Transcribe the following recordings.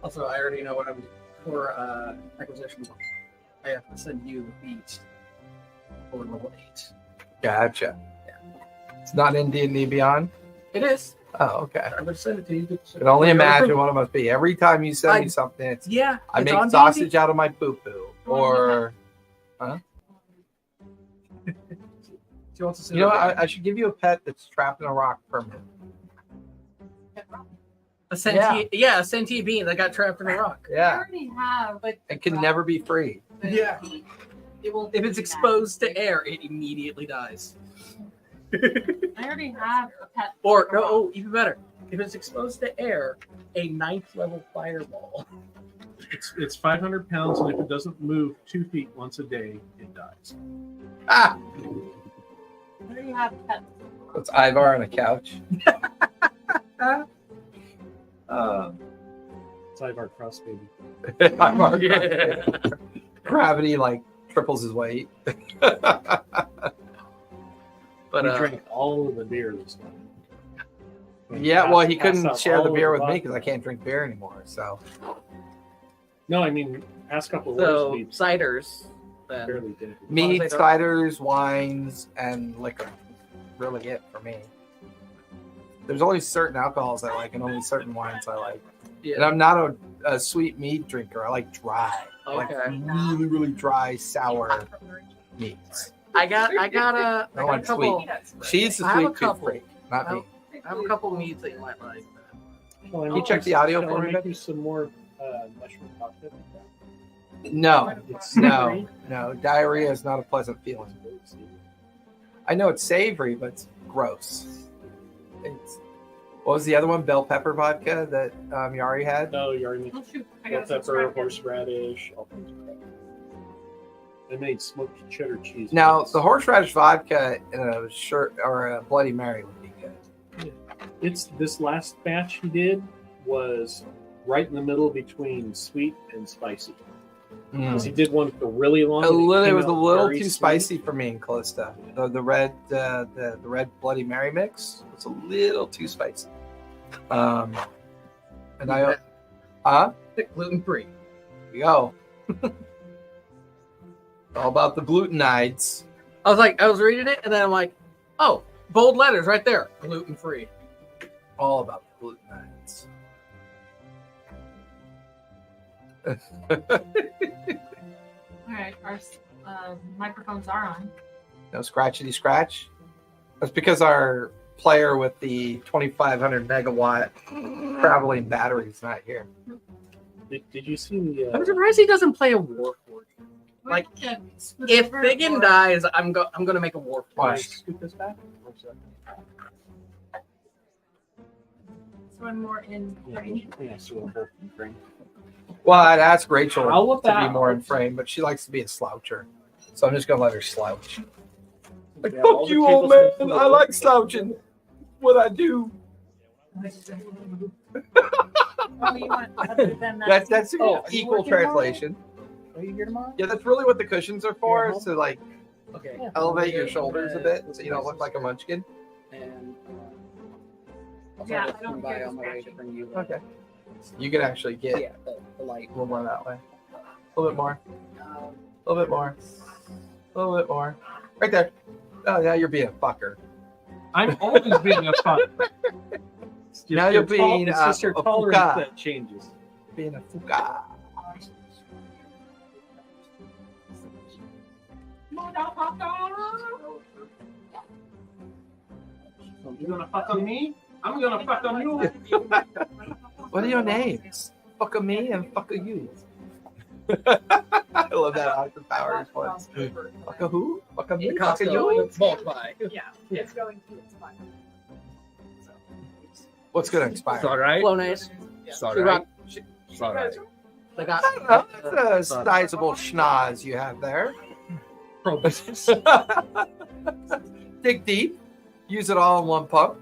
Also, I already know what I'm for acquisition. I have to send you the beat for level 8. Gotcha. Yeah. It's not in D&D Beyond? It is. Oh, okay. I'm going to send it to you. I can only imagine what it must be. Every time you send me something, it's I make sausage out of my poo-poo. Or... Huh? You know, I should give you a pet that's trapped in a rock permanently. A sentient being that got trapped in a rock. I Yeah. already have, but It can never be free. Yeah. It will If it's exposed to air, it immediately dies. I already have a pet. Or, no, oh, even better. If it's exposed to air, a 9th level fireball. It's 500 pounds, and if it doesn't move 2 feet once a day, it dies. Ah! I already have pets. It's Ivar on a couch. It's Ivar Cross, baby. Ivar. Yeah. Gravity like triples his weight. But He drank all of the beer this time. Yeah, well, he Passed couldn't out share the all beer of with me vodka. because I can't drink beer anymore. So No, I mean, past couple of so weeks, ciders. we Then. barely did. mead, they don't- ciders, wines, and liquor. Really it for me. There's only certain alcohols I like and only certain wines I like. And Yeah. I'm not a sweet mead drinker. I like dry. I like Okay. really, really dry, sour meads. I got I a don't like couple. sweet. She's the I have a sweet tooth couple. freak, not me. I have a couple meats that you might like. Shall I Can you make check the audio shall for I me, make Ben? you some more mushroom cocktail? No, It's no, savory. no. Diarrhea is not a pleasant feeling. I know it's savory, but it's gross. It's, what was the other one? Bell pepper vodka that Yari had? No, you already made Oh shoot! I bell got pepper, horseradish, all kinds of crap. They made smoked cheddar cheese. Now, ones. the horseradish vodka in a shirt or a Bloody Mary would be good. It's this last batch he did was right in the middle between sweet and spicy. Because he did one for really long. and It came was a out little very too sweet. spicy for me and Callista. The red Bloody Mary mix was a little too spicy. And Gluten free. here we go. All about the glutenides. I was reading it, and then I'm like, oh, bold letters right there, gluten free. All about the glutenides. All right, our microphones are on. No scratchity scratch. That's because our player with the 2,500 megawatt traveling battery is not here. Did you see the? I'm surprised he doesn't play a Warforged. Like, Yeah, if Biggin dies, I'm gonna make a Warforged. Why? Scoot this back. So I'm more in frame. Yeah, so we're both in frame. Well, I'd ask Rachel How to be about- more in frame, but she likes to be a sloucher. So I'm just going to let her slouch. Like, Yeah, all fuck the you, old man. tablespoons I of- like slouching. What I do. Oh, you want other than that? That's Oh, equal you working tomorrow? translation. Are you here tomorrow? Yeah, that's really what the cushions are for, Yeah. is to like Okay. elevate your shoulders a bit so you don't look like a munchkin. And I'll Yeah, try to I don't swing by care on my way to scratching. bring you. Okay. You can actually get Yeah, the light. a little more that way. A little bit more. A little bit more. A little bit more. Right there. Oh, now you're being a fucker. I'm always being a fuck. It's just Now your you're being it's just your a tolerance fuka. that changes. Being a fuka. You gonna fuck on me? I'm gonna fuck on you. What are your names? Fuck a me and fuck a you. I love that Austin Powers one. Fuck a who? Fuck a me? The Fuck a you? Costco multiply. Yeah, it's going to expire. What's gonna expire? right. Flonase. It's all She right. got- It's all right. They got. I don't know. That's a sizable schnoz you have there. Dig deep. Use it all in one pump.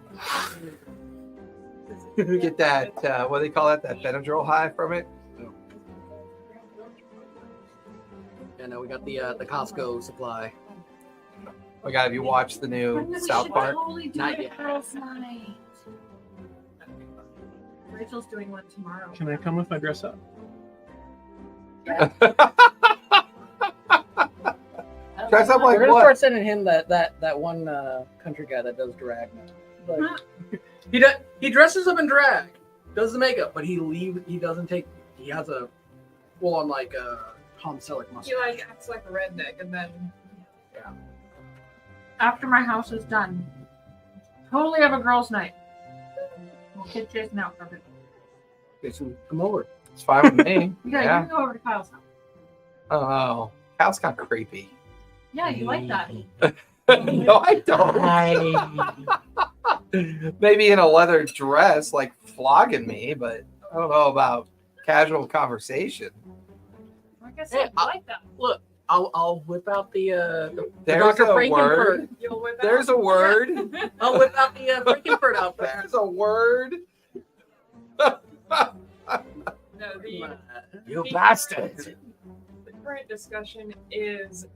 Get that, what do they call that? That Benadryl high from it. Yeah, no, we got the Costco supply. Oh God, have you watched the new South Park? Totally do Not it yet. girls' night. Rachel's doing one tomorrow. Can I come if I dress up? Dress up like We're gonna what? start sending him that one country guy that does drag. Like, he dresses up in drag, does the makeup, but he doesn't take. He has a full on like Tom Selleck mustache. He like acts like a redneck, and then after my house is done, totally have a girls' night. We'll get Jason out from it. Jason, come over. It's fine with me. Yeah, Yeah. you can go over to Kyle's house. Oh, Cal's kind of creepy. Yeah, you like that. No, I don't. Maybe in a leather dress, like flogging me, but I don't know about casual conversation. Like I said, I like that. Look, I'll whip out the There's Dr. a Frankenfurt. word. You'll whip There's a word. I'll whip out the Frankenfurt outfit. There's a word. No, You bastard. The current discussion is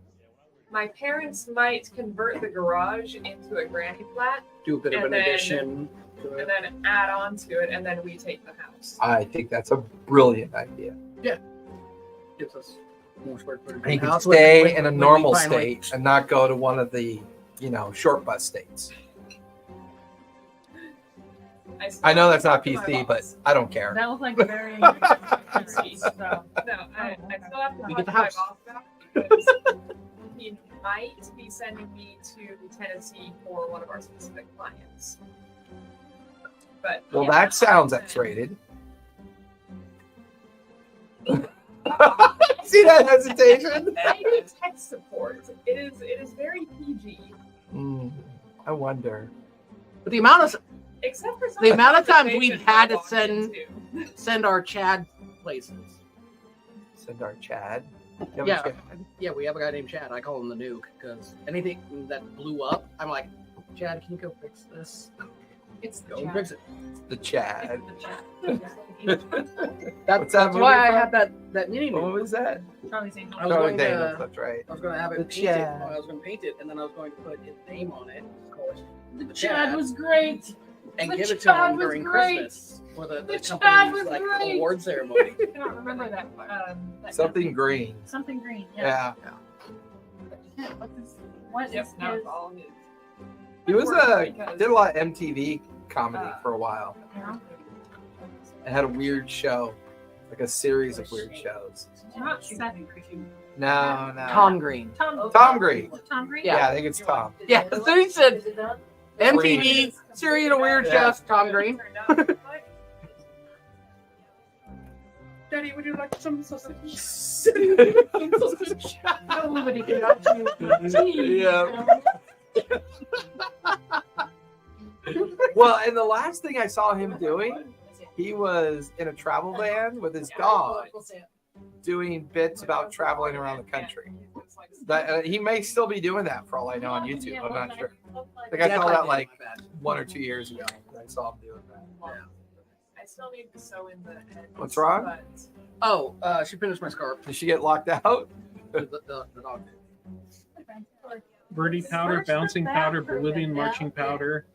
my parents might convert the garage into a granny flat Do a bit of an And then- addition. to and it. then add on to it, and then we take the house. I think that's a brilliant idea. Gives us more square footage. And you can House stay when in a we normal finally- state and not go to one of the, short bus states. I know that's not PC, but I don't care. That was like very. so, No, I still have to You talk get the to my house. boss about it because he might be sending me to Tennessee for one of our specific clients. But Well, yeah, that sounds X-rated. See that hesitation? I do tech support. It is very PG, I wonder. But the amount of except for some The amount of times situations we've had I to walked send- into. send our Chad places. Send our Chad. You have a Yeah. Chad? Yeah, we have a guy named Chad. I call him the nuke because anything that blew up, I'm like, Chad, can you go fix this? It's the Go and chat. fix it. The Chad. It's the chat. What's that That's why I movie have that knitting. What was that? Charlie's Angels. I was Charlie going to- Daniels, that's right. I was going to have The it painted. Chad. I was going to paint it, and then I was going to put his name on it, of course, The Chad was great. and The give it to Chad him was during great. Christmas for the The Chad company's was like great. award ceremony. I don't remember that. That Something green. Something green. Yeah. Yeah. What Yep, is now his? it's all his. He was Because- did a lot of MTV comedy for a while. Yeah. It had a weird show, like a series of weird shows. Not Seth. No. Tom Green. Tom Green. Tom Green. Yeah, I think it's Tom. Yeah, so he said MTV, series of weird Yeah. shows, Tom Green. Daddy, would you like some sausage? Nobody can watch you. Yeah. Well, and the last thing I saw him doing, he was in a travel van with his dog doing bits about traveling around the country. That he may still be doing that for all I know on YouTube. I'm not sure. I think I saw that like 1 or 2 years ago. I saw him doing that. I still need to sew in the ends. What's wrong? But Oh, she finished my scarf. Did she get locked out? The dog did. Birdie powder, bouncing powder, Bolivian marching powder,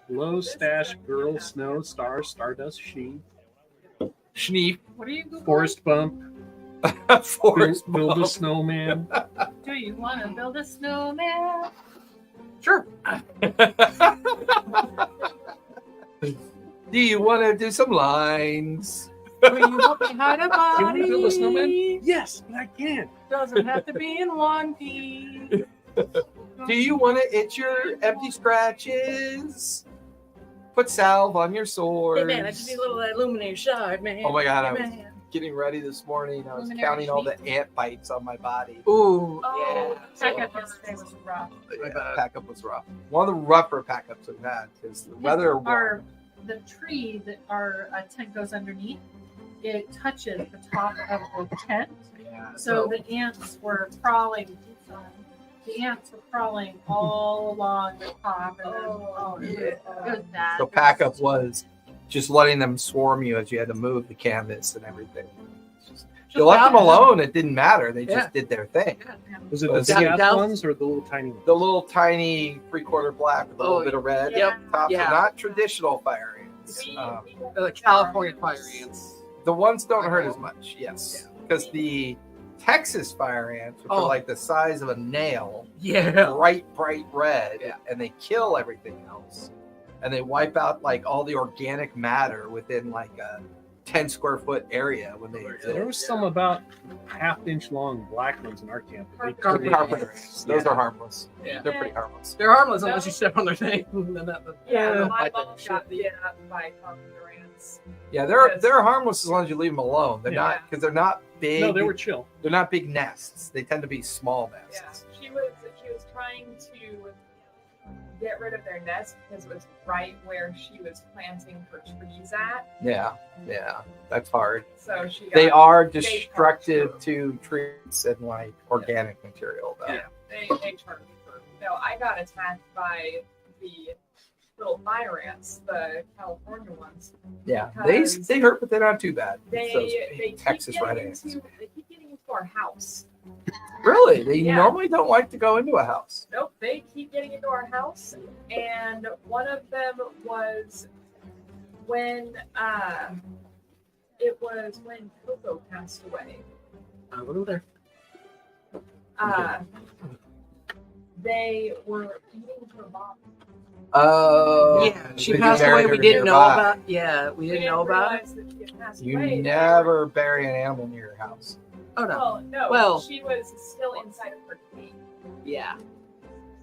glow stash, girl, snow, star, stardust, she, Schneef. What are you Googling? forest bump, Forest build a bump. snowman. Do you want to build a snowman? Sure. Do you want to do some lines? Do you want me hide a body? You want to build a snowman? Yes, but I can't. Doesn't have to be in one piece. Do you want to itch your empty scratches? Put salve on your swords. Hey man, I just need a little of that illuminated shard, man. Oh my God, I was Man. getting ready this morning. I was Luminary counting all the ant bites on my body. Ooh, Oh, Check out yesterday was rough. Yeah, pack-up was rough. One of the rougher pack-ups we've had because the weather. The tree that our tent goes underneath, it touches the top of the tent. Yeah, So the ants were crawling. The ants were crawling all along the top, and then it was bad. So pack-up was just letting them swarm you as you had to move the canvas and everything. You left them alone, it didn't matter. They just did their thing. Was it Was the it scat down- ones or the little tiny ones? The little tiny 3/4 black with a little bit of red. Yep. Top, Yeah. so not traditional fire ants. ants. The California fire ants. The ones don't hurt as much, yes. Because the Texas fire ants, which are like the size of a nail, Yeah. bright red, Yeah. and they kill everything else. And they wipe out like all the organic matter within like a 10 square foot area when they There was some about half-inch long black ones in our camp. carpenter ants. Those are harmless. Yeah. They're pretty harmless. They're harmless unless you step on their thing. Yeah, my bite mom that got shit. beaten up by carpenter ants. Yeah, they're harmless as long as you leave them alone. They're Yeah. not because they're not big. No, they were chill. They're not big nests. They tend to be small Yeah, nests. she was trying to get rid of their nest because it was right where she was planting her trees at. Yeah, that's hard. So she got, They are destructive to trees and like organic material, though. Yeah, they charge for. No, I got attacked by the little fire ants, the California ones. Yeah, Because they hurt, but they're not too bad. They Those keep Texas red getting ants. into they keep getting into our house. Really, they Yeah. normally don't like to go into a house. Nope, they keep getting into our house, and one of them was when it was when Coco passed away. I wasn't there. They were eating her body. Oh, Yeah, she they passed buried away. We her didn't know nearby. about. Yeah, we didn't know about it. realize that she had passed You away. never bury an animal near your house. Oh no. Well, no. Well- she was still inside of her cage, Yeah,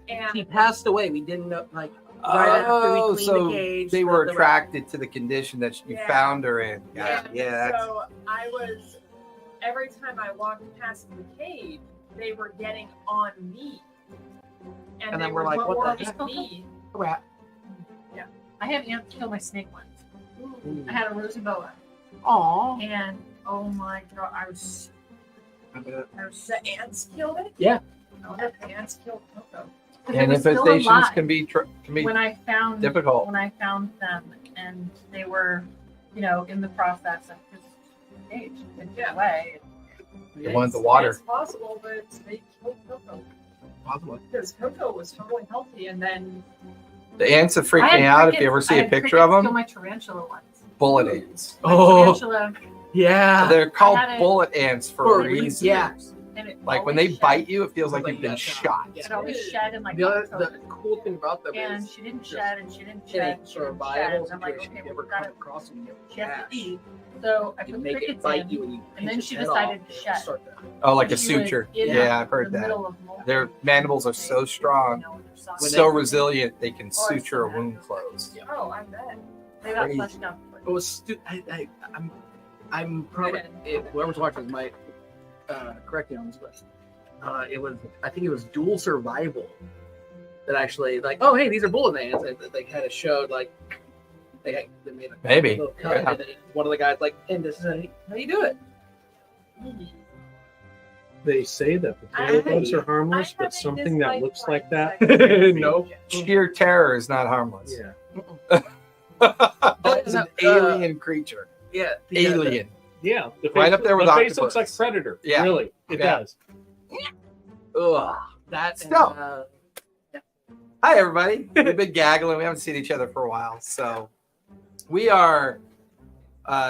and she passed away. We didn't know. Like right after we cleaned so the cage, they were the- attracted to the condition that you Yeah. found her in. Yeah. Yeah, that's, so I was every time I walked past the cage, they were getting on me, And they then we're like, what more the heck? with me. rat. I had ants kill my snake once. Mm. I had a rosy boa, Aw. and oh my god, I was The ants killed it. no, The ants killed Coco. because it was still infestations alive can be when I found difficult. when I found them, and they were, in the process of just cage and get away. They wanted the water. It's possible, but they killed Coco Possibly. because Coco was totally healthy, and then The ants have freaked I had me out. If crickets- you ever see I a had picture of crickets them, kill my tarantula once. bullet ants. My Oh, tarantula, yeah. They're called had it- bullet ants for For a a reason. reason, yeah. and it Like when always they shed. bite you, it feels like Like you've been you got shot. Yeah. It always shed in like The cool thing about them and is she didn't just shed and she didn't in shed. a and she didn't survival shed. I'm like, situation, okay, you well, ever we come gotta, across them, you she has gash. to eat. So I You put make it crickets bite in, you and you and then pinch she its head decided off, to shed. start to- Oh, like a She was suture. in Yeah, I've heard the that. middle of multiple Their mandibles are so strong, when so resilient, they can I've suture a seen that. wound closed. oh, I bet. They got Crazy. fleshed out. It was I'm probably whoever's watching this might correct me on this, but it was I think it was dual survival that actually like hey these are bullet ants and they kind of showed like they made a Maybe. little cut, Yeah. and then one of the guys like and this is how you do it. They say that potato bugs are harmless, but something that looks like that. No. Sheer terror is not harmless. Yeah. That's an alien creature. Yeah, Alien. Yeah. The Right face- up there with the face looks octopus. like Predator. Yeah. Really. It Yeah. does. Ugh. that Still. and, Hi, everybody. We've been gaggling. We haven't seen each other for a while. So we are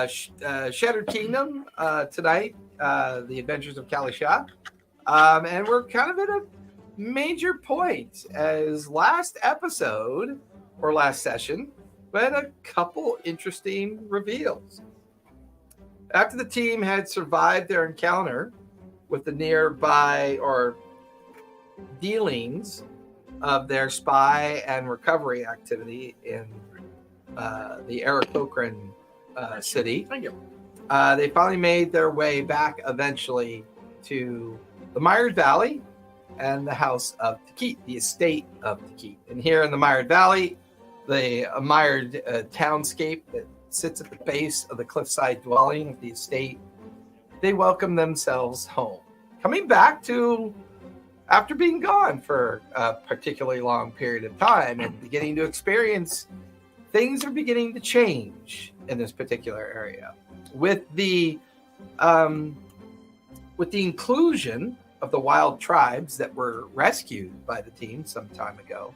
Shattered Kingdom tonight, The Adventures of Calisha. And we're kind of at a major point as last episode or last session, we had a couple interesting reveals. After the team had survived their encounter with the nearby or dealings of their spy and recovery activity in the Aarakocran city, thank you. they finally made their way back eventually to the Mired Valley and the house of Takit, the estate of Takit. And here in the Mired Valley, the mired townscape that sits at the base of the cliffside dwelling of the estate, they welcome themselves home. Coming back to after being gone for a particularly long period of time and beginning to experience things are beginning to change in this particular area with the inclusion of the wild tribes that were rescued by the team some time ago.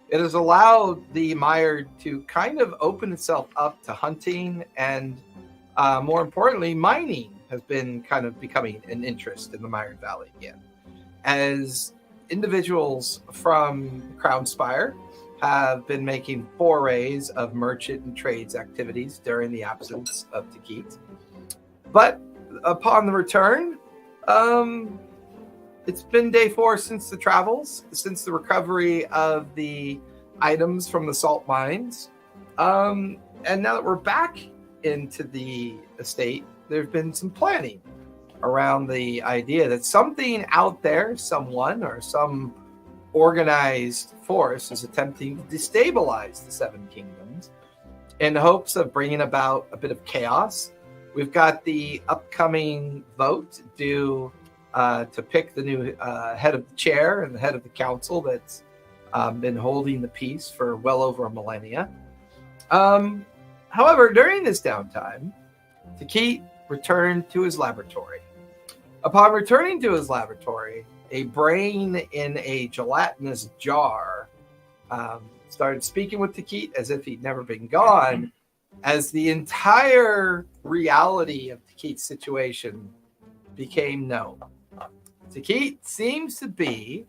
It has allowed the Mired to kind of open itself up to hunting and, more importantly, mining has been kind of becoming an interest in the Mired Valley again. As individuals from Crown Spire have been making forays of merchant and trades activities during the absence of Tikit. But upon the return, it's been day 4 since the travels, since the recovery of the items from the salt mines. And now that we're back into the estate, there's been some planning around the idea that something out there, someone or some organized force is attempting to destabilize the Seven Kingdoms in hopes of bringing about a bit of chaos. We've got the upcoming vote due to pick the new head of the chair and the head of the council that's been holding the peace for well over a millennia. However, during this downtime, Tikit returned to his laboratory. Upon returning to his laboratory, a brain in a gelatinous jar started speaking with Tikit as if he'd never been gone, as the entire reality of Tikit's situation became known. Tikit seems to be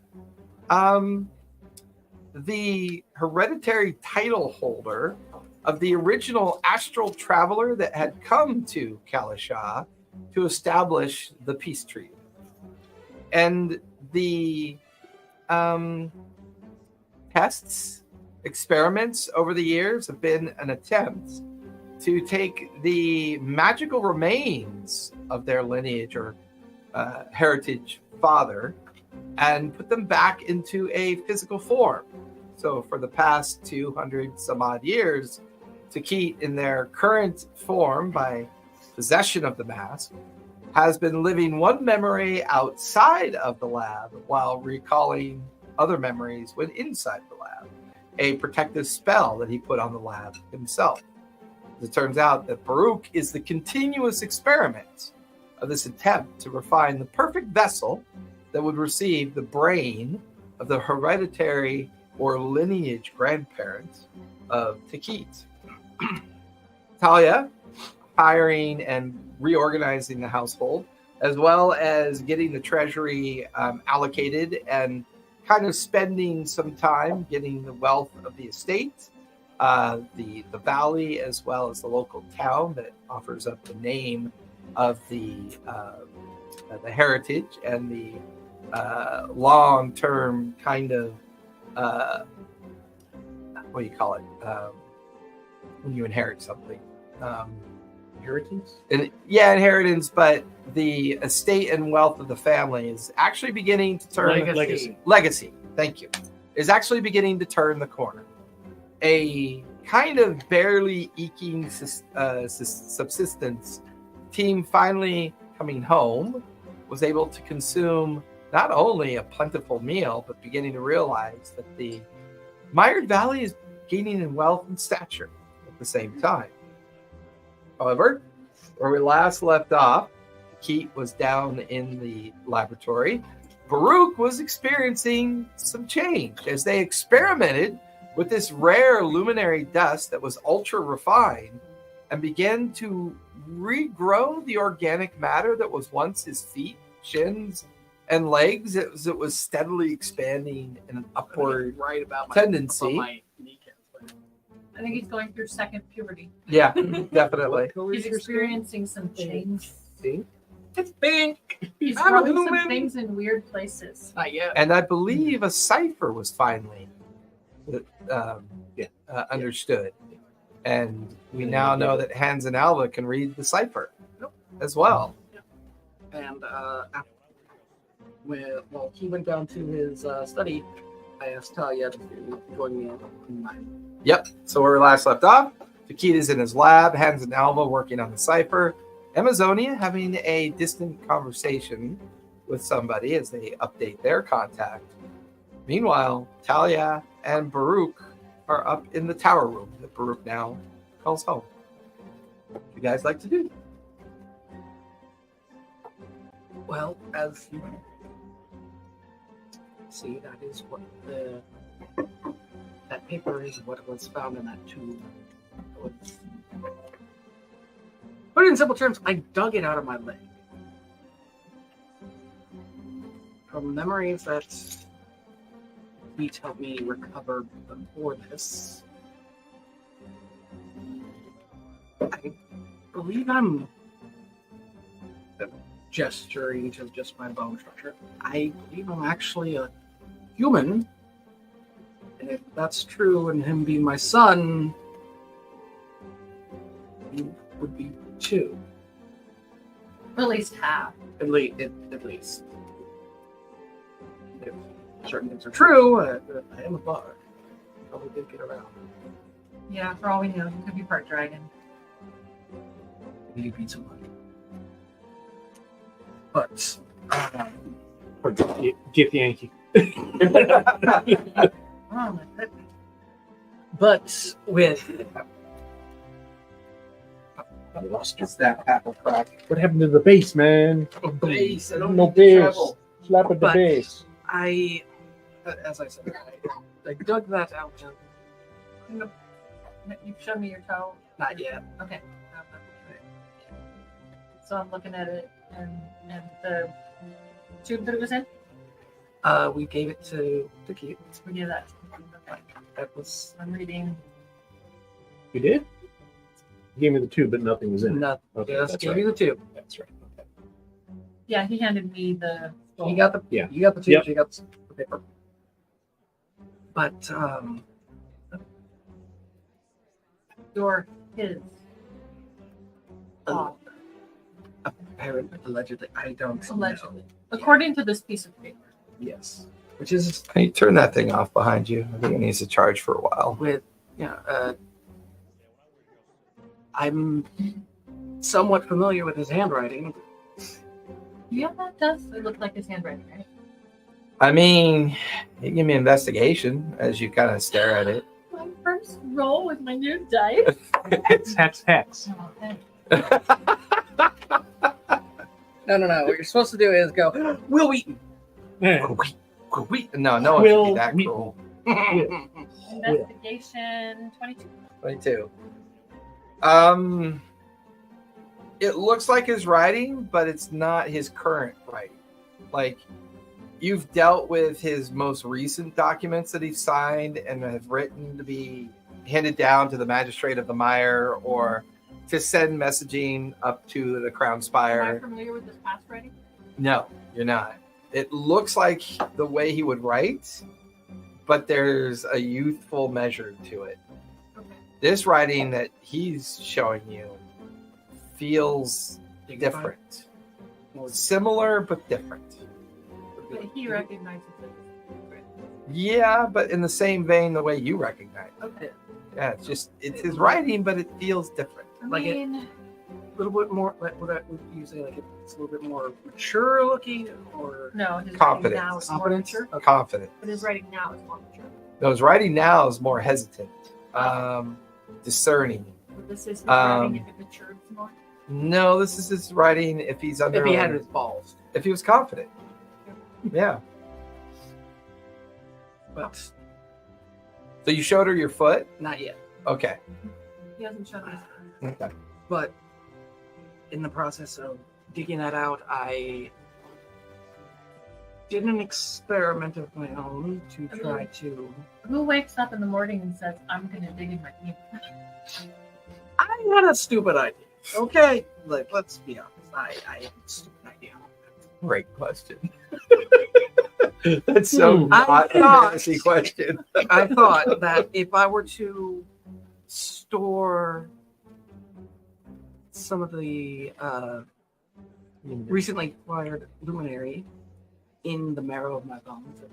the hereditary title holder of the original astral traveler that had come to Calisha to establish the peace treaty. And the tests, experiments over the years have been an attempt to take the magical remains of their lineage or heritage father and put them back into a physical form. So for the past 200 some odd years, Tikit in their current form by possession of the mask has been living one memory outside of the lab while recalling other memories when inside the lab, a protective spell that he put on the lab himself. As it turns out that Baruch is the continuous experiment of this attempt to refine the perfect vessel that would receive the brain of the hereditary or lineage grandparents of Tikit. Talia, hiring and reorganizing the household, as well as getting the treasury allocated and kind of spending some time getting the wealth of the estate, the valley, as well as the local town that offers up the name of the heritage and the long-term kind of what do you call it when you inherit something? Inheritance? Inheritance, but the estate and wealth of the family is actually beginning to turn legacy. Thank you. Is actually beginning to turn the corner. A kind of barely eking subsistence team finally coming home was able to consume not only a plentiful meal, but beginning to realize that the Mired Valley is gaining in wealth and stature at the same time. However, where we last left off, Keat was down in the laboratory. Baruch was experiencing some change as they experimented with this rare luminary dust that was ultra refined and began to regrow the organic matter that was once his feet, shins, and legs. It was steadily expanding in an upward tendency. I think he's going through second puberty. Yeah, definitely. He's experiencing some change. See? It's pink. He's I'm growing some human. things in weird places. Not yet. And I believe a cipher was finally understood. And we now know that Hans and Alva can read the cipher as well. And while he went down to his study, I asked Talia to join me in mine. Yep. So where we last left off, Takita's in his lab, Hans and Alva working on the cipher, Amazonia having a distant conversation with somebody as they update their contact. Meanwhile, Talia and Baruch are up in the tower room that Baruch now calls home. What do you guys like to do? Well, as you see, that is what paper is what was found in that tube. Put it in simple terms, I dug it out of my leg. From memories that Pete helped me recover before this, I believe I'm gesturing to just my bone structure. I believe I'm actually a human. And if that's true, and him being my son, he would be too. At least half. At least. If certain things are true, I am a bug. Probably did get around. Yeah, for all we know, he could be part dragon. Maybe you beat someone. But Or get Yankee. Oh my goodness. but with I lost It's that apple crack. What happened to the base, man? Base. I don't No need to base. travel. Slap at the But- base. I, as I said, I dug that out. You've shown me your toe. Not yet. Okay. So I'm looking at it and the tube that it was in. We gave it to keep. We knew that. That was I'm reading. You did? You gave me the tube, but nothing was in it. nothing. Okay, Just that's gave right. you the tube. That's right. Okay. Yeah, he handed me the. You got the Yeah. You got the tube. Yep. You got the paper. But Your his. uh, apparently, allegedly, I don't Allegedly. know. According to this piece of paper. Yes, which is Can you turn that thing off behind you? I think it needs to charge for a while. with I'm somewhat familiar with his handwriting. Yeah, that does. It looked like his handwriting, right? I mean, you give me an investigation as you kind of stare at it. My first roll with my new dice. Hex. Oh, thanks. No. What you're supposed to do is go, Will Wheaton. Yeah. No, no one Will can be that Wheaton. cruel. Investigation 22. 22. It looks like his writing, but it's not his current writing. Like, you've dealt with his most recent documents that he's signed and have written to be handed down to the magistrate of the mire or to send messaging up to the Crown Am I Spire. familiar with this past writing? No, you're not. It looks like the way he would write, but there's a youthful measure to it. Okay. This writing that he's showing you feels different. Similar, but different. But he recognizes it. Yeah, but in the same vein, the way you recognize it. Okay. Yeah, it's his writing, but it feels different. I Like it- mean, A little bit more, like, would you say, like it's a little bit more mature looking, or no, his Confidence. writing now is more confidence? mature. Okay. Confident. But his writing now is more mature. No, his writing now is more hesitant, discerning. But this is his Um, writing if it matures more. No, this is his writing if he's under. if he had his balls. if he was confident. Yeah. But So you showed her your foot. not yet. Okay. He hasn't shown us. Okay. But in the process of digging that out, I did an experiment of my own to try to. Who wakes up in the morning and says, I'm going to dig in my knee? I had a stupid idea. Okay, like let's be honest. I had a stupid idea. Great question. That's so I not a thought- fantasy question. I thought that if I were to store some of the recently acquired luminary in the marrow of my bones, and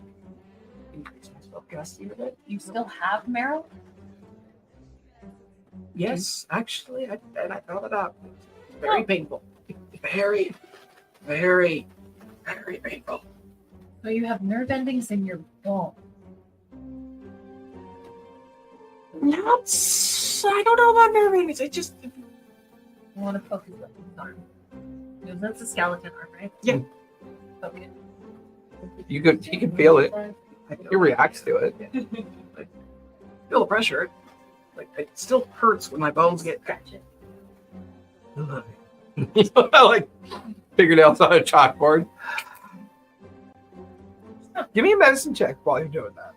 increase my spellcasting a bit. You still have marrow? Yes, actually, I thought it out. It's very painful. Very, very, very painful. So you have nerve endings in your bone. I don't know about nerve endings. I just You want to poke his arm. Because that's a skeleton arm, right? Yeah. Okay. He can feel it. He reacts to it. Feel the pressure. Like it still hurts when my bones get. Scratch it. Like fingernails on a chalkboard. Give me a medicine check while you're doing that.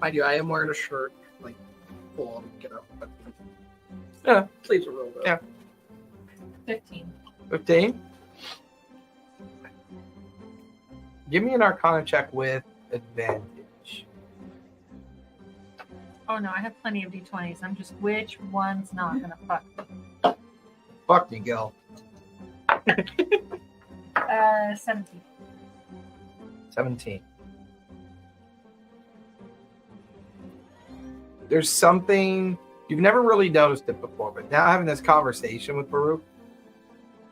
Mind you, I am wearing a shirt, like full on get up. But Yeah. Sleeves are rolled up. Yeah. 15. 15. Give me an Arcana check with advantage. Oh no, I have plenty of d20s. I'm just which one's not gonna fuck. Fuck you, Gil. 17. 17. There's something you've never really noticed it before, but now having this conversation with Baruch,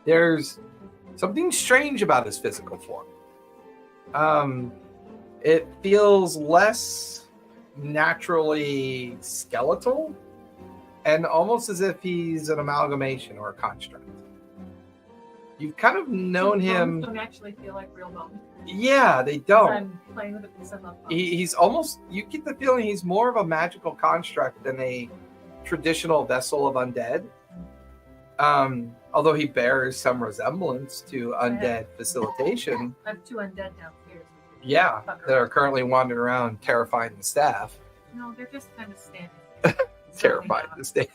there's something strange about his physical form. It feels less naturally skeletal and almost as if he's an amalgamation or a construct. You've kind of known him. Don't actually feel like real bones. Yeah, they don't. I'm playing with it because I love bones. He's almost, you get the feeling he's more of a magical construct than a traditional vessel of undead. Although he bears some resemblance to undead facilitation. I have 2 undead downstairs. Yeah, that are currently wandering around terrifying the staff. No, they're just kind of standing. Terrifying the staff.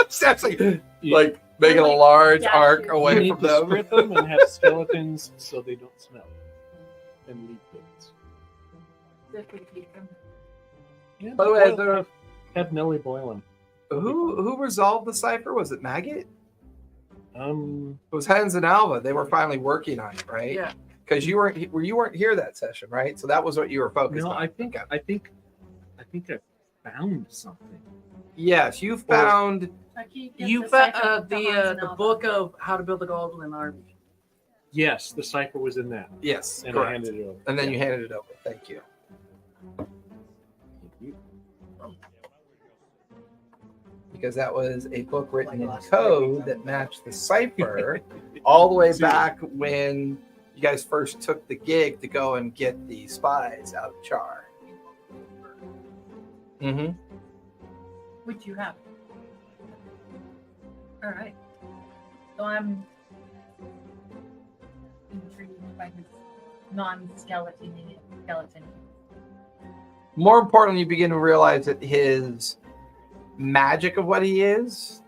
Staff's like making a large Yeah, arc you away You from need to them. strip them and have skeletons so they don't smell and leave goods. If we keep them. Yeah, By the way, have Nelly boil them. who resolved the cipher? Was it Maggot? Um, It was Hens and Alva. They were finally working on it, right? Yeah. Because you weren't here that session, right? So that was what you were focused no, on. I think I found something. Yes, you found. You found the book of how to build a goblin army. Yes, the cipher was in that, Yes, and I correct. handed it over. And then you handed it over. Thank you. Because that was a book written in code that matched the cipher all the way back when you guys first took the gig to go and get the spies out of Char. Mm-hmm. Which you have. All right. So I'm intrigued by his non-skeleton. More importantly, you begin to realize that his magic of what he is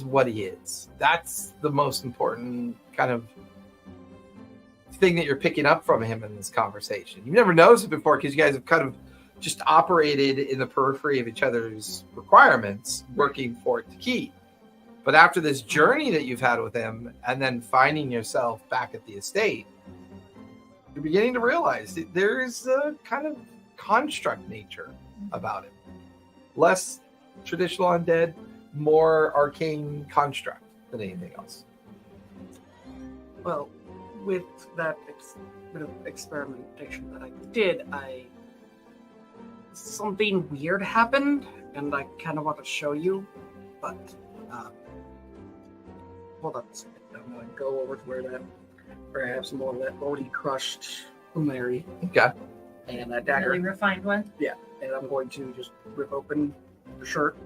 what he is. That's the most important kind of thing that you're picking up from him in this conversation. You've never noticed it before because you guys have kind of just operated in the periphery of each other's requirements, working for it to keep. But after this journey that you've had with him and then finding yourself back at the estate, you're beginning to realize that there's a kind of construct nature about it. Less traditional undead, more arcane construct than anything else. Well, with that bit of experimentation that I did, something weird happened, and I kind of want to show you, but hold on a second. I'm gonna go over to where I have some more of that already crushed Umari Okay. and that dagger, Really refined one. and I'm going to just rip open the shirt,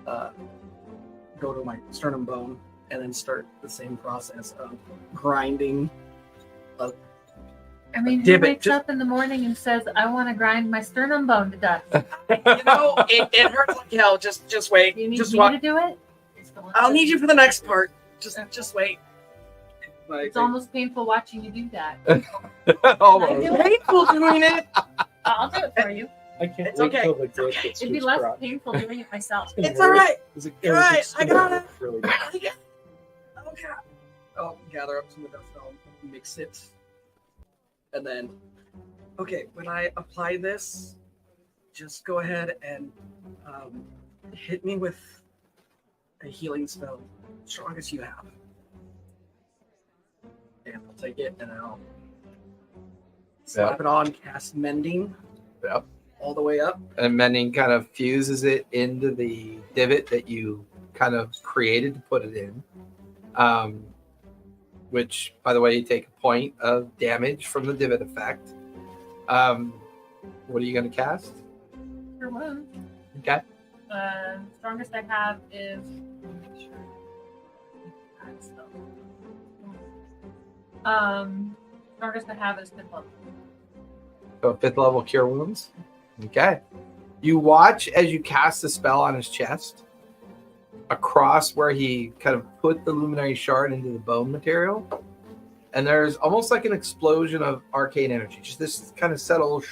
go to my sternum bone, and then start the same process of grinding. I mean, who Dib it, wakes up in the morning and says, "I want to grind my sternum bone to dust"? It hurts like hell. Just wait. You need Just me walk. to do it? I'll need you for the next part. Just wait. It's almost painful watching you do that. Almost. I do. painful doing it. I'll do it for you. I can't It's wait okay. till the growth gets It'd be too less crotch. painful doing it myself. It's all right. All right, I got it. Really good. Okay. I'll gather up some of the dust. I'll mix it, and then, okay. When I apply this, just go ahead and hit me with a healing spell, strongest you have. And I'll take it and I'll slap it on, cast mending. Yep. All the way up. And mending kind of fuses it into the divot that you kind of created to put it in. which, by the way, you take a point of damage from the divot effect. What are you going to cast? Cure wounds. Okay. Strongest I have is. Strongest I have is 5th level. So 5th level cure wounds. Okay. You watch as you cast the spell on his chest across where he kind of put the luminary shard into the bone material. And there's almost like an explosion of arcane energy. Just this kind of subtle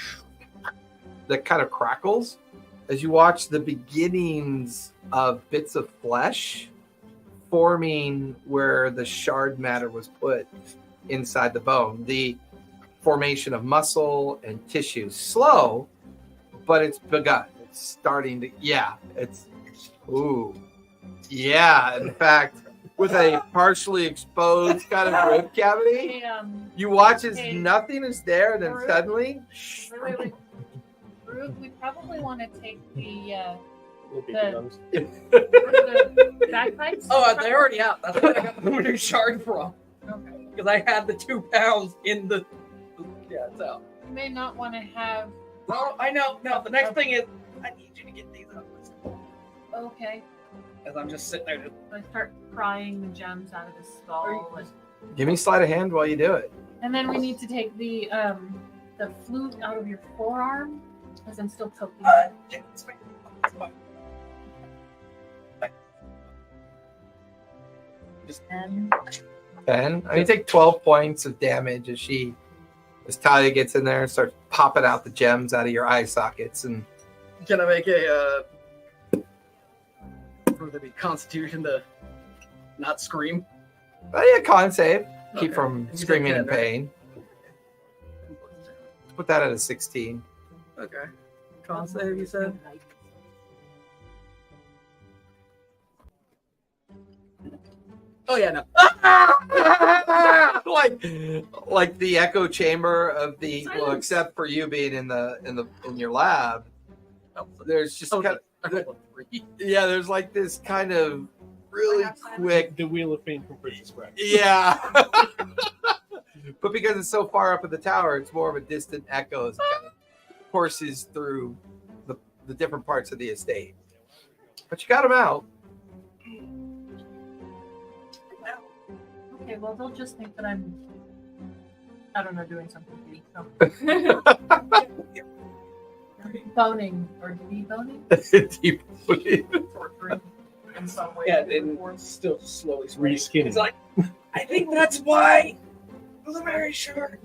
that kind of crackles as you watch the beginnings of bits of flesh forming where the shard matter was put inside the bone. The formation of muscle and tissue. Slow, but it's begun. It's starting to, in fact, with a partially exposed kind of rib cavity, you watch as nothing is there, and then suddenly, Wait. Ruth, we probably want to take the bagpipes. Oh, they're already out. That's where I got the luminary shard from. Okay. Because I had the 2 pounds in the. Yeah, it's out. You may not want to have. No, I know. No, the next thing is I need you to get these out. Okay. As I'm just sitting there. I start prying the gems out of his skull, give me sleight of hand while you do it. and then we need to take the flute out of your forearm, because I'm still poking it. And 10. I mean, you take 12 points of damage as Talia gets in there and starts popping out the gems out of your eye sockets. And Can I make a would it be Constitution to not scream? con save. Keep Okay. from You screaming take in 10, right? pain. Put that at a 16. Okay. Con save, you said? Oh yeah, no. like the echo chamber of the well, except for you being in your lab. There's just kind of there's like this kind of really quick The Wheel of Fame from Princess Bride. yeah. But because it's so far up in the tower, it's more of a distant echo as it kind of courses through the different parts of the estate. But you got them out. okay, well they'll just think that I'm, I don't know, doing something deep. So. Boning or deboning. Deep. torturing in some way. Yeah, and still slowly spreading. Reskinning. He's like, I think that's why the very sure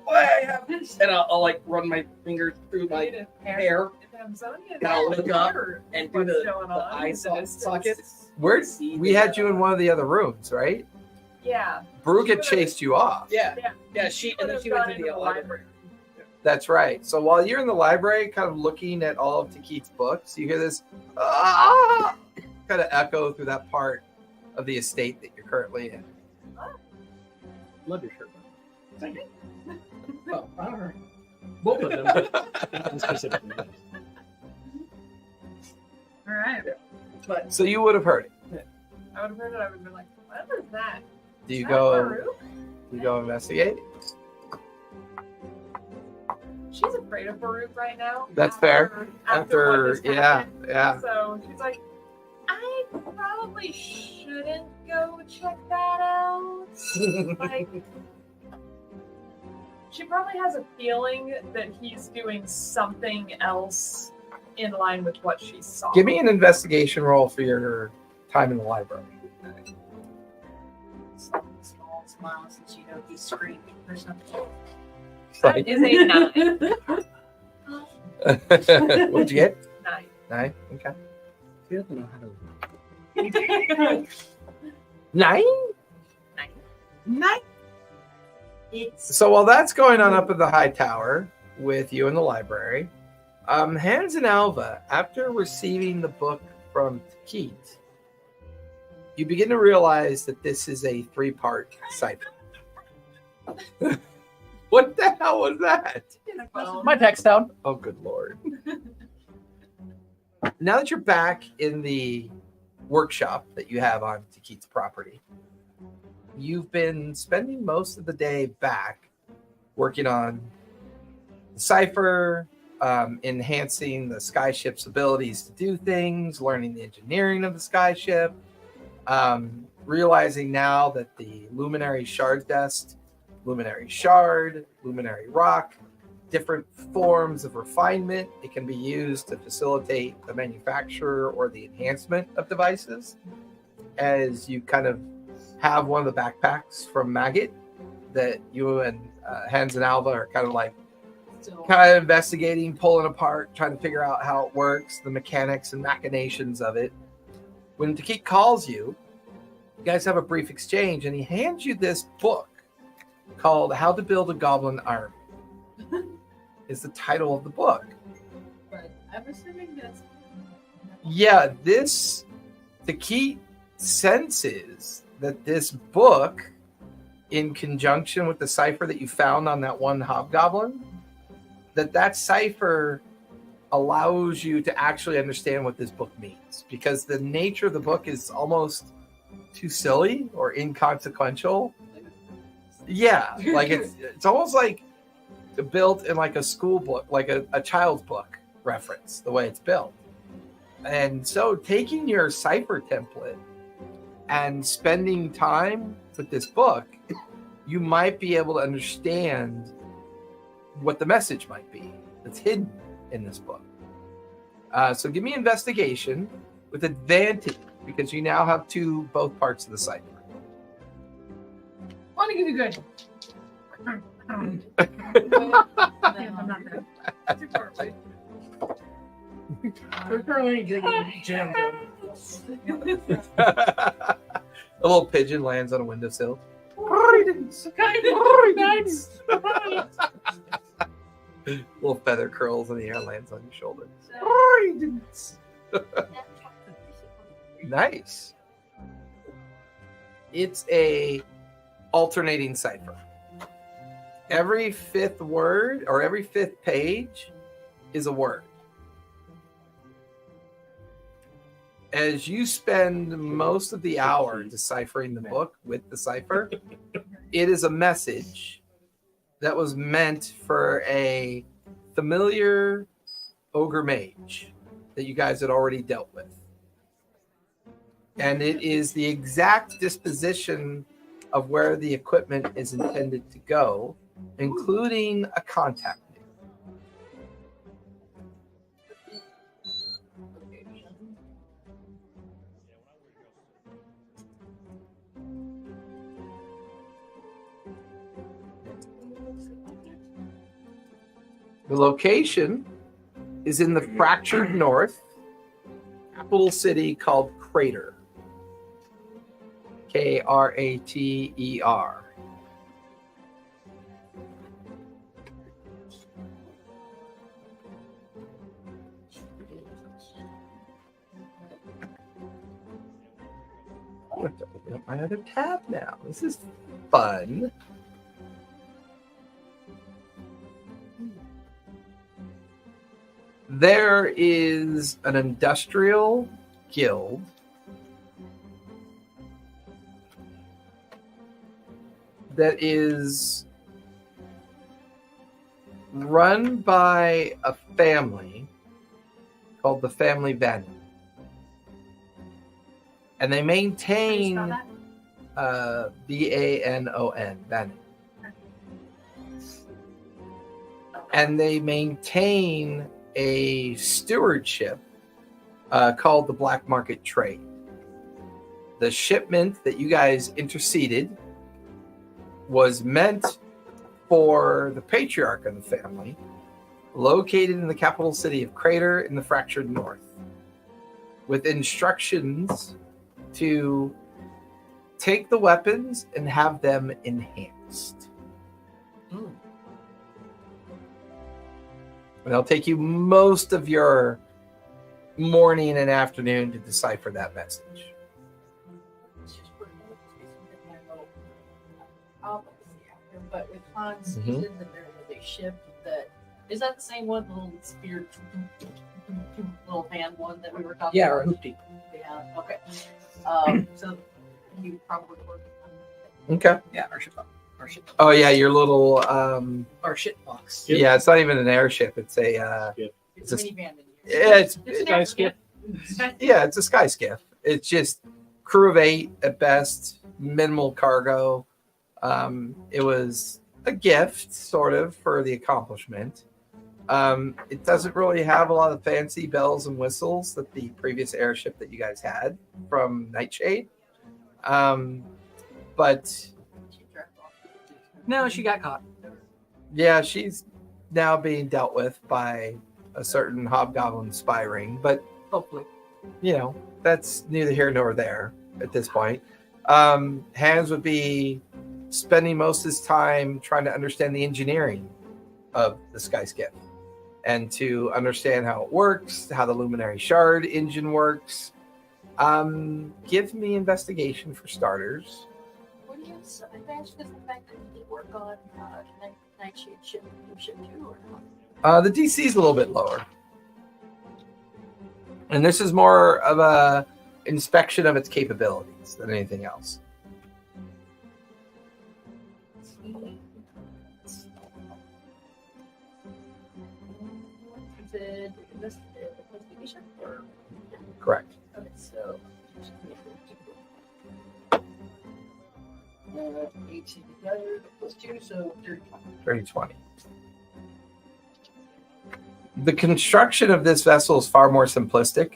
why I have this. And I'll like run my fingers through my hair and I'll look up and do the eye sockets. We had you in one of the other rooms, right? Yeah. Bruga chased you off. Yeah, she and then she went to the library. That's right. So while you're in the library, kind of looking at all of Takit's books, you hear this kind of echo through that part of the estate that you're currently in. Love your shirt. Thank you. Oh, I don't know. Both of them, but specifically. All right. But So you would have heard it. I would have heard it. I would have been like, what was that? Do you Is that go? Farouk? Do you go investigate? She's afraid of Farouk right now. That's fair. After what just yeah. happened. So she's like, I probably shouldn't go check that out. Like, she probably has a feeling that he's doing something else in line with what she saw. Give me an investigation roll for your time in the library. Small smile since you know he's screaming or something. That is a 9. What'd you get? 9. 9. Okay. he doesn't know how to 9. 9. So while that's going on up in the high tower with you in the library, Hans and Alva, after receiving the book from Takit, you begin to realize that this is a 3-part cipher. What the hell was that? my text down. Oh, good Lord. Now that you're back in the workshop that you have on Takit's property, you've been spending most of the day back working on the cipher, enhancing the skyship's abilities to do things, learning the engineering of the skyship, realizing now that the luminary shard dust, luminary shard, luminary rock, different forms of refinement, it can be used to facilitate the manufacture or the enhancement of devices. As you kind of have one of the backpacks from Maggot that you and Hans and Alva are kind of investigating, pulling apart, trying to figure out how it works, the mechanics and machinations of it. When Takik calls you, you guys have a brief exchange, and he hands you this book called How to Build a Goblin Army. Is the title of the book. But I'm assuming that's. Yeah, the key senses that this book, in conjunction with the cipher that you found on that one hobgoblin, that cipher allows you to actually understand what this book means, because the nature of the book is almost too silly or inconsequential. Yeah, like it's almost like built in like a school book, like a child's book reference, the way it's built. And so taking your cipher template and spending time with this book, you might be able to understand what the message might be that's hidden in this book. So give me investigation with advantage, because you now have both parts of the cipher. I want to give you good. I'm not there. We're currently getting jammed. A little pigeon lands on a windowsill. Little feather curls in the air, lands on your shoulder. Nice. It's a alternating cipher. Every fifth word or every fifth page is a word. As you spend most of the hour deciphering the book with the cipher, it is a message that was meant for a familiar ogre mage that you guys had already dealt with. And it is the exact disposition of where the equipment is intended to go, including a contact name. The location is in the fractured north, capital city called Crater. Krater. I have to open up my other tab now. This is fun. There is an industrial guild that is run by a family called the Family Vanon. And they maintain Vanon, Vanon. And they maintain a stewardship called the Black Market Trade. The shipment that you guys interceded was meant for the patriarch of the family, located in the capital city of Crater in the fractured north, with instructions to take the weapons and have them enhanced. And it'll take you most of your morning and afternoon to decipher that message. But with Hans, he said that there was a ship that is that the same one, the little spear, little hand one that we were talking Yeah, about? or hoopty. Yeah. Okay. So you probably worked on Okay. Yeah, our ship box. Our ship box. Oh yeah, your little Our ship box. Yep. yeah, it's not even an airship. It's a It's a It's a- minivan. it's It's an Sky airship. yeah, it's a sky skiff. It's just crew of 8 at best, minimal cargo. It was a gift, sort of, for the accomplishment. It doesn't really have a lot of fancy bells and whistles that the previous airship that you guys had from Nightshade. But No, she got caught. yeah, she's now being dealt with by a certain hobgoblin spy ring. But Hopefully. you know, that's neither here nor there at this point. Hans would be spending most of his time trying to understand the engineering of the sky skiff and to understand how it works, how the luminary shard engine works. Give me investigation for starters. Would you advance the fact that you did work on Nightshade ship too, or not? The DC is a little bit lower. And this is more of a inspection of its capabilities than anything else. Is it investigation or Correct. okay? So 18 together plus 2, so 30. 30/20. The construction of this vessel is far more simplistic,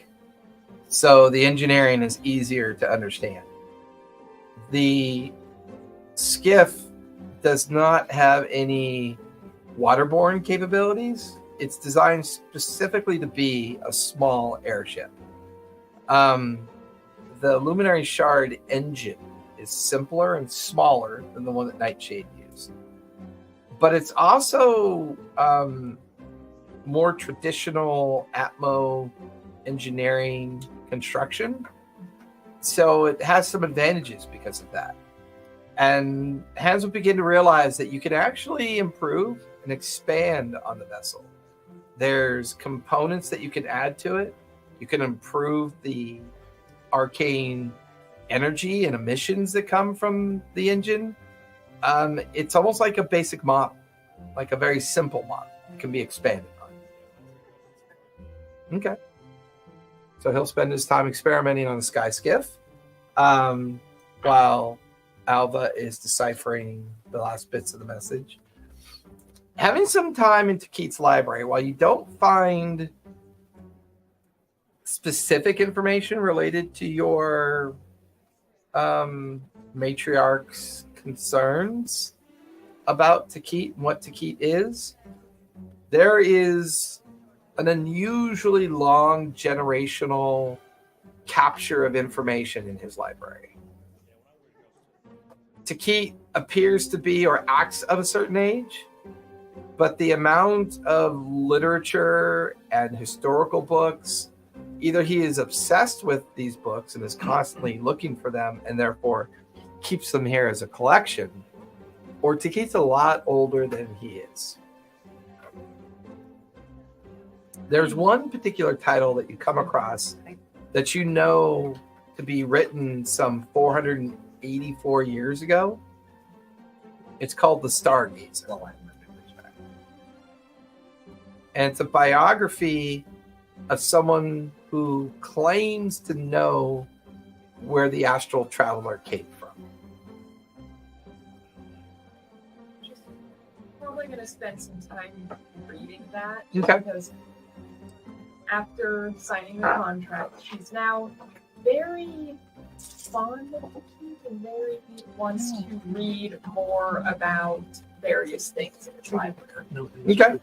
so the engineering is easier to understand. The skiff does not have any waterborne capabilities. It's designed specifically to be a small airship. The luminary shard engine is simpler and smaller than the one that Nightshade used, but it's also more traditional Atmo engineering construction. So it has some advantages because of that. And Hans will begin to realize that you can actually improve and expand on the vessel. There's components that you can add to it. You can improve the arcane energy and emissions that come from the engine. It's almost like a basic model, like a very simple model. It can be expanded on. Okay. So he'll spend his time experimenting on the sky skiff while Alva is deciphering the last bits of the message. Having some time into Keith's library, while you don't find specific information related to your matriarch's concerns about Takit and what Takit is, there is an unusually long generational capture of information in his library. Takit appears to be or acts of a certain age, but the amount of literature and historical books, either he is obsessed with these books and is constantly looking for them and therefore keeps them here as a collection, or Takit's a lot older than he is. There's one particular title that you come across that you know to be written some 484 years ago. It's called The Stargazer. And it's a biography of someone who claims to know where the astral traveler came from. Probably going to spend some time reading that. Okay. Because after signing the contract, she's now very fond of the key and very wants to read more about various things in its library. Okay.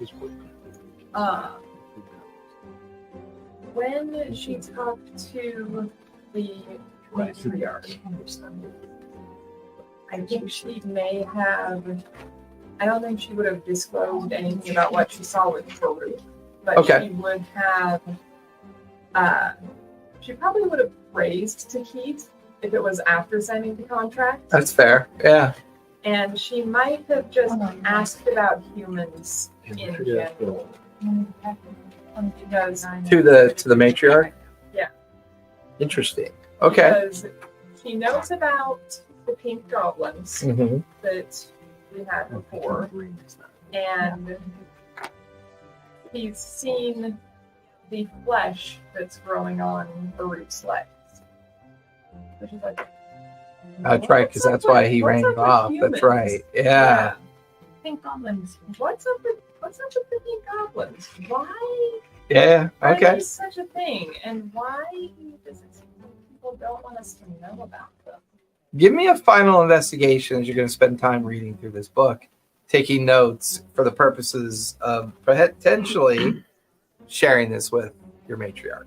When she talked to the matriarch, I think she may have. I don't think she would have disclosed anything about what she saw with Peru, but Okay. she would have. She probably would have praised Takit if it was after signing the contract, That's fair. Yeah. and she might have just asked about humans in general. Because To the matriarch? Yeah. Interesting. Okay. Because she knows about the pink goblins Mhm. that we had before, and he's seen the flesh that's growing on Baruch's legs. Which is like, That's right, because that's why he ran it off. That's right. Yeah. Pink goblins. What's up with the pink goblins? Why Yeah. are Okay. they such a thing? And why does it seem like people don't want us to know about them? Give me a final investigation as you're going to spend time reading through this book, taking notes for the purposes of potentially sharing this with your matriarch.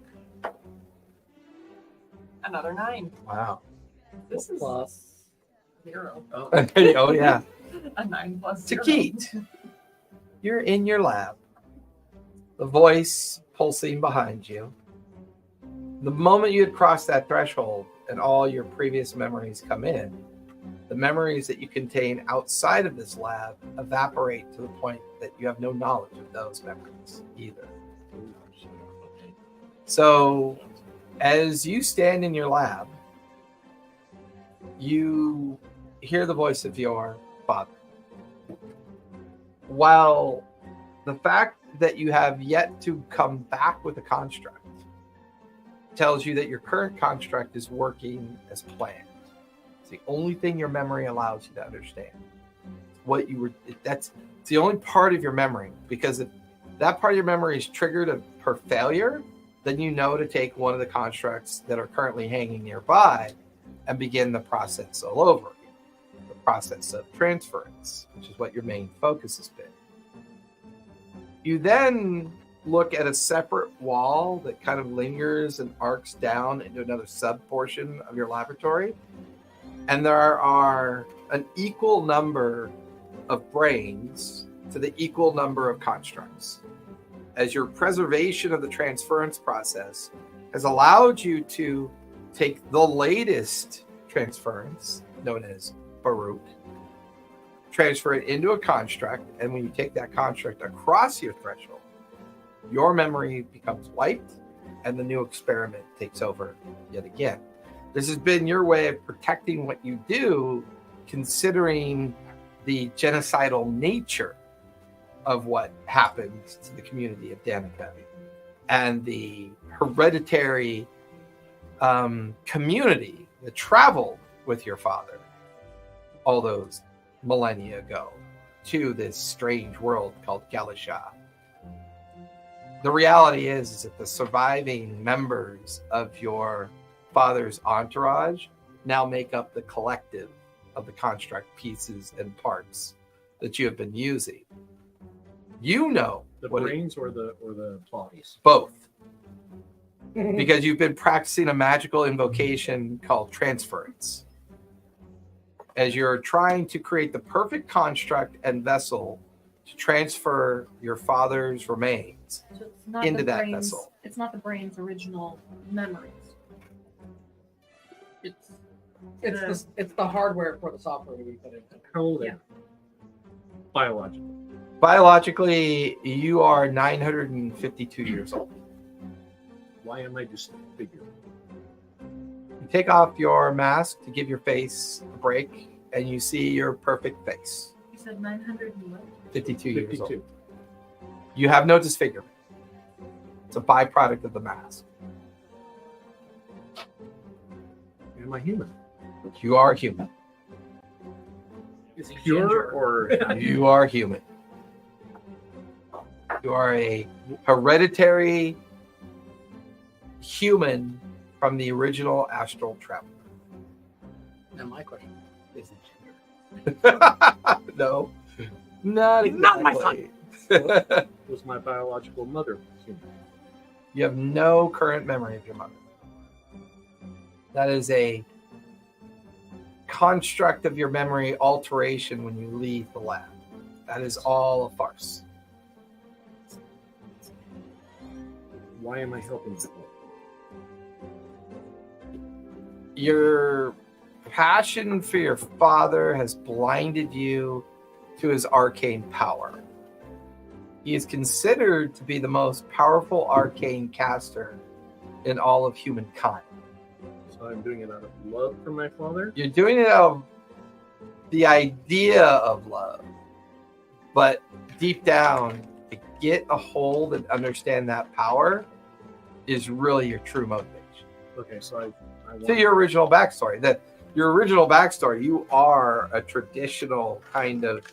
Another 9. Wow. This is Plus 0. oh, Oh, yeah. A 9 plus 0. Takit, you're in your lab. The voice pulsing behind you. The moment you had crossed that threshold and all your previous memories come in, the memories that you contain outside of this lab evaporate to the point that you have no knowledge of those memories either. So, as you stand in your lab, you hear the voice of your father. While the fact that you have yet to come back with a construct tells you that your current construct is working as planned. It's the only thing your memory allows you to understand. That's the only part of your memory, because if that part of your memory is triggered per failure, then you know to take one of the constructs that are currently hanging nearby and begin the process all over again. The process of transference, which is what your main focus has been. You then look at a separate wall that kind of lingers and arcs down into another sub-portion of your laboratory. And there are an equal number of brains to the equal number of constructs, as your preservation of the transference process has allowed you to take the latest transference, known as Baruch, transfer it into a construct, and when you take that construct across your threshold, your memory becomes wiped, and the new experiment takes over yet again. This has been your way of protecting what you do, considering the genocidal nature of what happened to the community of Danica and the hereditary community that traveled with your father all those millennia ago to this strange world called Calisha. The reality is that the surviving members of your father's entourage now make up the collective of the construct pieces and parts that you have been using. You know The what brains or the bodies? both, because you've been practicing a magical invocation called transference. As you're trying to create the perfect construct and vessel to transfer your father's remains So it's not into the that brain's, vessel. It's not the brain's original memories. it's the hardware for the software we put into. How old are Yeah. you? Biological. Biologically, you are 952 years old. Why am I just figuring? You take off your mask to give your face a break, and you see your perfect face. You said 900 and what? 52 years old. 52. You have no disfigurement. It's a byproduct of the mask. Am I human? You are human. Is he Pure ginger? or You are human. You are a hereditary human from the original astral traveler. Now my question is he ginger? No, not exactly. Not my son. was my biological mother human? You have no current memory of your mother. That is a construct of your memory alteration when you leave the lab. That is all a farce. Why am I helping people? Your passion for your father has blinded you to his arcane power. He is considered to be the most powerful arcane caster in all of humankind. So I'm doing it out of love for my father. You're doing it out of the idea of love, but deep down, to get a hold and understand that power is really your true motivation. Okay, so I want To your original backstory, your original backstory, you are a traditional kind of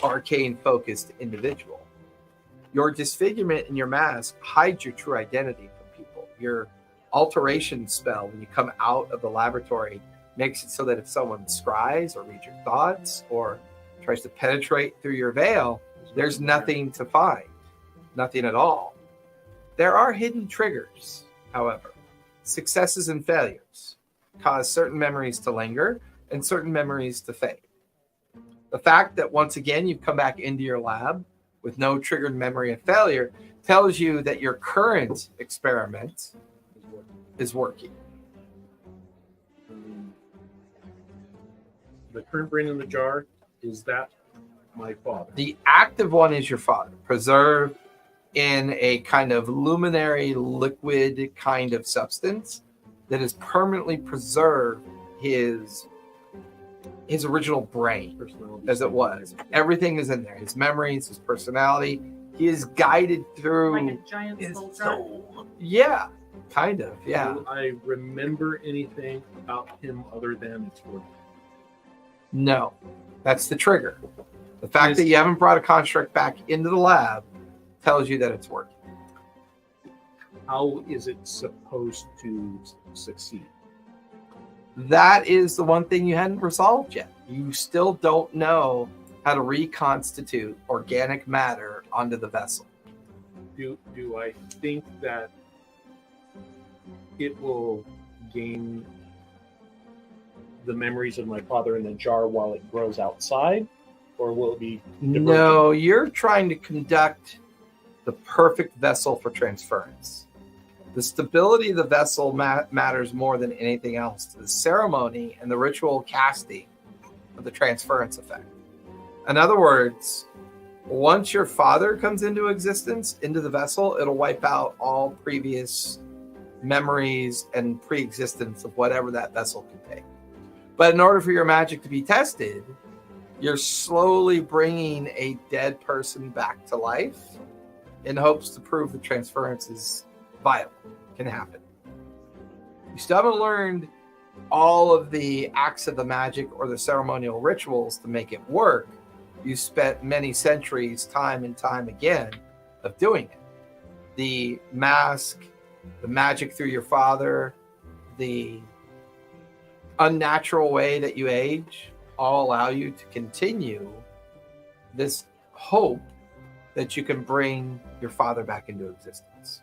arcane focused individual. Your disfigurement and your mask hides your true identity from people. Your alteration spell, when you come out of the laboratory, makes it so that if someone scries or reads your thoughts or tries to penetrate through your veil, there's nothing to find. Nothing at all. There are hidden triggers, however. Successes and failures cause certain memories to linger and certain memories to fade. The fact that once again you've come back into your lab with no triggered memory of failure tells you that your current experiment is working. The current brain in the jar, is that my father? The active one is your father, preserved in a kind of luminary liquid kind of substance that has permanently preserved his original brain as it was. Everything is in there. His memories, his personality. He is guided through Like a giant his soul. soul. Yeah, kind of. Yeah. Do I remember anything about him other than it's working? No, that's the trigger. The fact that you haven't brought a construct back into the lab tells you that it's working. How is it supposed to succeed? That is the one thing you hadn't resolved yet. You still don't know how to reconstitute organic matter onto the vessel. Do I think that it will gain the memories of my father in the jar while it grows outside? Or will it be divergent? No, you're trying to conduct the perfect vessel for transference. The stability of the vessel matters more than anything else to the ceremony and the ritual casting of the transference effect. In other words, once your father comes into existence, into the vessel, it'll wipe out all previous memories and pre-existence of whatever that vessel can take. But in order for your magic to be tested, you're slowly bringing a dead person back to life in hopes to prove the transference is viable, can happen. You still haven't learned all of the acts of the magic or the ceremonial rituals to make it work. You spent many centuries, time and time again, of doing it. The mask, the magic through your father, the unnatural way that you age, all allow you to continue this hope that you can bring your father back into existence.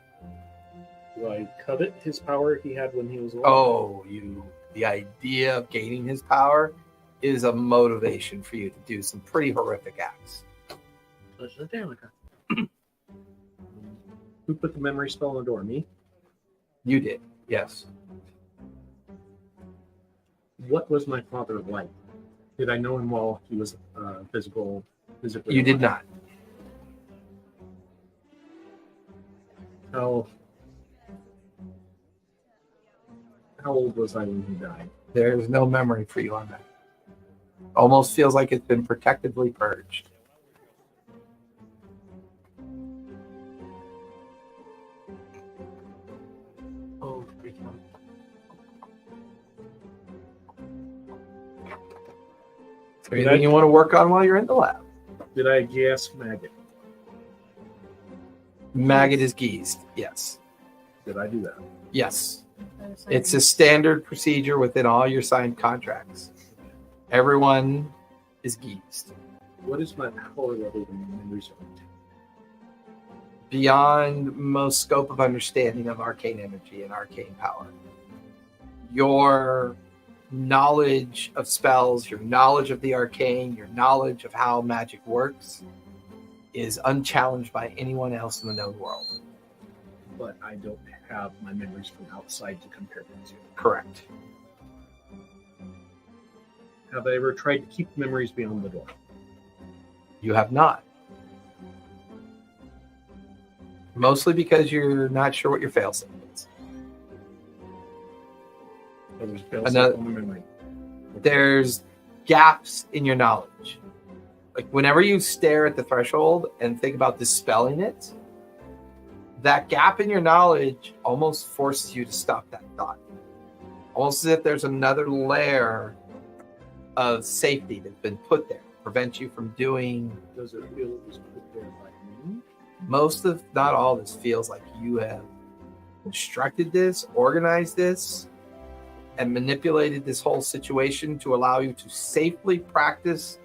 Do I covet his power he had when he was alive? Oh, the idea of gaining his power is a motivation for you to do some pretty horrific acts. Who put the memory spell on the door? Me? You did, yes. What was my father like? Did I know him while he was physically You did alive? not. How old was I when he died? There's no memory for you on that. Almost feels like it's been protectively purged. Oh, Is there anything you want to work on while you're in the lab? Did I guess maggot? Maggot is geezed. Yes. Did I do that? Yes. It's a standard procedure within all your signed contracts. Everyone is geezed. What is my power level in memory zone? Beyond most scope of understanding of arcane energy and arcane power. Your knowledge of spells, your knowledge of the arcane, your knowledge of how magic works is unchallenged by anyone else in the known world. But I don't have my memories from outside to compare them to. Correct. Have I ever tried to keep memories beyond the door? You have not. Mostly because you're not sure what your failsafe is. There's fail Another- safe on the memory. There's gaps in your knowledge. Like whenever you stare at the threshold and think about dispelling it, that gap in your knowledge almost forces you to stop that thought. Almost as if there's another layer of safety that's been put there, prevent you from doing Does it feel it was put there by me? most of, not all of this feels like you have constructed this, organized this, and manipulated this whole situation to allow you to safely practice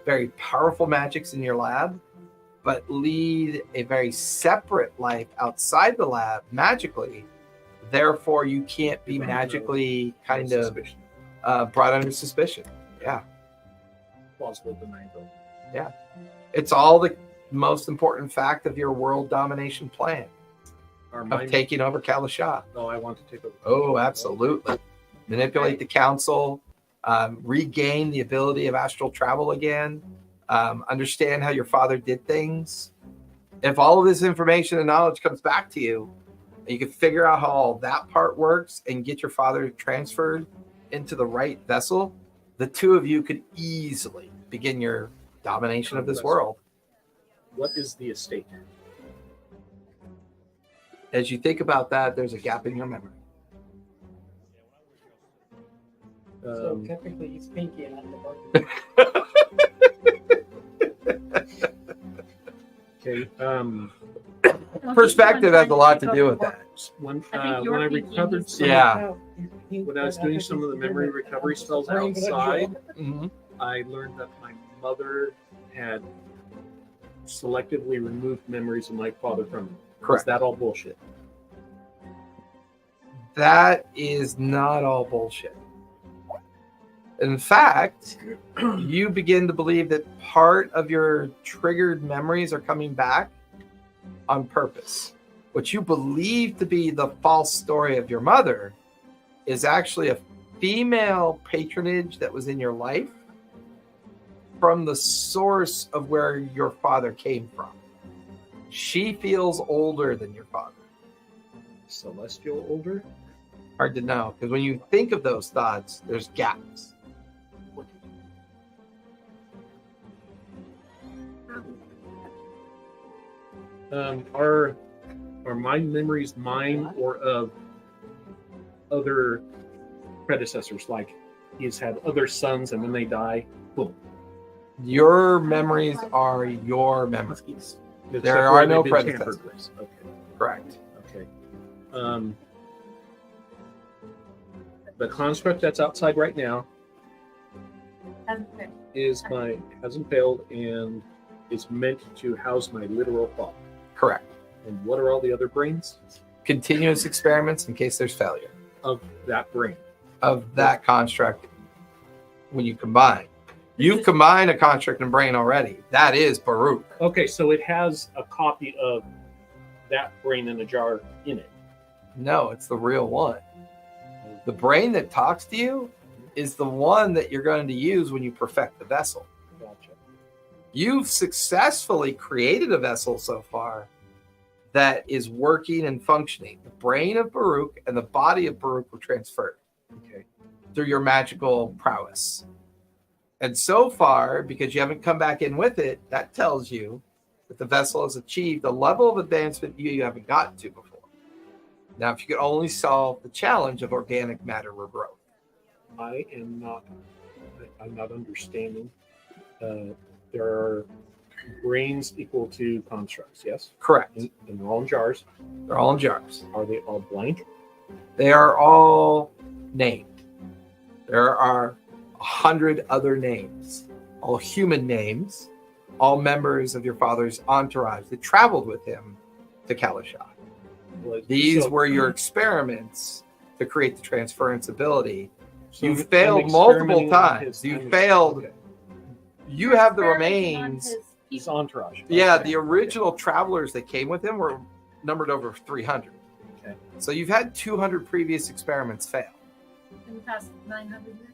very powerful magics in your lab, but lead a very separate life outside the lab magically. Therefore, you can't be magically kind of Suspicion. brought under suspicion. Yeah. Plausible deniability. It's all the most important fact of your world domination plan Our of mind. taking over Calisha. No, I want to take over. Oh, absolutely. Manipulate the council, regain the ability of astral travel again, understand how your father did things. If all of this information and knowledge comes back to you, and you can figure out how all that part works and get your father transferred into the right vessel, the two of you could easily begin your domination of this world. What is the estate? As you think about that, there's a gap in your memory. So technically, he's pinky and I'm the barkeep. Okay. Perspective has a lot to do with that. When I think when you're I thinking recovered he's- some, Yeah. when I was doing some of the memory recovery spells outside, Mhm. I learned that my mother had selectively removed memories of my father from me. Correct. Is that all bullshit? That is not all bullshit. In fact, you begin to believe that part of your triggered memories are coming back on purpose. What you believe to be the false story of your mother is actually a female patronage that was in your life from the source of where your father came from. She feels older than your father. Celestial older? Hard to know, because when you think of those thoughts, there's gaps. Are my memories mine or of other predecessors? Like he's had other sons, and when they die, boom. Your memories are your memories. Except There where are they've no been predecessors. tampered with. Okay. Correct. Okay. The construct that's outside right now hasn't failed and is meant to house my literal thought. Correct. And what are all the other brains Continuous experiments in case there's failure of that brain? of that construct when you combine. You've combined a construct and brain already. That is Baruch. Okay, so it has a copy of that brain in a jar in it. No, it's the real one. The brain that talks to you is the one that you're going to use when you perfect the vessel. Gotcha. You've successfully created a vessel so far that is working and functioning. The brain of Baruch and the body of Baruch were transferred Okay. through your magical prowess. And so far, because you haven't come back in with it, that tells you that the vessel has achieved a level of advancement you haven't gotten to before. Now, if you could only solve the challenge of organic matter regrowth. I'm not understanding. There are brains equal to constructs, yes? Correct. And they're all in jars. They're all in jars. Are they all blank? They are all named. There are 100 other names, all human names, all members of your father's entourage that traveled with him to Calisha. These So- were your experiments to create the transference ability. so You I'm failed multiple experimenting on times. his- You I'm- failed. okay. You have the Experimenting on remains. his His people. entourage. Yeah, Okay. the original travelers that came with him were numbered over 300. Okay. So you've had 200 previous experiments fail. In the past 900 years?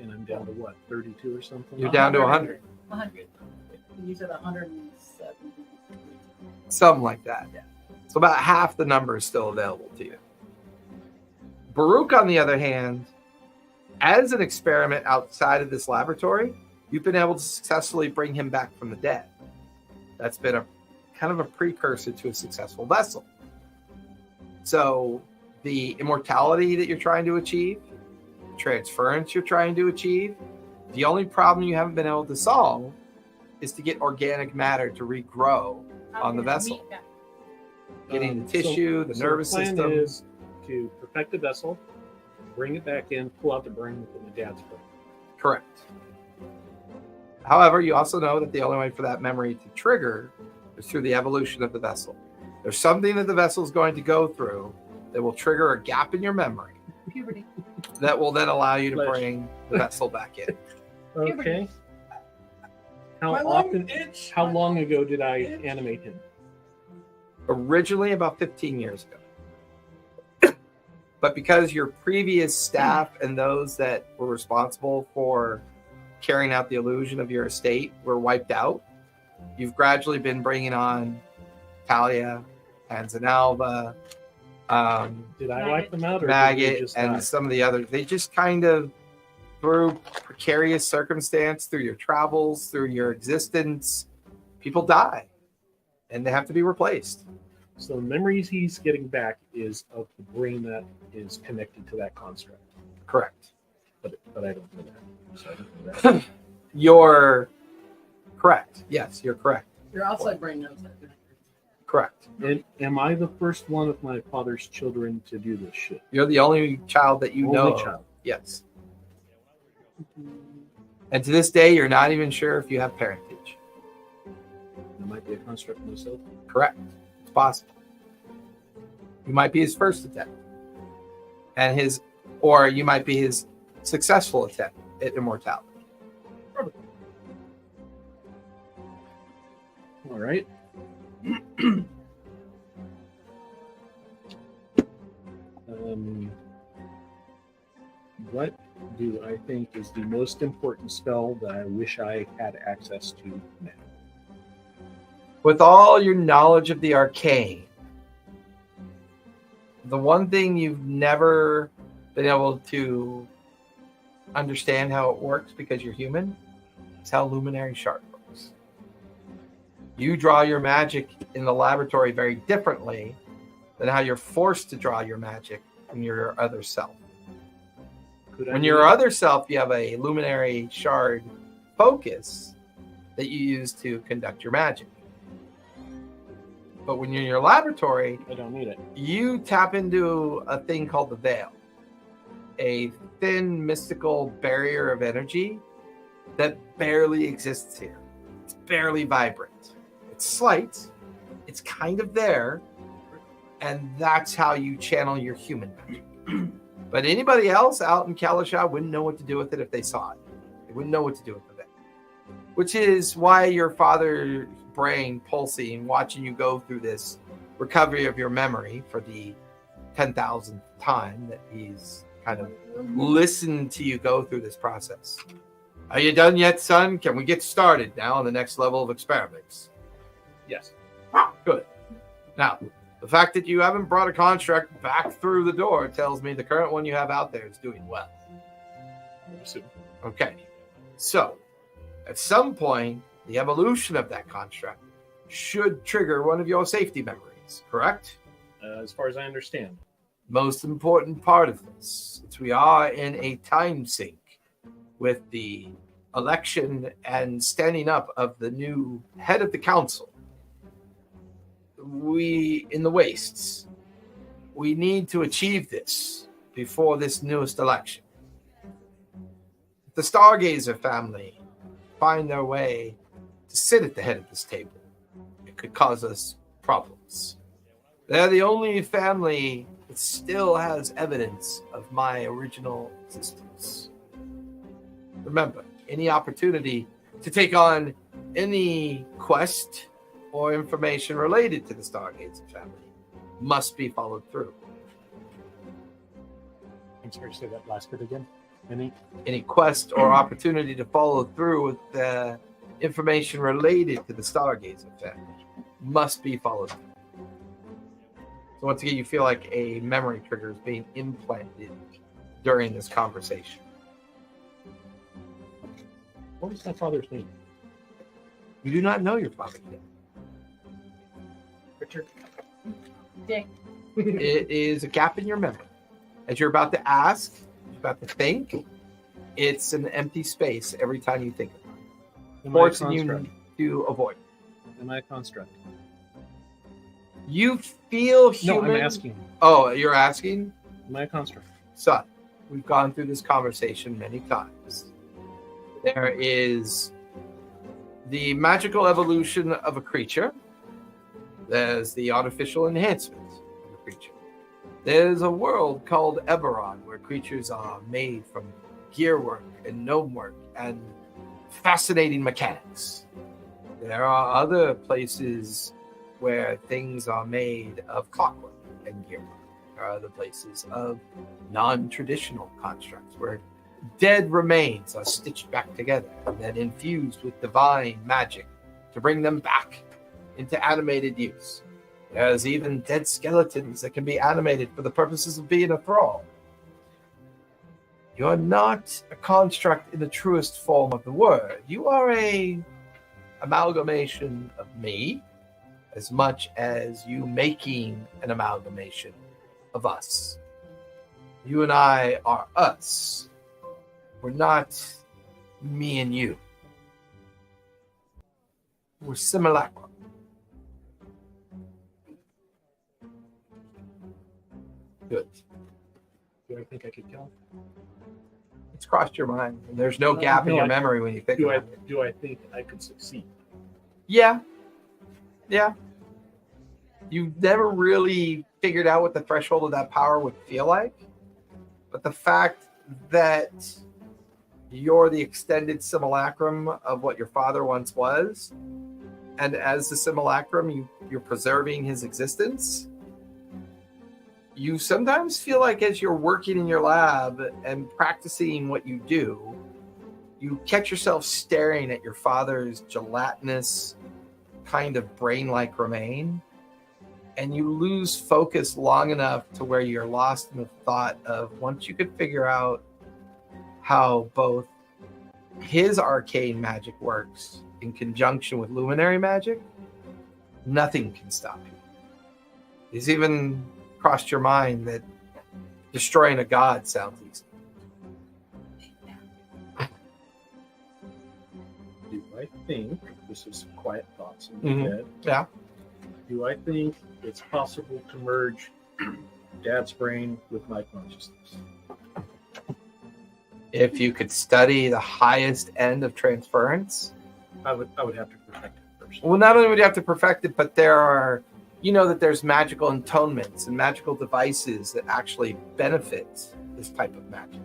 And I'm down to what, 32 or something? You're down to 100. 100. You said 170. Something like that. So about half the number is still available to you. Baruch, on the other hand, as an experiment outside of this laboratory, you've been able to successfully bring him back from the dead. That's been a kind of a precursor to a successful vessel. So the immortality that you're trying to achieve, transference you're trying to achieve, the only problem you haven't been able to solve is to get organic matter to regrow on the vessel. Getting the tissue, the nervous the plan system. is to perfect the vessel, bring it back in, pull out the brain from the dad's brain. Correct. However, you also know that the only way for that memory to trigger is through the evolution of the vessel. There's something that the vessel is going to go through that will trigger a gap in your memory Puberty. that will then allow you to Flesh. bring the vessel back in. Okay. How My often? lung itch. How long ago did I animate him? Originally about 15 years ago. But because your previous staff and those that were responsible for carrying out the illusion of your estate were wiped out, you've gradually been bringing on Talia, Panzanalva, Did I wipe them out, or did they Maggot, just and die? some of the others. They just kind of, through precarious circumstance, through your travels, through your existence, people die. And they have to be replaced. So the memories he's getting back is of the brain that is connected to that construct. Correct. But I don't know that. So I don't know that. You're correct. Yes, you're correct. Your outside brain knows that. Correct. And am I the first one of my father's children to do this shit? You're the only child that you Only know. of. child. Yes. And to this day, you're not even sure if you have parentage. I might be a construct myself. Correct. It's possible. You might be his first attempt. Or you might be his successful attempt at immortality. All right. What do I think is the most important spell that I wish I had access to now? With all your knowledge of the arcane, the one thing you've never been able to understand how it works because you're human is how luminary shard works. You draw your magic in the laboratory very differently than how you're forced to draw your magic in your other self. When your other self, you have a luminary shard focus that you use to conduct your magic. But when you're in your laboratory, I don't need it. you tap into a thing called the veil, a thin mystical barrier of energy that barely exists here. It's barely vibrant. It's slight. It's kind of there. And that's how you channel your human magic. But anybody else out in Calisha wouldn't know what to do with it if they saw it. They wouldn't know what to do with it. Which is why your father's brain pulsing, watching you go through this recovery of your memory for the 10,000th time that he's kind of listened to you go through this process. Are you done yet, son? Can we get started now on the next level of experiments? Yes. Good. Now, the fact that you haven't brought a construct back through the door tells me the current one you have out there is doing well. I assume. Okay. So, at some point, the evolution of that construct should trigger one of your safety memories, correct? As far as I understand. Most important part of this, since we are in a time sink with the election and standing up of the new head of the council, we, in the wastes, we need to achieve this before this newest election. If the Stargazer family find their way to sit at the head of this table, it could cause us problems. They're the only family that still has evidence of my original existence. Remember, any opportunity to take on any quest or information related to the Stargazer family must be followed through. I'm sorry to say that last bit again. Any quest or opportunity to follow through with the information related to the Stargazer family must be followed through. So once again, you feel like a memory trigger is being implanted during this conversation. What is my father's name? You do not know your father's name. Richard. Dick. It is a gap in your memory. As you're about to ask, you're about to think, it's an empty space every time you think about it. Am Forcing I a you construct? to avoid. Am I a construct? You feel No, human. I'm asking. Oh, you're asking? Am I a construct? Son, we've gone through this conversation many times. There is the magical evolution of a creature. There's the artificial enhancement of a creature. There's a world called Eberron where creatures are made from gear work and gnome work and fascinating mechanics. There are other places where things are made of clockwork and gear work. There are other places of non-traditional constructs where dead remains are stitched back together and then infused with divine magic to bring them back into animated use. There's even dead skeletons that can be animated for the purposes of being a thrall. You're not a construct in the truest form of the word. You are a amalgamation of me as much as you making an amalgamation of us. You and I are us. We're not me and you. We're simulacrum. Good. Do I think I could kill him? It's crossed your mind. And there's no gap in No, your I- memory when you think Do about it. I think I could succeed? Yeah. Yeah. You've never really figured out what the threshold of that power would feel like. But the fact that you're the extended simulacrum of what your father once was, and as the simulacrum, you're preserving his existence. You sometimes feel like as you're working in your lab and practicing what you do, you catch yourself staring at your father's gelatinous kind of brain-like remain, and you lose focus long enough to where you're lost in the thought of once you could figure out how both his arcane magic works in conjunction with luminary magic, nothing can stop you. It's even crossed your mind that destroying a god sounds easy. Do I think, this is quiet thoughts in my head. Yeah. Do I think it's possible to merge Dad's brain with my consciousness? If you could study the highest end of transference, I would have to perfect it first. well, not only would you have to perfect it, but there are, you know, that there's magical atonements and magical devices that actually benefit this type of magic.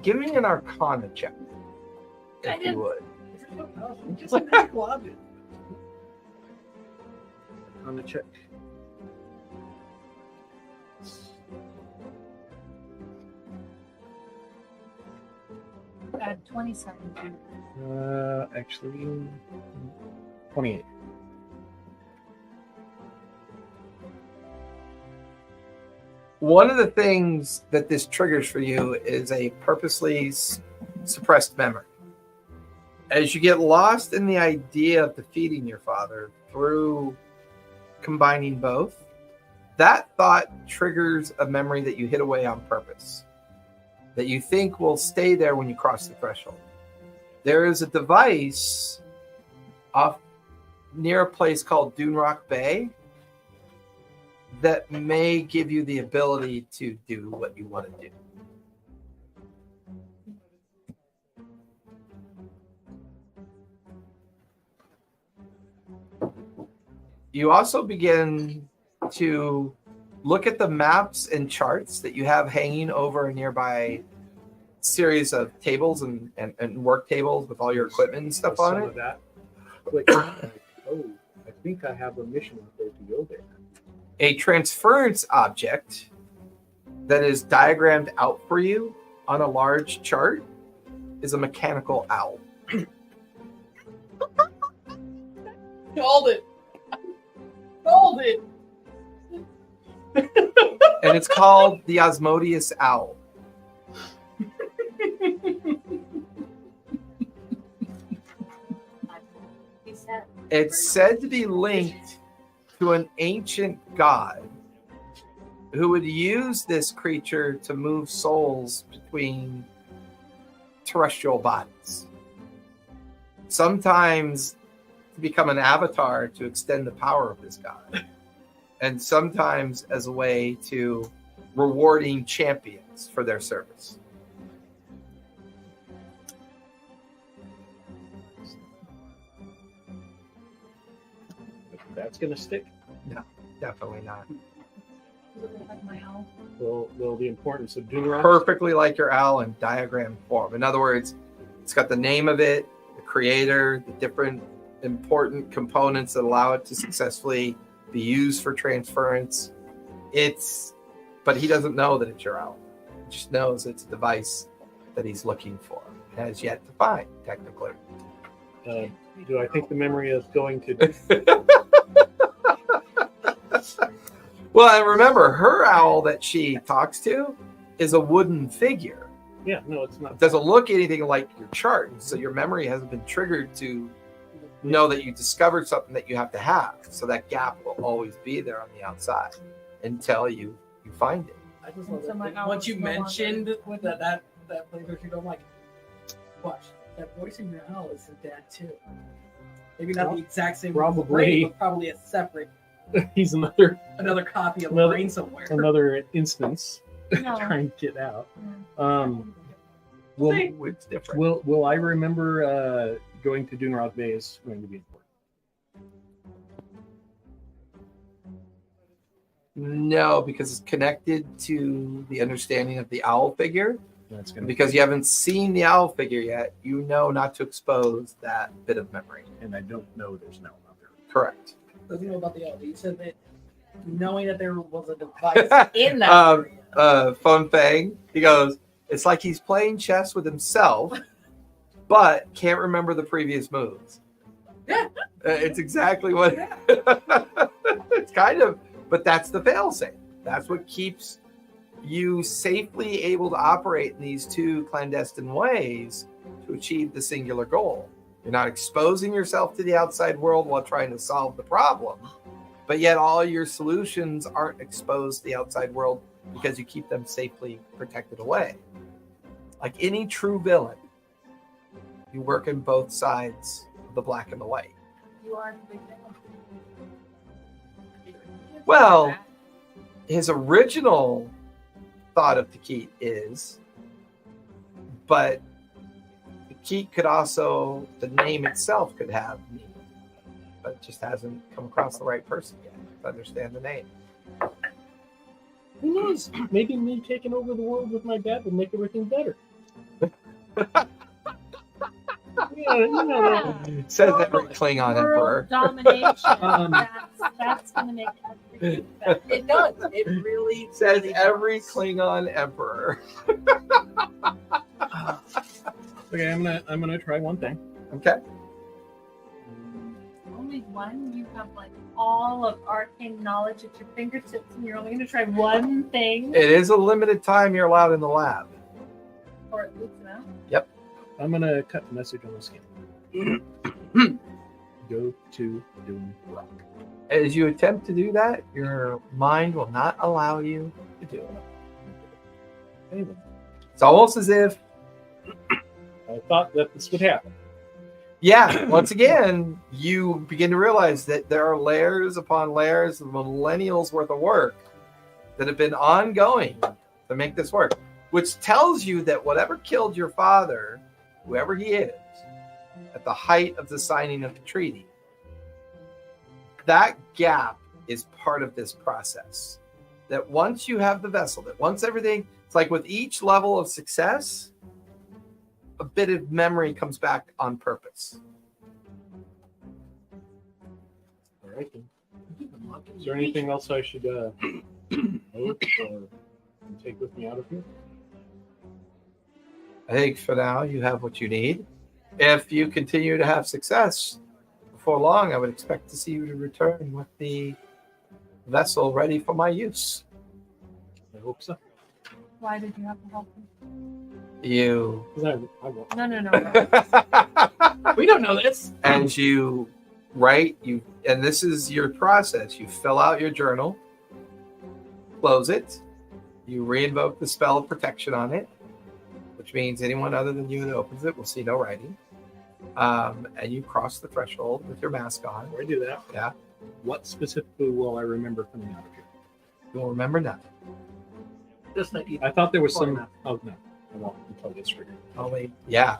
Give me an Arcana check, if you would. Just a big logic. On the check. Add 27. Actually, 28. One of the things that this triggers for you is a purposely suppressed memory. As you get lost in the idea of defeating your father through combining both, that thought triggers a memory that you hid away on purpose, that you think will stay there when you cross the threshold. There is a device off near a place called Dune Rock Bay that may give you the ability to do what you want to do. You also begin to look at the maps and charts that you have hanging over a nearby series of tables and work tables with all your equipment and stuff on Some it. of that. Click, oh, I think I have a mission out there to go there. A transference object that is diagrammed out for you on a large chart is a mechanical owl. Called it. Hold it. And it's called the Osmodeus Owl. It's said to be linked to an ancient god who would use this creature to move souls between terrestrial bodies. Sometimes to become an avatar to extend the power of this god, and sometimes as a way to rewarding champions for their service. That's going to stick. No, definitely not. Will the importance of Dunrock? Perfectly like your owl in diagram form. In other words, it's got the name of it, the creator, the different important components that allow it to successfully be used for transference. But he doesn't know that it's your owl. He just knows it's a device that he's looking for. It has yet to find, technically. Do I think the memory is going to... Well, and remember, her owl that she talks to is a wooden figure. Yeah, no, it's not. It doesn't look anything like your chart, so your memory hasn't been triggered to know that you discovered something that you have to have. So that gap will always be there on the outside until you find it. I just love So my that. owl Once you is no longer mentioned with that playthrough, I'm like, watch, that voice in your owl is the dad too. Maybe not the exact same Probably. but probably a separate, He's another copy of Another- the brain somewhere. another instance No. trying to get out. Mm. Will, It's different. will I remember going to Dunrock Bay is going to be important? No, because it's connected to the understanding of the owl figure. That's going to Because you haven't seen the owl figure yet, you know not to expose that bit of memory. and I don't know there's no other. Correct. Doesn't know about the LD. You said that knowing that there was a device in that area. Fun Fang, he goes, it's like he's playing chess with himself, but can't remember the previous moves. Yeah. It's exactly what it's kind of, but that's the failsafe. That's what keeps you safely able to operate in these two clandestine ways to achieve the singular goal. You're not exposing yourself to the outside world while trying to solve the problem, but yet all your solutions aren't exposed to the outside world because you keep them safely protected away. Like any true villain, you work in both sides of the black and the white. You are the big man. Well, his original thought of Takit is, but Takit could also, the name itself could have meaning, but it just hasn't come across the right person yet to understand the name. Who knows? Maybe me taking over the world with my dad would make everything better. Says every Klingon emperor. World domination. Um, That's going to make everything better. It does. It really Says really every does. Klingon emperor. Okay, I'm gonna try one thing. Okay. Only one? You have like all of arcane knowledge at your fingertips and you're only going to try one thing? It is a limited time you're allowed in the lab. Or at least now? I'm gonna cut the message on the skin. Go to Dunrock. As you attempt to do that, your mind will not allow you to do it. Anyway, It's almost as if, I thought that this would happen. yeah, once again, you begin to realize that there are layers upon layers of millennials worth of work that have been ongoing to make this work, which tells you that whatever killed your father, whoever he is, at the height of the signing of the treaty, that gap is part of this process. That once you have the vessel, that once everything, it's like with each level of success, a bit of memory comes back on purpose. All right. Then. Is there anything else I should note or take with me out of here? I think for now you have what you need. If you continue to have success, before long I would expect to see you to return with the vessel ready for my use. I hope so. Why did you have to help him? You. 'Cause I won't. No. We don't know this. As you write, and this is your process. You fill out your journal, close it, you reinvoke the spell of protection on it, which means anyone other than you that opens it will see no writing. And you cross the threshold with your mask on. Before I do that, Yeah. what specifically will I remember coming out of here? You'll remember nothing. Just like I thought there was some. Oh no, I won't until it's triggered. Only, yeah.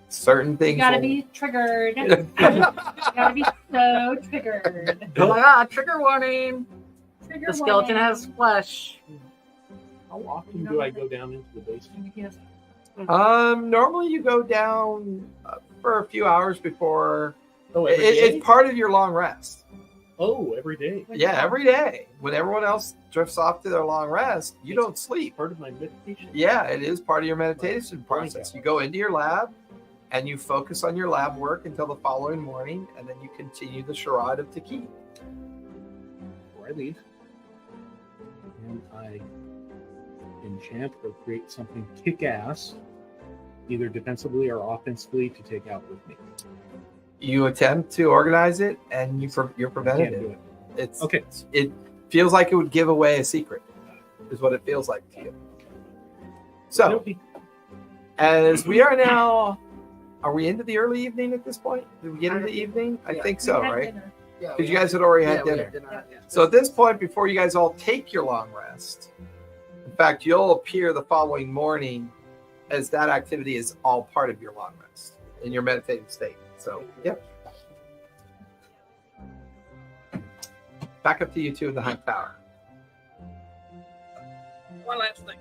Certain You things. gotta will- be triggered. You gotta be so triggered. Oh my god, trigger warning. Trigger The skeleton warning. has flesh. How often do I go down into the basement? Yes. Normally you go down for a few hours before. Oh, every day? It's part of your long rest. Oh, every day. Yeah, every day. When everyone else drifts off to their long rest, you don't sleep. Part of my meditation. Yeah, it is part of your meditation process. You go into your lab and you focus on your lab work until the following morning, and then you continue the charade of Taki. Before I leave, and I enchant or create something kick-ass, either defensively or offensively, to take out with me. You attempt to organize it, and you're I prevented can't do it. it. It's Okay. It feels like it would give away a secret, is what it feels like to you. So, Okay. as we are now, are we into the early evening at this point? Did we get into the evening? I Yeah. think so, We had right? dinner. Yeah, Because you guys had already had we dinner. yeah. So at this point, before you guys all take your long rest, in fact, you'll appear the following morning as that activity is all part of your long rest in your meditative state. So, yep. Back up to you two in the high tower. One last thing.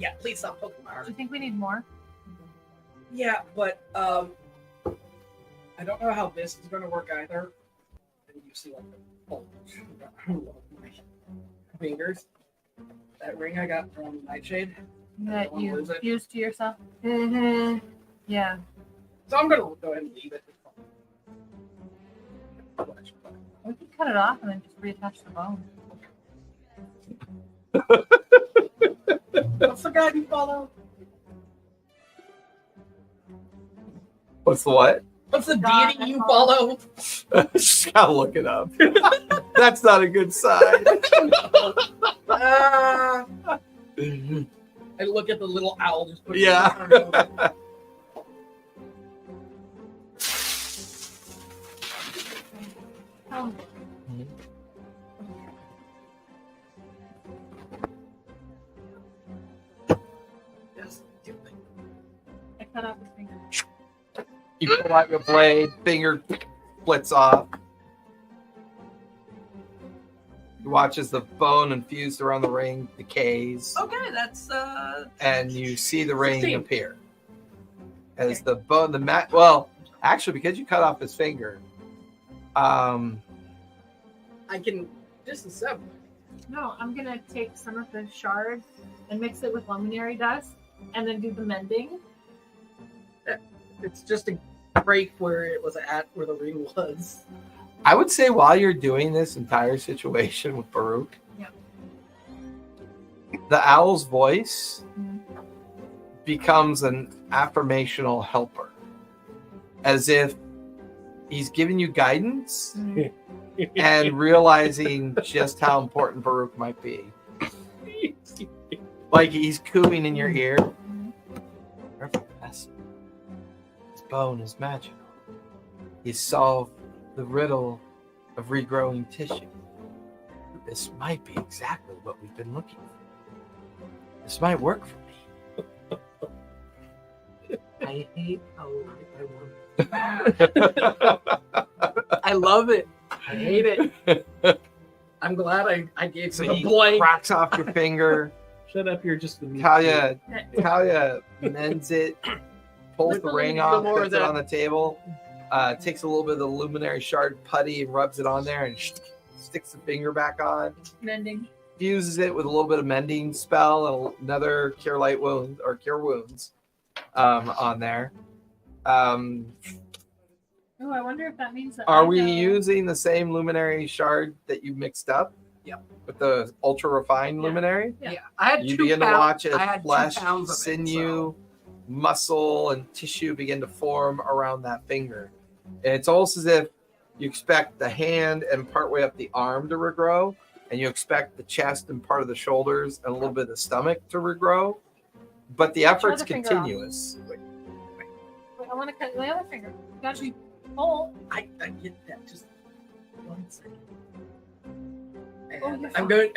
Yeah. Please stop poking my Do arm. you think we need more? Yeah, but I don't know how this is going to work either. And you see like the bulge of my fingers. That ring I got from Nightshade. That Don't you lose it. fuse to yourself? Mm-hmm. Yeah. So I'm going to go ahead and leave it. We can cut it off and then just reattach the bone. What's the guy you follow? What's the what? What's the God, deity you that's follow? Just gotta look it up. That's not a good sign. I look at the little owl just putting Yeah. his arm over. Oh, Yes. I cut off his finger. You pull out your blade, finger splits off. You watch as the bone infused around the ring decays, Okay, that's and you see the ring 16. appear. As the bone, well, actually, because you cut off his finger, I can disassemble. No, I'm gonna take some of the shards and mix it with luminary dust and then do the mending. It's just to break where it was at, where the ring was. I would say while you're doing this entire situation with Baruch, Yep. the owl's voice Mhm. becomes an affirmational helper, as if he's giving you guidance and realizing just how important Baruch might be. Like he's cooing in your ear. Professor, this bone is magical. He solved the riddle of regrowing tissue. This might be exactly what we've been looking for. This might work for me. I hate how I love it. I hate it. I'm glad I gave So him a he blade. cracks off your finger. Shut up, you're just the meat. Talia mends it, pulls the Little ring bit off, more puts of it that. on the table, takes a little bit of the luminary shard putty and rubs it on there and sticks the finger back on, Mending. fuses it with a little bit of mending spell and another cure light wounds or cure wounds on there. Oh, I wonder if that means that. Are I we know- using the same luminary shard that you mixed up? Yep. With the ultra refined Yeah. luminary? Yeah. Yeah, I had You 2 begin to pounds. watch I as had 2 flesh, pounds of it, sinew, muscle, and tissue begin to form around that finger. And it's almost as if you expect the hand and partway up the arm to regrow, and you expect the chest and part of the shoulders and a little bit of the stomach to regrow. But the effort's other finger off. continuous. Wait, I want to cut the other finger. You gotta be whole. I get that. Just 1 second. Oh, And you're I'm fine. going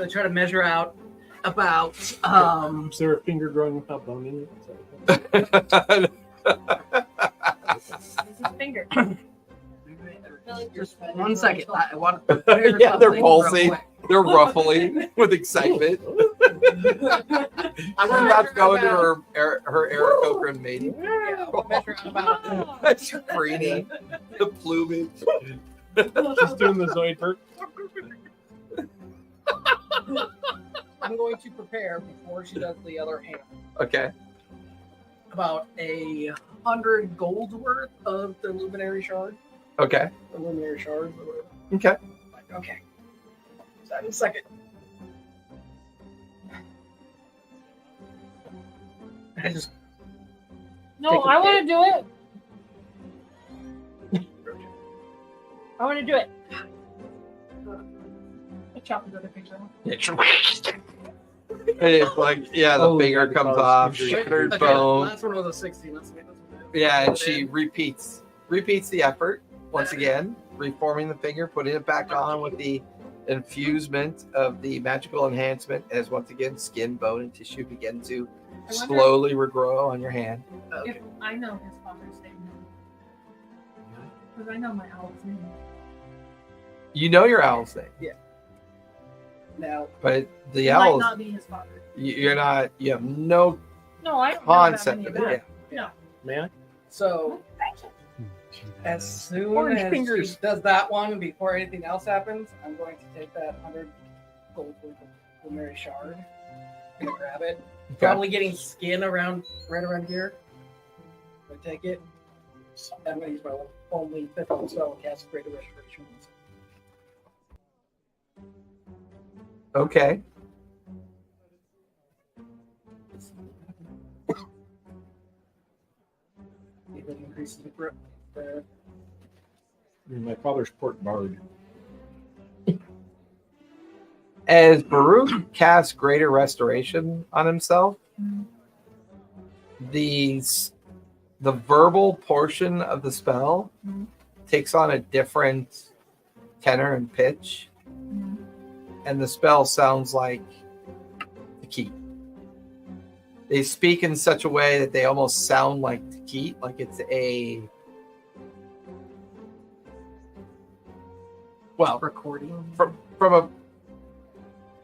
to try to measure out about Is there a finger growing without bone in it? Is that This is finger. just 1 second. I want to prepare Yeah, they're something real pulsing. quick. They're ruffling with excitement. I We're want about to go into about- her Aarakocra mating. Yeah, I want to measure out about She's preening the plumage. She's doing the Zoid perk. I'm going to prepare before she does the other hand Okay. about 100 gold worth of the luminary shard. Okay. The luminary shards. Or whatever. Okay. Okay. Just a second. I just No, Take a I want to do it. I want to do it. I chop the other finger off. It's like, yeah, the Oh, finger yeah, comes because off, injury- shattered okay, bone. last one was a 60. Let's Yeah, and she repeats the effort once again, reforming the finger, putting it back on with the infusement of the magical enhancement as once again skin, bone, and tissue begin to I wonder slowly regrow on your hand. if I know his father's name. Because I know my owl's name. You know your owl's name, Now, but the It might owls, not be his father. you're not, you have no No, I don't know that concept many of of it. that. Yeah. May I? so as soon Orange as fingers. she does that one, before anything else happens, I'm going to take that 100 gold worth of luminary shard. I'm gonna grab it. Probably getting skin around right around here. I take it. I'm gonna use my only 5th level spell and cast Greater Restoration. Okay. It increases the grip. There. My father's port bard. As Baruch casts greater restoration on himself, Mhm. the verbal portion of the spell Mhm. takes on a different tenor and pitch, Mhm. and the spell sounds like the key. They speak in such a way that they almost sound like the key, like it's a well, Recording. from a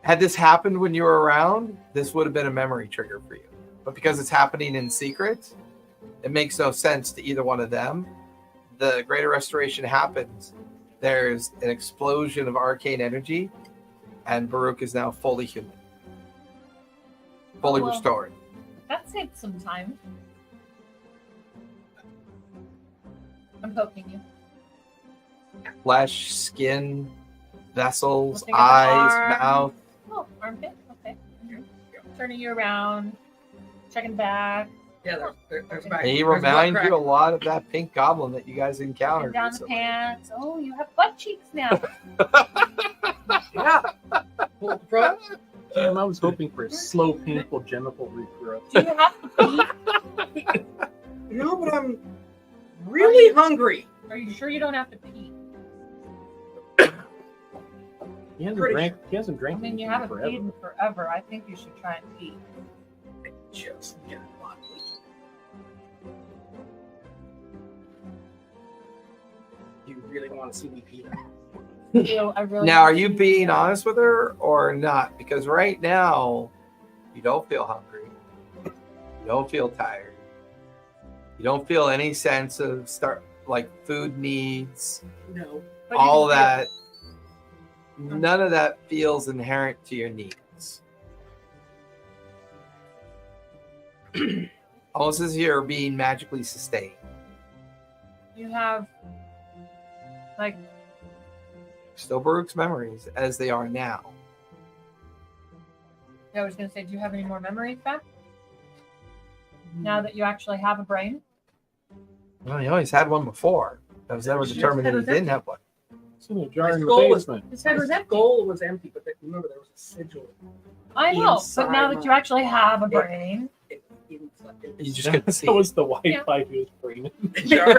had this happened when you were around, this would have been a memory trigger for you. But because it's happening in secret, it makes no sense to either one of them. The greater restoration happens. There's an explosion of arcane energy, and Baruch is now fully human, fully Well. restored. That saved some time. I'm poking you. Flesh, skin, vessels, Looking at the eyes, arm. mouth. Oh, armpit. Okay. Turning you around, checking back, Yeah, there's back. And he there's butt reminds crack. you a lot of that pink goblin that you guys and encountered down the recently. pants. Oh, you have butt cheeks now. Yeah. Pull the front. Damn, I was hoping for a slow, painful genital regrowth. Do you have to pee? No, but I'm really hungry. Are you sure you don't have to pee? He hasn't Pretty drank. He hasn't I drank. mean, you anything haven't forever. peed in forever. I think you should try and pee. Just get one. You really want to see me pee? I really Now, are want you to pee. being honest with her or not? Because right now, you don't feel hungry. You don't feel tired. You don't feel any sense of food needs, No. But you all can that. None of that feels inherent to your needs. Almost as you're being magically sustained. you have like Still Baruch's memories as they are now. I was gonna say, do you have any more memories back? Now that you actually have a brain? Well, he always had one before. I was never determined that he didn't have one. It's in a jar in the skull was- basement. His head was empty. Skull was empty, but remember there was a sigil. I know, inside but now that you my- actually have a brain, You just couldn't see. That was the Yeah. Wi-Fi he was bringing. Anyway, like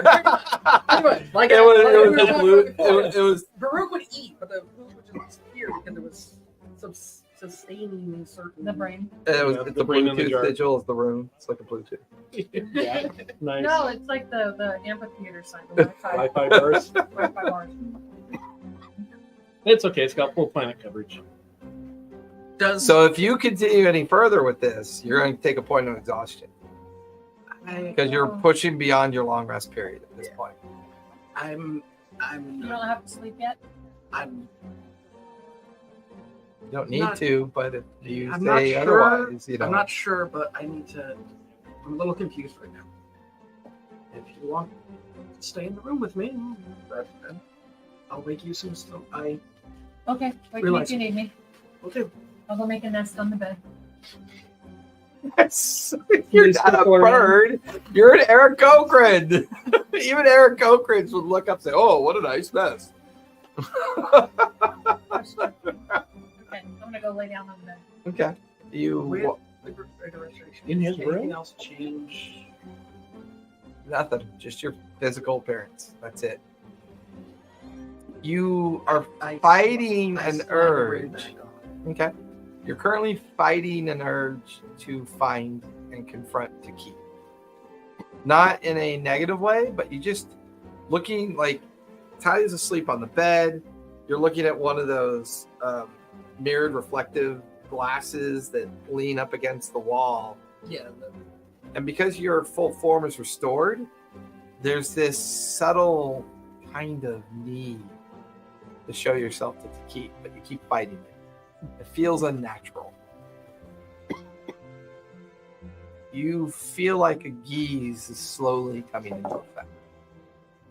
It was, like it we was were the talking blue. about before, It was Baruch would eat, but the food would just disappear because there was some sustaining certain. the brain. the the brain in the Bluetooth jar. sigil is the room. It's like a Bluetooth. Yeah, nice. No, it's like the amphitheater sign, the Wi-Fi, Wi-Fi bars. Wi-Fi bars. It's okay. It's got full planet coverage. Does So if you continue any further with this, you're going to take a point of exhaustion because you're pushing beyond your long rest period at this point. I'm You don't have to sleep yet? I'm You don't need Not- to, but if you I'm not say sure. otherwise, you know. I'm not sure, but I need to. I'm a little confused right now. If you want to stay in the room with me, then I'll make you some stuff. I Okay, wait me Realize if you need me. will do. I'll go make a nest on the bed. Yes. You're Please not a support him. bird. You're an Eric Cochran. Even Eric Cochran would look up and say, "Oh, what a nice nest." Okay, I'm gonna go lay down on the bed. Okay. You With the greater restoration. In his Does room? anything else change? nothing. Just your physical appearance. That's it. You are fighting I an slide the urge. ring back on. Okay. You're currently fighting an urge to find and confront to keep. Not in a negative way, but you just looking like Talia's asleep on the bed. You're looking at one of those mirrored reflective glasses that lean up against the wall. Yeah. And because your full form is restored, there's this subtle kind of need to show yourself to keep, but you keep fighting it. It feels unnatural. You feel like a geese is slowly coming into effect,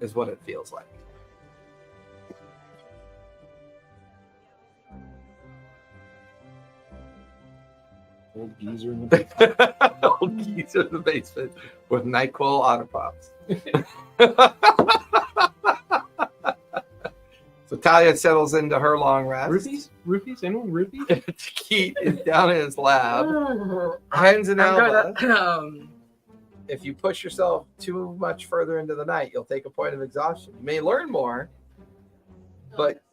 is what it feels like. Old geezer in the basement. Old geese in the basement with NyQuil Autopops. So Talia settles into her long rest. Rupees? Rupees? Anyone rupees? Keat is down in his lab. Hands and I'm elbows. gonna, If you push yourself too much further into the night, you'll take a point of exhaustion. You may learn more, but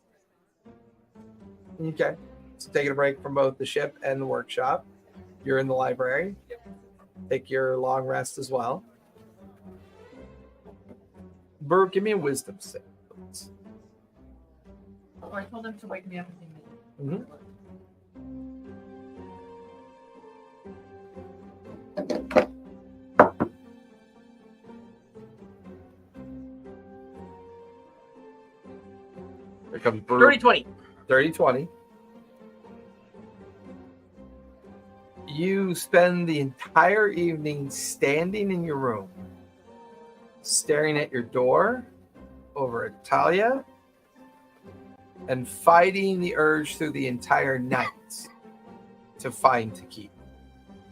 okay. So taking a break from both the ship and the workshop. You're in the library. Take your long rest as well. Burr, give me a wisdom save, please. Oh, I told him to wake me up if he needed. Mhm. Here comes Burr. 30-20. 30-20. You spend the entire evening standing in your room, staring at your door over at Talia, and fighting the urge through the entire night to find to keep.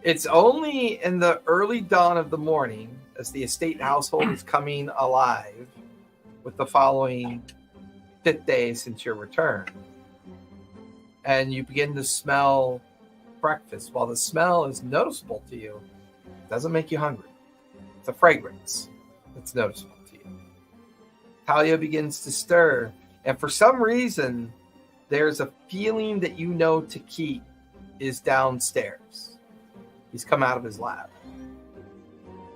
It's only in the early dawn of the morning, as the estate household is coming alive with the following 5th day since your return, and you begin to smell breakfast. While the smell is noticeable to you, it doesn't make you hungry. It's a fragrance that's noticeable to you. Talia begins to stir, and for some reason, there's a feeling that you know Taki is downstairs. He's come out of his lab.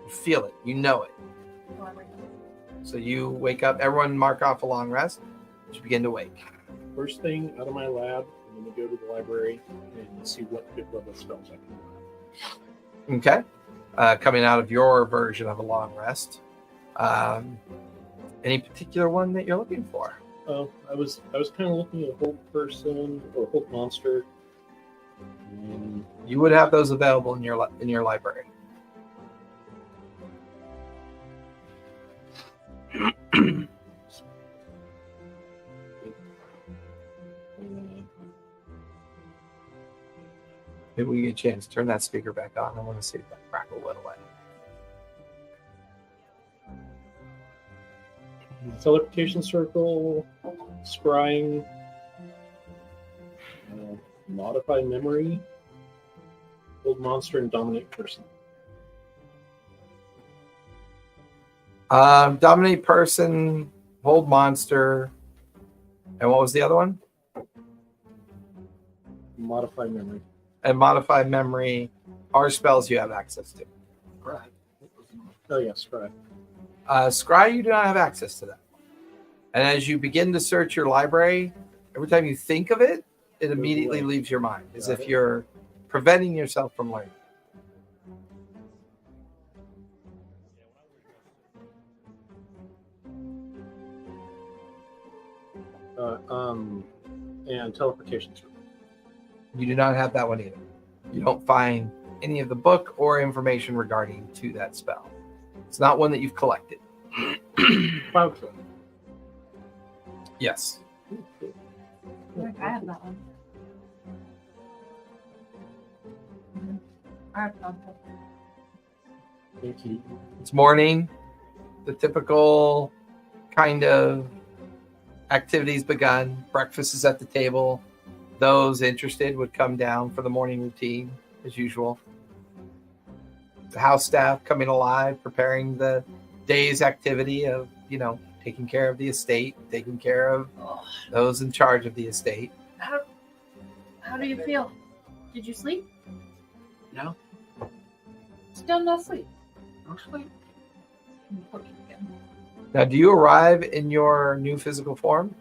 You feel it. You know it. Oh, I wake up. So you wake up. Everyone mark off a long rest. You begin to wake. First thing out of my lab, I'm going to go to the library and see what good level spells I can do. Okay. Coming out of your version of a long rest. Any particular one that you're looking for? Oh, I was kind of looking at a Hulk person or Hulk monster. And You would have those available in your library. Maybe we get a chance to turn that speaker back on. I want to see if that crackle went away. Teleportation circle, scrying, modify memory, hold monster, and dominate person. Dominate person, hold monster, and what was the other one? Modify memory. And modify memory are spells you have access to. Right. Oh yeah, scry. Scry, you do not have access to that. And as you begin to search your library, every time you think of it, it immediately leaves your mind, as if you're preventing yourself from learning. And teleportation circle. You do not have that one either. You don't find any of the book or information regarding to that spell. It's not one that you've collected. Cloud trail. Yes. I think I have that one. I have that one. Thank you. It's morning. The typical kind of activities begun. Breakfast is at the table. Those interested would come down for the morning routine, as usual. The house staff coming alive, preparing the day's activity of, taking care of the estate, taking care of those in charge of the estate. How do you feel? Did you sleep? No. Still no sleep. No sleep. Now, do you arrive in your new physical form?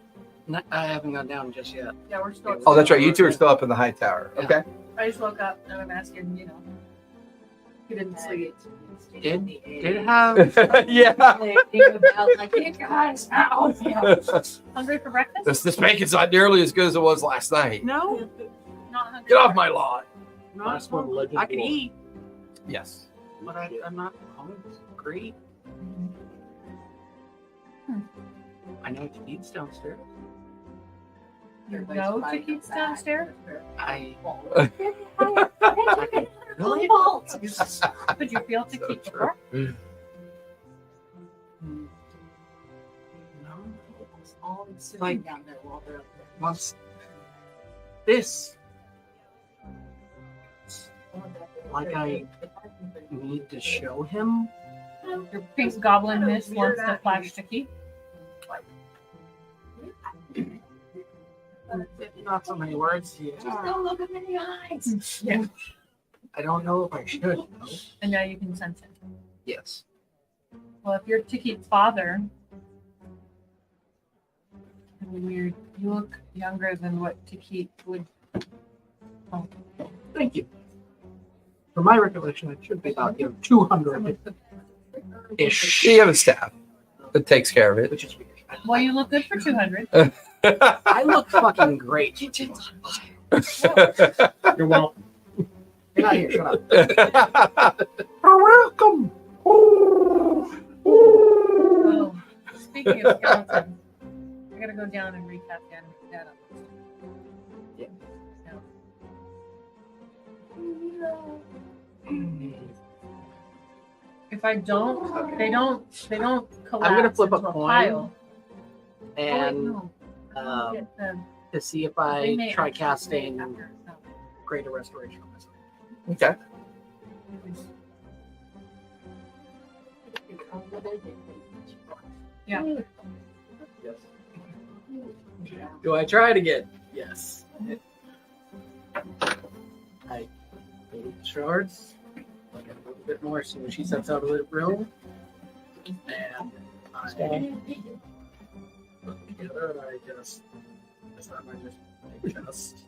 No, I haven't gone down just yet. Yeah, we're still. Oh, that's right. You two are still up in the high tower. Yeah. Okay. I just woke up and I'm asking, who didn't sleep? Did it have? Yeah. Hungry for breakfast? This bacon's not nearly as good as it was last night. No. Not hungry. Get off my lawn. Last one, legend. I can lore. eat, Yes. but I'm not hungry. I know it eats downstairs. You know to keep downstairs? Really? Could you feel to keep score? No. Like once this, like I need to show him. Your pink goblin miss wants to flash to keep. Not so many words. Yeah. Just don't look him in the eyes. Yeah. I don't know if I should. And now you can sense it. Yes. Well, if you're Tikit's father, weird. You look younger than what Tikit would. Oh. Thank you. For my recollection, it should be about 200 ish. You have a staff that takes care of it. Which is weird. Well, you look good for 200. I look fucking great. You're welcome. You're not here. Shut up. Welcome. Oh, speaking of skeletons, I gotta go down and recap the enemy data. Yeah. If I don't, they don't collapse. I'm gonna flip a into coin pile. and no. um, Get the- to see if they I may try actually casting stay after, so. Greater Restoration on myself. Okay. Yeah. Yes. Do I try it again? Yes. I 8 shards. Like a little bit more as soon as she steps out of the room. And I put them together and I just this time I just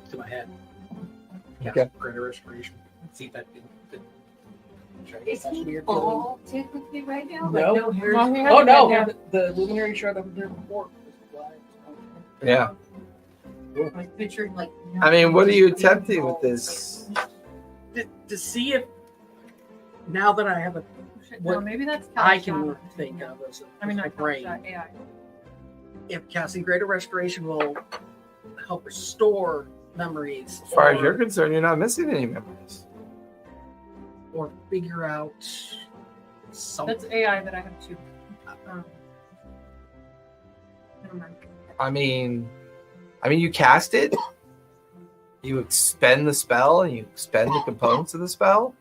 to my head. Okay. Greater Restoration. See if that did. Is he all technically right now? No. Like, no hair? No hair. Oh no! Yeah. The luminary shard that was there before. Yeah. Like pictured like. I mean, what are you attempting with this? To see if now that I have a No, what maybe that's I Calisha. can think of as I mean, my not brain. Calisha, AI. If casting Greater Restoration will help restore memories. As far as you're concerned, you're not missing any memories. Or figure out something. That's AI that I have too. Never mind. I mean, you cast it. You expend the spell, and you expend the components of the spell.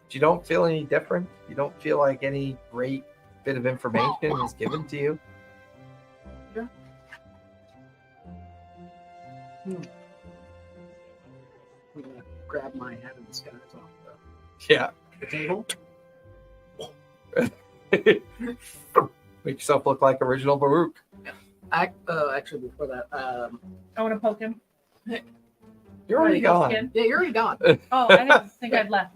But you don't feel any different. You don't feel like any great bit of information is given to you. Yeah. I'm gonna grab my head in the skies off Yeah. the table. Make yourself look like original Baruch. Actually, before that, I want to poke him. You're already gone. Skin. yeah, you're already gone. Oh, I didn't think I'd left.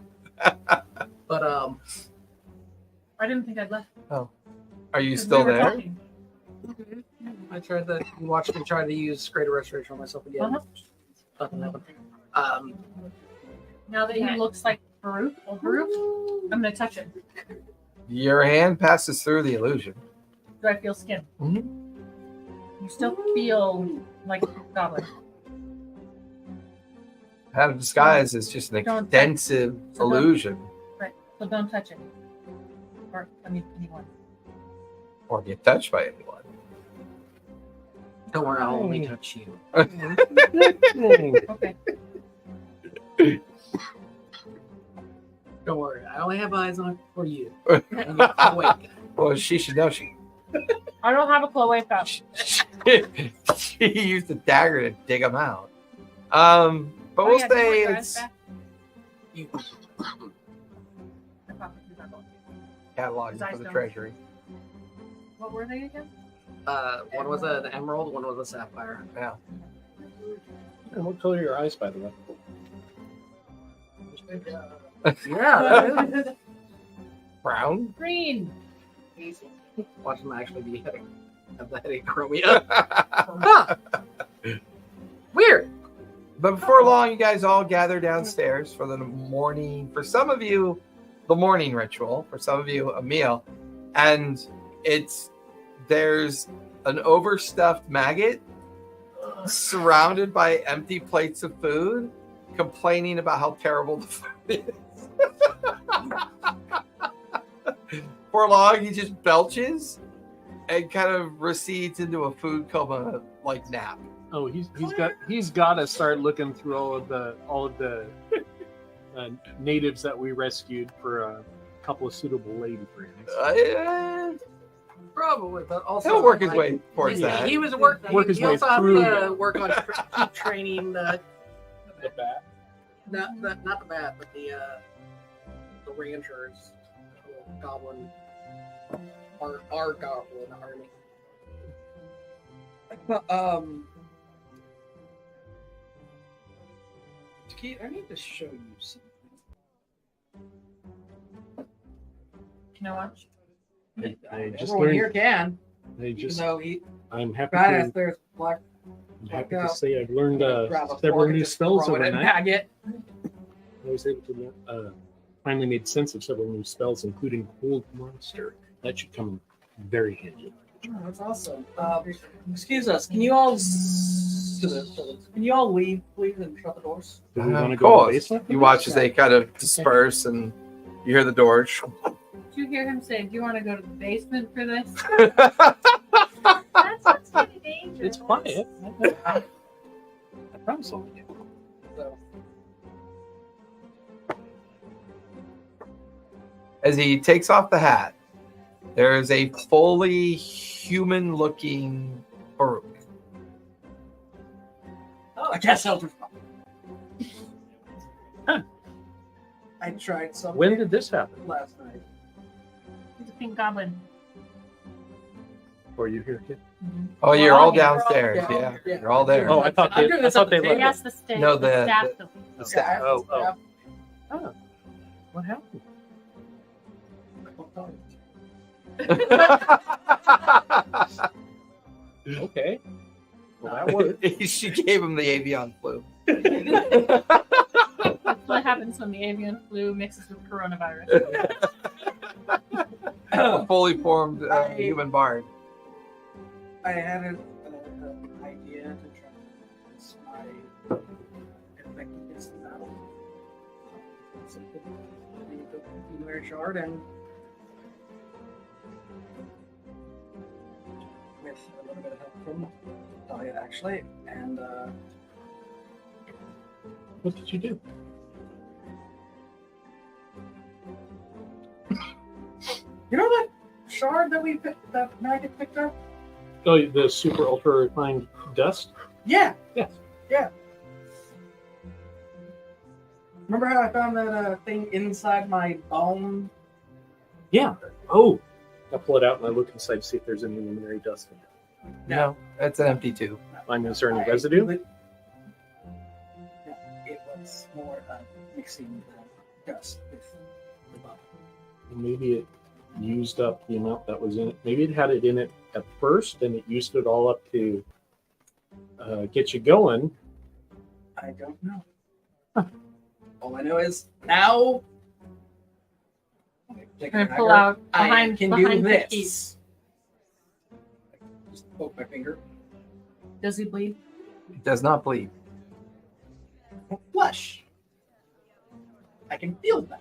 But I didn't think I'd left. Are you 'Cause still we were there? talking. I tried to. You watched me try to use Greater Restoration on myself again. Uh-huh. Nothing happened. Now that he looks like Baruch, old Baruch, I'm gonna touch him. Your hand passes through the illusion. Do I feel skin? Mhm. You still feel like a goblin. Out of disguise is just an Don't- extensive illusion, So don't touch it. Or anyone. or get touched by anyone. Don't worry, I'll only touch you. Okay. Don't worry, I only have eyes on for you. And you're awake. Well, she should know she I don't have a Chloe cup. she used a dagger to dig them out. But we'll Oh, yeah, do you say want your it's eyes back? You, I thought we were going. cataloging His for eyes the don't. treasury. What were they again? one was an emerald, one was a sapphire. Yeah. And what color are your eyes, by the way? Yeah, Brown. Green. watch them actually be have the headache chromia. Huh. Weird. But before long, you guys all gather downstairs for the morning. For some of you, the morning ritual. For some of you, a meal. And there's an overstuffed maggot surrounded by empty plates of food, complaining about how terrible the food is. For long, he just belches and kind of recedes into a food coma like nap. Oh, he's got to start looking through all of the natives that we rescued for a couple of suitable lady friends. Probably, but also He'll work his way towards he, that. He was Work his he way also had through to that. work on keep training The bat. not the bat, but the ranchers, the goblin, our goblin army. Keith, I need to show you something. Can I watch? I just Everyone here learned. can, I even just. though he I'm happy badass. to. There's black. I'm happy out. to say I've learned Grab a several fork and new just spells throw it and overnight. bag it. I was able to finally made sense of several new spells, including Cold Monster. That should come very handy. Oh, that's awesome. Excuse us. Can you all leave, please, and shut the doors? Do we want to Of go to the course. basement? You watch as they kind of disperse and you hear the doors. Did you hear him say, do you want to go to the basement for this? That sounds kind of dangerous. It's quiet. I promise I'll be. So, As he takes off the hat, there is a fully human-looking Baruch. I guess Elder. I tried some When did this happen? last night. He's a pink goblin. Were you here, kid? Oh, you're all here. downstairs. We're all Yeah, here. Yeah. you're all there. Oh, I thought I'm they, doing I this thought up the they table. left. Yes, the staff. No, the the- staff. the staff. Oh. What happened? Okay. Well, that worked. She gave him the avian flu. That's what happens when the avian flu mixes with coronavirus. A fully formed human bard. I had an idea to try to convince my Luminary shard and with a little bit of help from Dahlia, actually, and What did you do? you know that shard that Maggot picked up? Oh, the super ultra refined dust? Yeah. Yes. Yeah. Remember how I found that thing inside my bone? Yeah. Oh. I pull it out and I look inside to see if there's any luminary dust in it. No, it's an empty tube. Is there any residue? No, it was more mixing the dust with the bone. Maybe it used up the amount that was in it. Maybe it had it in it at first and it used it all up to get you going. I don't know. All I know is now And pull out I behind, can behind do the this. keys. Just poke my finger. Does he bleed? It does not bleed. Flush. I can feel that.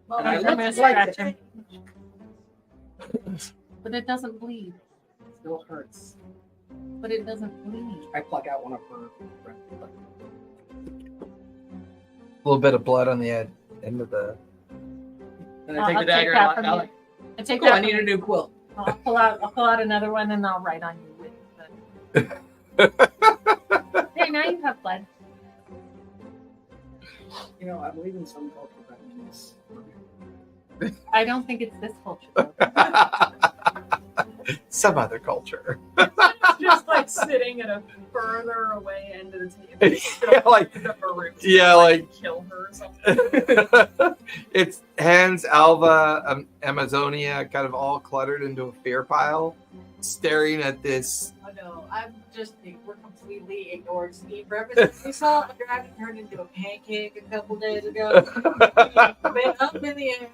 Well, And I I'm look gonna like scratch him. But it doesn't bleed. Still hurts. But it doesn't bleed. I pluck out one of her breath. A little bit of blood on the end of the. And I take I'll the dagger that and from I'm you. like, I take cool, that I from need a you. new quilt. I'll pull out another one and I'll write on you with the... Hey, now you have blood. You know, I believe in some culture that means I don't think it's this culture. Though. Some other culture. Just like sitting at a further away end of the table. Yeah, like- Pick up a root to, yeah, like- kill her or something. It's Hans, Alva, Amazonia, kind of all cluttered into a fear pile, staring at this. Oh no, I'm just we're completely ignored Steve reference. We saw a dragon turn into a pancake a couple days ago. Been up in the air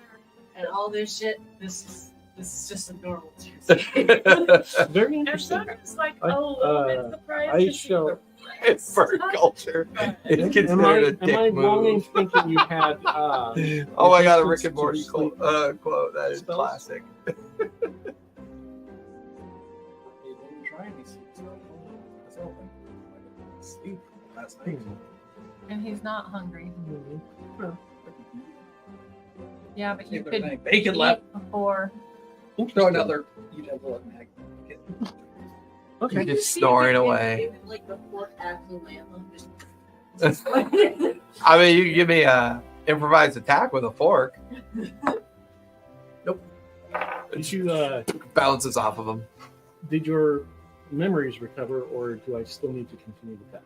and all this shit. This is just a normal Tuesday. Very And interesting. Shutter's like I- a little bit surprised. I to see shall- the It's bird culture. It's considered a am I dick wrong in move. thinking you had? Oh my god, a Rick and Morty resistance quote. to sleep That is spells? classic. they didn't try any sleep spells. Sleep last night. And he's not hungry. Yeah, but you If could there's any bacon eat left, before. throw another utensil at Mag. Okay. You're just snoring away. Like the fork absolutely. I mean, you can give me a improvised attack with a fork. Did you? Bounces off of him. Did your memories recover, or do I still need to continue with that?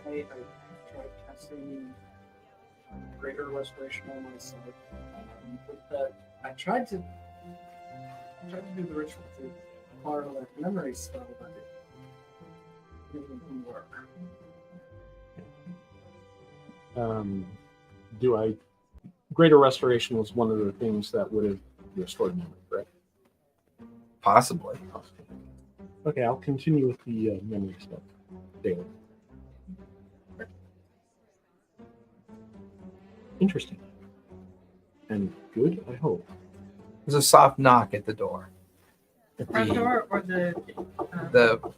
I tried casting greater restoration on myself. With that, I tried to do the ritual to acquire that memory spell, but it didn't work. Do I? Greater restoration was one of the things that would have restored memory, correct? Possibly. Okay, I'll continue with the memory stuff daily. Interesting. And good, I hope. There's a soft knock at the door. At Front the, door or the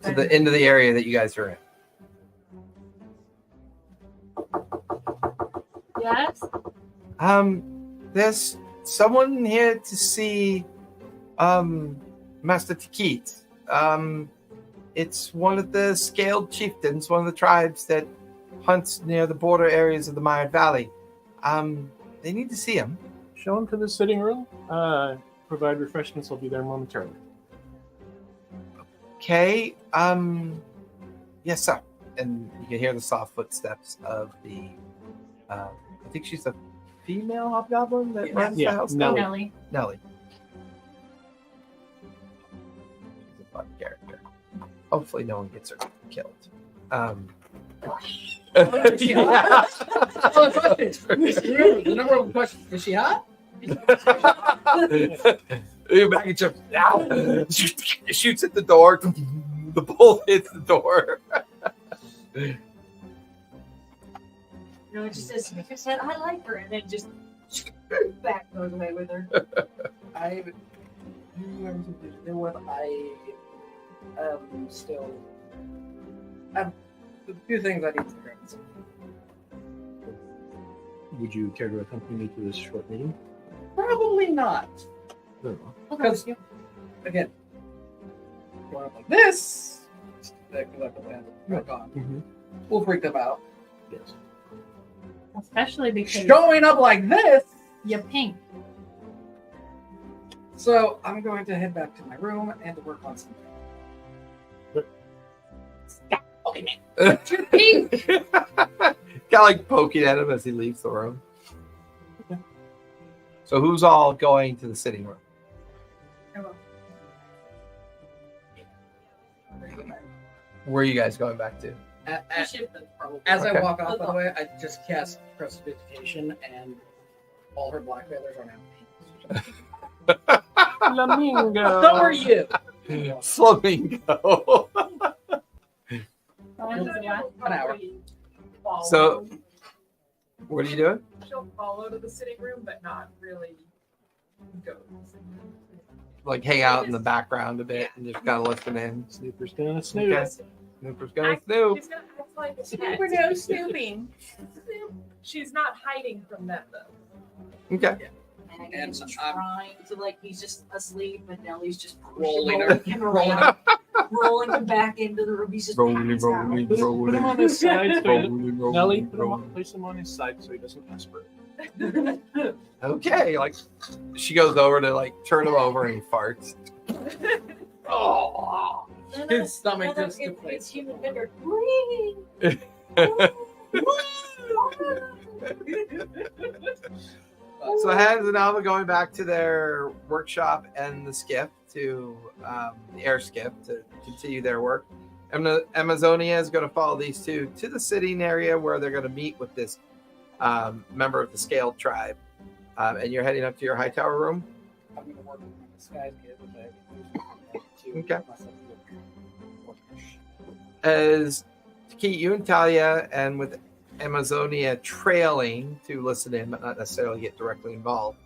to the end of the area that you guys are in. Yes? There's someone here to see Master Tikit. It's one of the scaled chieftains, one of the tribes that hunts near the border areas of the Mired Valley. They need to see him. Show him to the sitting room. Provide refreshments. I'll be there momentarily. Okay. Yes, sir. And you can hear the soft footsteps of the. I think she's a female hobgoblin that runs Yeah, the house. Nellie. Nelly. Nellie. She's a fun character. Hopefully, no one gets her killed. Yeah. The number one question: is she hot? You're back at your shoots at the door. The bullet hits the door. No, it just says, Snicker said, I like her, and then just back goes away with her. I still have a few things I need to address. Would you care to accompany me to this short meeting? Probably not. No. Because, again, going up like this, because I put the hand back on, Mm-hmm. will freak them out. Yes. Especially because Showing up like this, you're pink. so I'm going to head back to my room and to work on something. Stop poking me. You're pink. Kind of like poking at him as he leaves the room. So who's all going to the sitting room? Where are you guys going back to? As I Okay. walk off, by the way, I just cast Prestidigitation, and all her black feathers are now pink. Flamingo. So are you. Flamingo. An hour. So, what are you doing? She'll follow to the sitting room, but not really go to the sitting room. Like hang out in the background a bit and just kind of listen in. Snoopers gonna snoop. Okay. Snooper's gonna snoop. She's gonna act like a Super pet. no snooping. She's not hiding from them though. Okay. And He's I'm- trying to, like, he's just asleep, and Nellie's just Rolling her- rolling him around, rolling him back into the room. He's just Rolling, passed out. rolling, Put him on his side so he rolling, rolling, Nelly, put him rolling. on, place him on his side so he doesn't whisper. Okay, like she goes over to like turn him over and he farts. Oh, No, no, his stomach no, just it's deflates. human finger. So Hans and Alva going back to their workshop and the skiff to the air skiff to continue their work. Amazonia is going to follow these two to the sitting area where they're going to meet with this member of the scaled tribe. And you're heading up to your high tower room. I'm going to work with my disguise kit, which I use Okay. myself look As to keep you and Talia and with Amazonia trailing to listen in, but not necessarily get directly involved.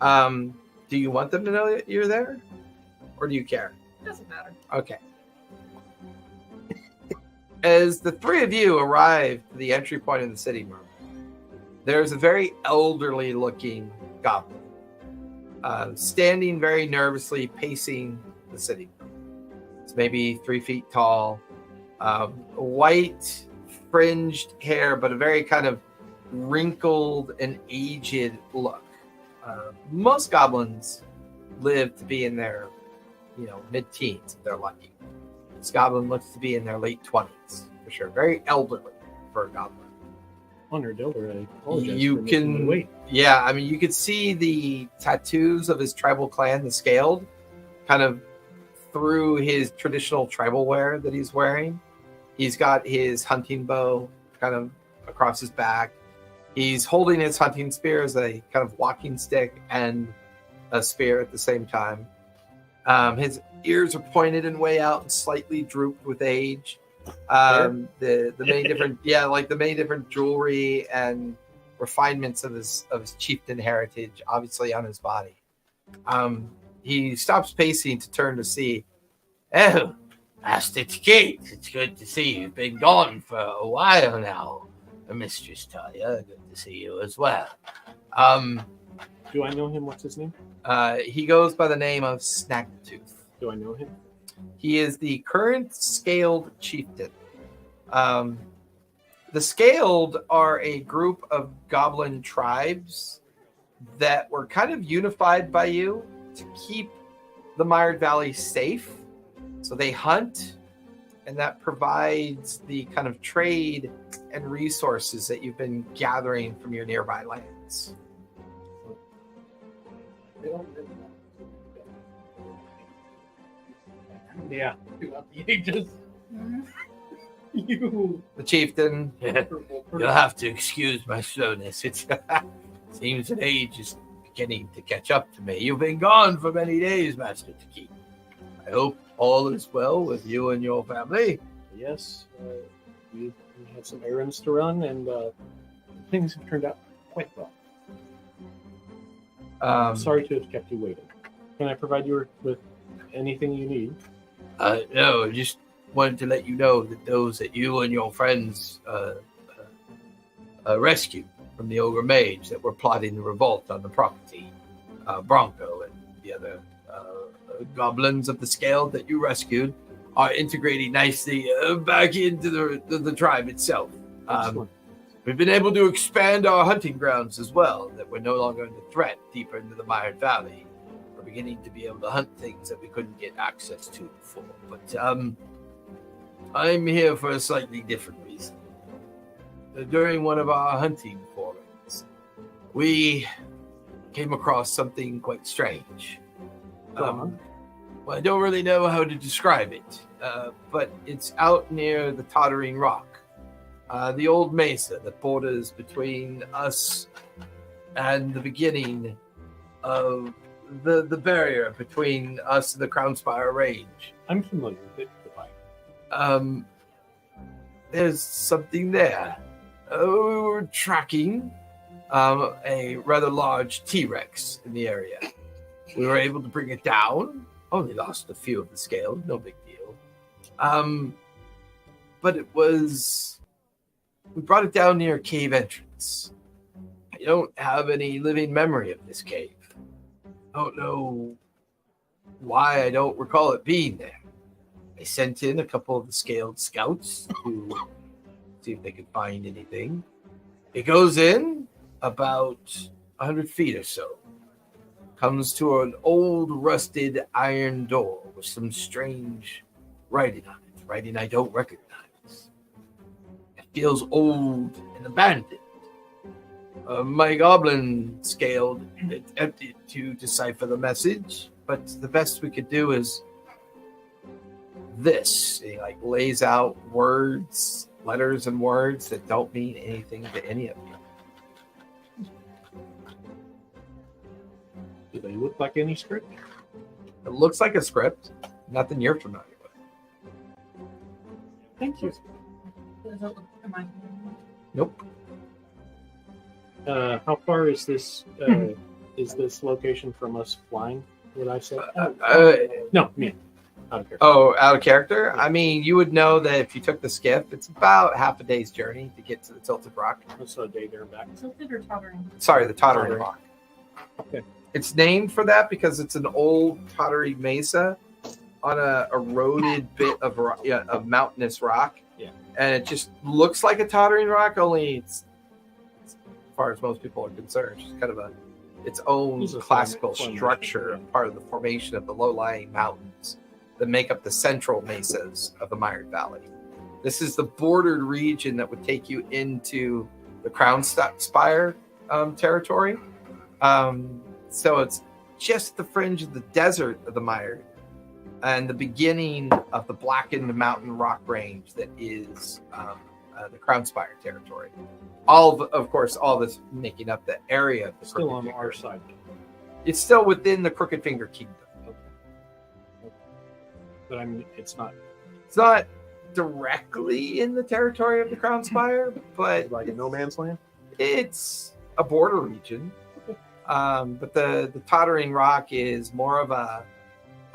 Do you want them to know that you're there? Or do you care? Doesn't matter. Okay. As the three of you arrive to the entry point in the sitting room, there's a very elderly looking goblin standing very nervously pacing the sitting room. It's maybe 3 feet tall, white fringed hair, but a very kind of wrinkled and aged look. Most goblins live to be in their, mid-teens if they're lucky. This goblin looks to be in their late 20s for sure. Very elderly for a goblin. Honored elder, I apologize. You for making can- you wait. Yeah, I mean, you could see the tattoos of his tribal clan, the scaled, kind of through his traditional tribal wear that he's wearing. He's got his hunting bow kind of across his back. He's holding his hunting spear as a kind of walking stick and a spear at the same time. His ears are pointed and way out and slightly drooped with age. The many different the many different jewelry and refinements of his chieftain heritage obviously on his body. He stops pacing to turn to see. Oh, Master Kate, it's good to see you. You've been gone for a while now. Mistress Talia, good to see you as well. Do I know him? What's his name? He goes by the name of Snacktooth. Do I know him? He is the current Scaled Chieftain. The Scaled are a group of goblin tribes that were kind of unified by you to keep the Mired Valley safe. So they hunt, and that provides the kind of trade and resources that you've been gathering from your nearby lands. They don't really know. Yeah. Throughout the ages. You. The chieftain, you'll have to excuse my slowness. It seems that age is beginning to catch up to me. You've been gone for many days, Master Taki. I hope all is well with you and your family. Yes. We have some errands to run, and things have turned out quite well. Sorry. Sorry to have kept you waiting. Can I provide you with anything you need? No, just wanted to let you know that those that you and your friends rescued from the ogre mage that were plotting the revolt on the property, Bronco and the other goblins of the scale that you rescued are integrating nicely back into the tribe itself. Excellent. We've been able to expand our hunting grounds as well, that we're no longer under threat deeper into the Mired Valley. We're beginning to be able to hunt things that we couldn't get access to before. But I'm here for a slightly different reason. During one of our hunting forums, we came across something quite strange. Well, I don't really know how to describe it, but it's out near the Tottering Rock. The old mesa that borders between us and the beginning of the barrier between us and the Crownspire Range. I'm familiar with it. There's something there. We were tracking a rather large T-Rex in the area. We were able to bring it down. Only lost a few of the scales, no big deal. But we brought it down near a cave entrance. I don't have any living memory of this cave. I don't know why I don't recall it being there. I sent in a couple of the scaled scouts to see if they could find anything. It goes in about 100 feet or so. Comes to an old rusted iron door with some strange writing on it. Writing I don't recognize. It feels old and abandoned. My goblin scaled attempted to decipher the message, but the best we could do is this. He lays out words, letters and words that don't mean anything to any of you. Do they look like any script? It looks like a script. Nothing you're familiar with. Thank you. Does it look like mine? Nope. How far is this? Is this location from us flying? Would I say? No, me. Out of character. Oh, out of character? I mean, you would know that if you took the skiff, it's about half a day's journey to get to the Tilted Rock. So a day there and back. Tilted or tottering? Sorry, the Tottering Tottering. Rock. Okay. It's named for that because it's an old pottery mesa on a eroded bit of mountainous rock. Yeah. And it just looks like a tottering rock, only it's as far as most people are concerned, it's kind of its own It's a classical formation, structure, yeah. part of the formation of the low-lying mountains that make up the central mesas of the Mired Valley. This is the bordered region that would take you into the Crownspire territory. So it's just the fringe of the desert of the Mired and the beginning of the blackened mountain rock range that is the Crownspire territory. Of course, all this making up the area of the Still Crooked on Finger. our side. It's still within the Crooked Finger Kingdom. But I mean, it's not It's not directly in the territory of the Crownspire, but like no man's land. it's a border region. But the Tottering Rock is more of a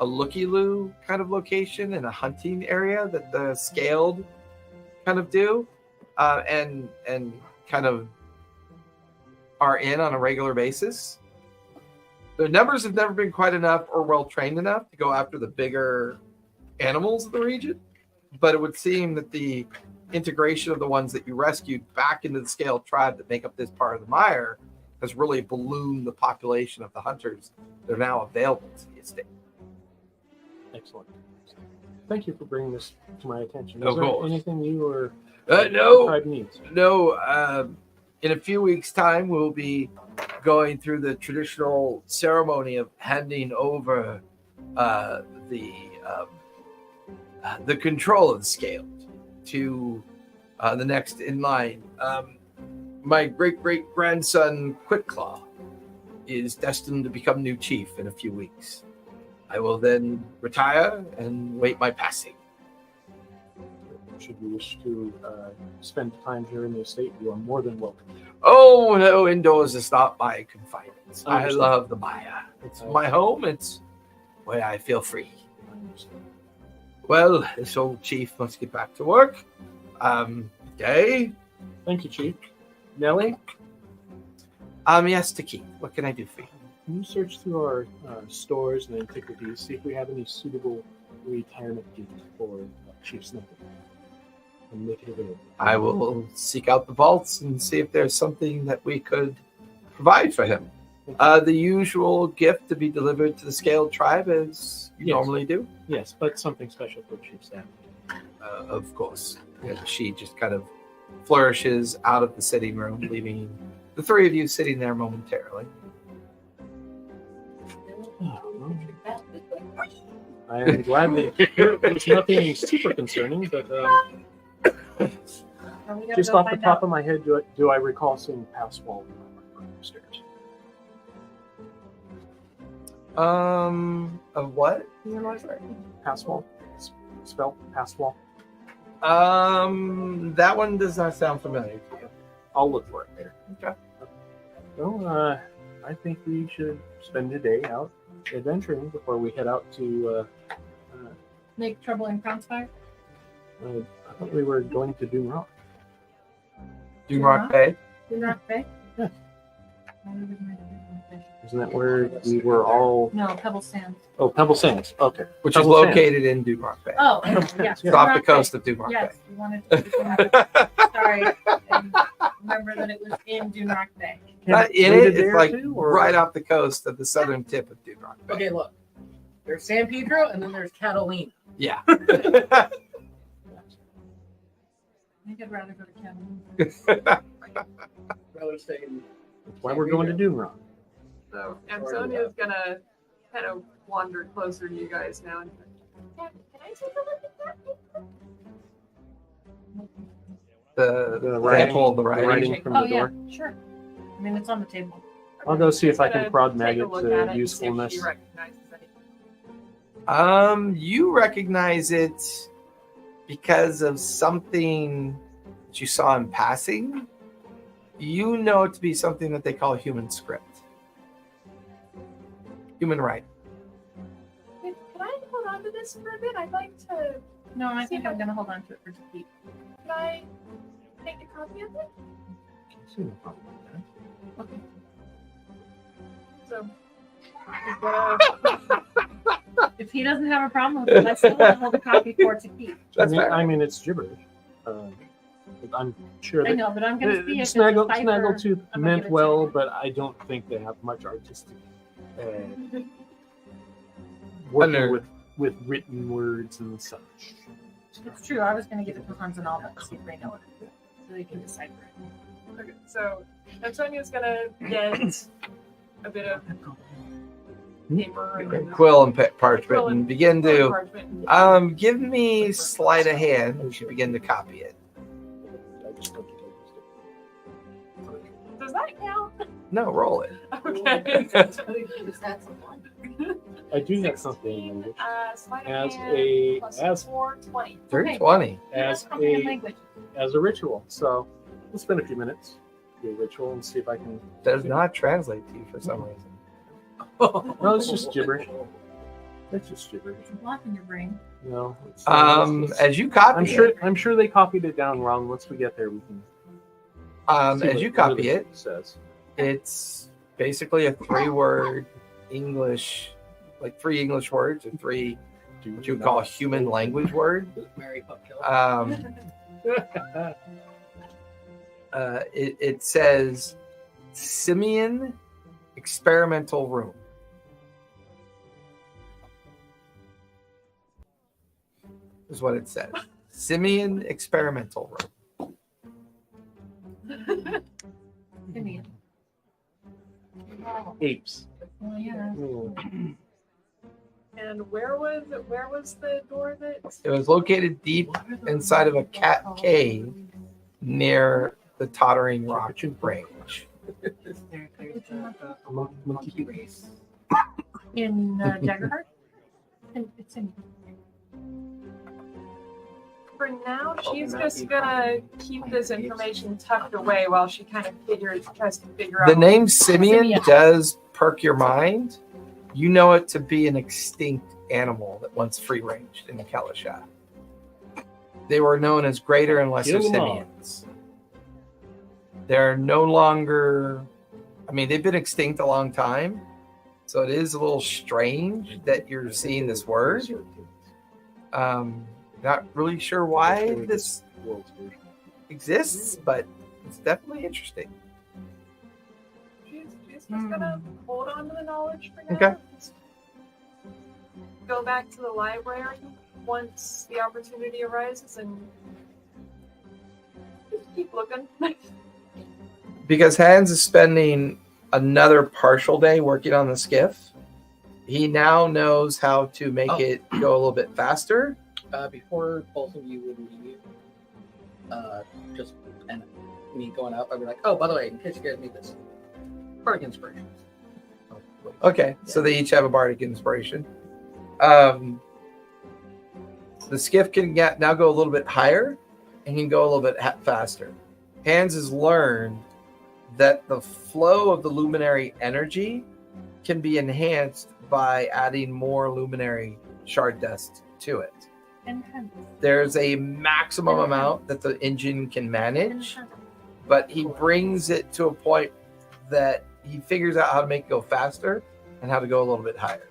looky-loo kind of location and a hunting area that the scaled kind of do, and kind of are in on a regular basis. Their numbers have never been quite enough or well trained enough to go after the bigger animals of the region, but it would seem that the integration of the ones that you rescued back into the scaled tribe that make up this part of the mire has really ballooned the population of the hunters that are now available to the estate. Excellent. Thank you for bringing this to my attention. Of Is there course. anything you or No. the tribe needs? No, in a few weeks' time, we'll be going through the traditional ceremony of handing over the control of the scaled to the next in line. My great-great-grandson, Quitclaw, is destined to become new chief in a few weeks. I will then retire and wait my passing. Should you wish to spend time here in the estate, you are more than welcome. Oh no, indoors is not my confinement. I Understood. love the Maya. It's my home. It's where I feel free. Well, this old chief must get back to work. Okay. Thank you, Chief. Nellie, Yes, to keep. What can I do for you? can you search through our stores and antiquities, see if we have any suitable retirement gifts for Chief Sniper? And make it available. I will seek out the vaults and see if there's something that we could provide for him. The usual gift to be delivered to the scaled tribe as you Yes. normally do. Yes, but something special for Chief Staff. Of course. And she just kind of flourishes out of the sitting room, leaving the three of you sitting there momentarily. I am glad that there's nothing super concerning, but Are we gonna just go off the find top out? of my head, do I recall seeing past wall upstairs? Of what? Pass wall? Spell? Pass wall? That one does not sound familiar to you. I'll look for it later. Okay. Well, I think we should spend a day out adventuring before we head out to. Make trouble in Crownspire? I thought we were going to Doom Rock. Doomrock Bay. Do not pay? Yes. Isn't that where we were all? No, Pebble Sands. Oh, Pebble Sands. Okay. Which is Pebble Sands. located in Doomrock Bay. Oh, yes. It's off the coast of Doomrock Yes, Bay. we wanted to. Sorry. And remember that it was in Dunock Bay. Not in Wait a it, day it's or like two, or- right off the coast of the southern tip of Doomrock Bay. Okay, look. There's San Pedro and then there's Catalina. Yeah. I think I'd rather go to Canada. Rather stay in That's why we're going to Doom Rock. So Amsonia's gonna kind of wander closer to you guys now. And can I take a look at that? the writing- sample of the the writing. writing from Oh, the yeah, door. sure. I mean, it's on the table. I'll go see if I can Gonna prod take mag a it look at to and see if usefulness. she recognizes anything. You recognize it because of something that you saw in passing. You know it to be something that they call human script. Human writing. Can I hold on to this for a bit? I'd like to. No, I think I'm going to hold on to it for to keep. Can I take a copy of it? See no problem with that. Okay. So. I'm gonna- If he doesn't have a problem with it, I still want to hold a copy for it to keep. That's I mean, fair. I mean, it's gibberish. But I'm sure I that know, but I'm going to see if Snaggle, it's a cipher. Snaggletooth I'm gonna meant give it to well, him. but I don't think they have much artistic working nerd. with written words and such. It's true. I was going to give it to Hans and Alma to see if they know it. So they can decipher it. Okay, so Antonia's gonna get a bit of paper and Quill and parchment Quill and and- begin to. parchment and- Give me sleight of hand. We should begin to copy it. Does that count? No, roll it. Okay. I do have something in language. Sleight of As hand a- plus as- 4, 20. 320. As Something in a language. as a ritual. So we'll spend a few minutes do a ritual and see if I can. Does not translate to you for some reason. No, it's just gibberish. It's just gibberish. It's a block in your brain. You know. It's, As you copy I'm sure they copied it down wrong. Once we get there, we can. see as what- you what copy it it, says. it's basically a 3-word English, like 3 English words and 3 what you would call human language word. Mary Pupkill. It says Simian experimental room. Is what it says. Simian experimental room. Simeon. Apes. Well, yeah. Hmm. And where was the door that? It was located deep inside of a cat cave near the Tottering Rock range. Monkey race. In Daggerheart? It's in. for now, she's just gonna keep this information tucked away while she kind of tries to figure out. The name Simeon Simeon. does perk your mind. You know it to be an extinct animal that once free ranged in Calisha. They were known as greater and lesser Kill 'em all. simians. They're no longer, I mean, they've been extinct a long time. So it is a little strange that you're seeing this word. Not really sure why this World's version. exists, but it's definitely interesting. She's just gonna hold on to the knowledge for now. Okay. Just go back to the library once the opportunity arises and just keep looking. Because Hans is spending another partial day working on the skiff. He now knows how to make it go a little bit faster. Before both of you would leave, just and me going up, I'd be like, oh, by the way, in case you guys need this, bardic inspiration. Okay, so they each have a bardic inspiration. The skiff can now go a little bit higher and can go a little bit faster. Hans has learned that the flow of the luminary energy can be enhanced by adding more luminary shard dust to it. There's a maximum amount that the engine can manage, but he brings it to a point that he figures out how to make it go faster and how to go a little bit higher.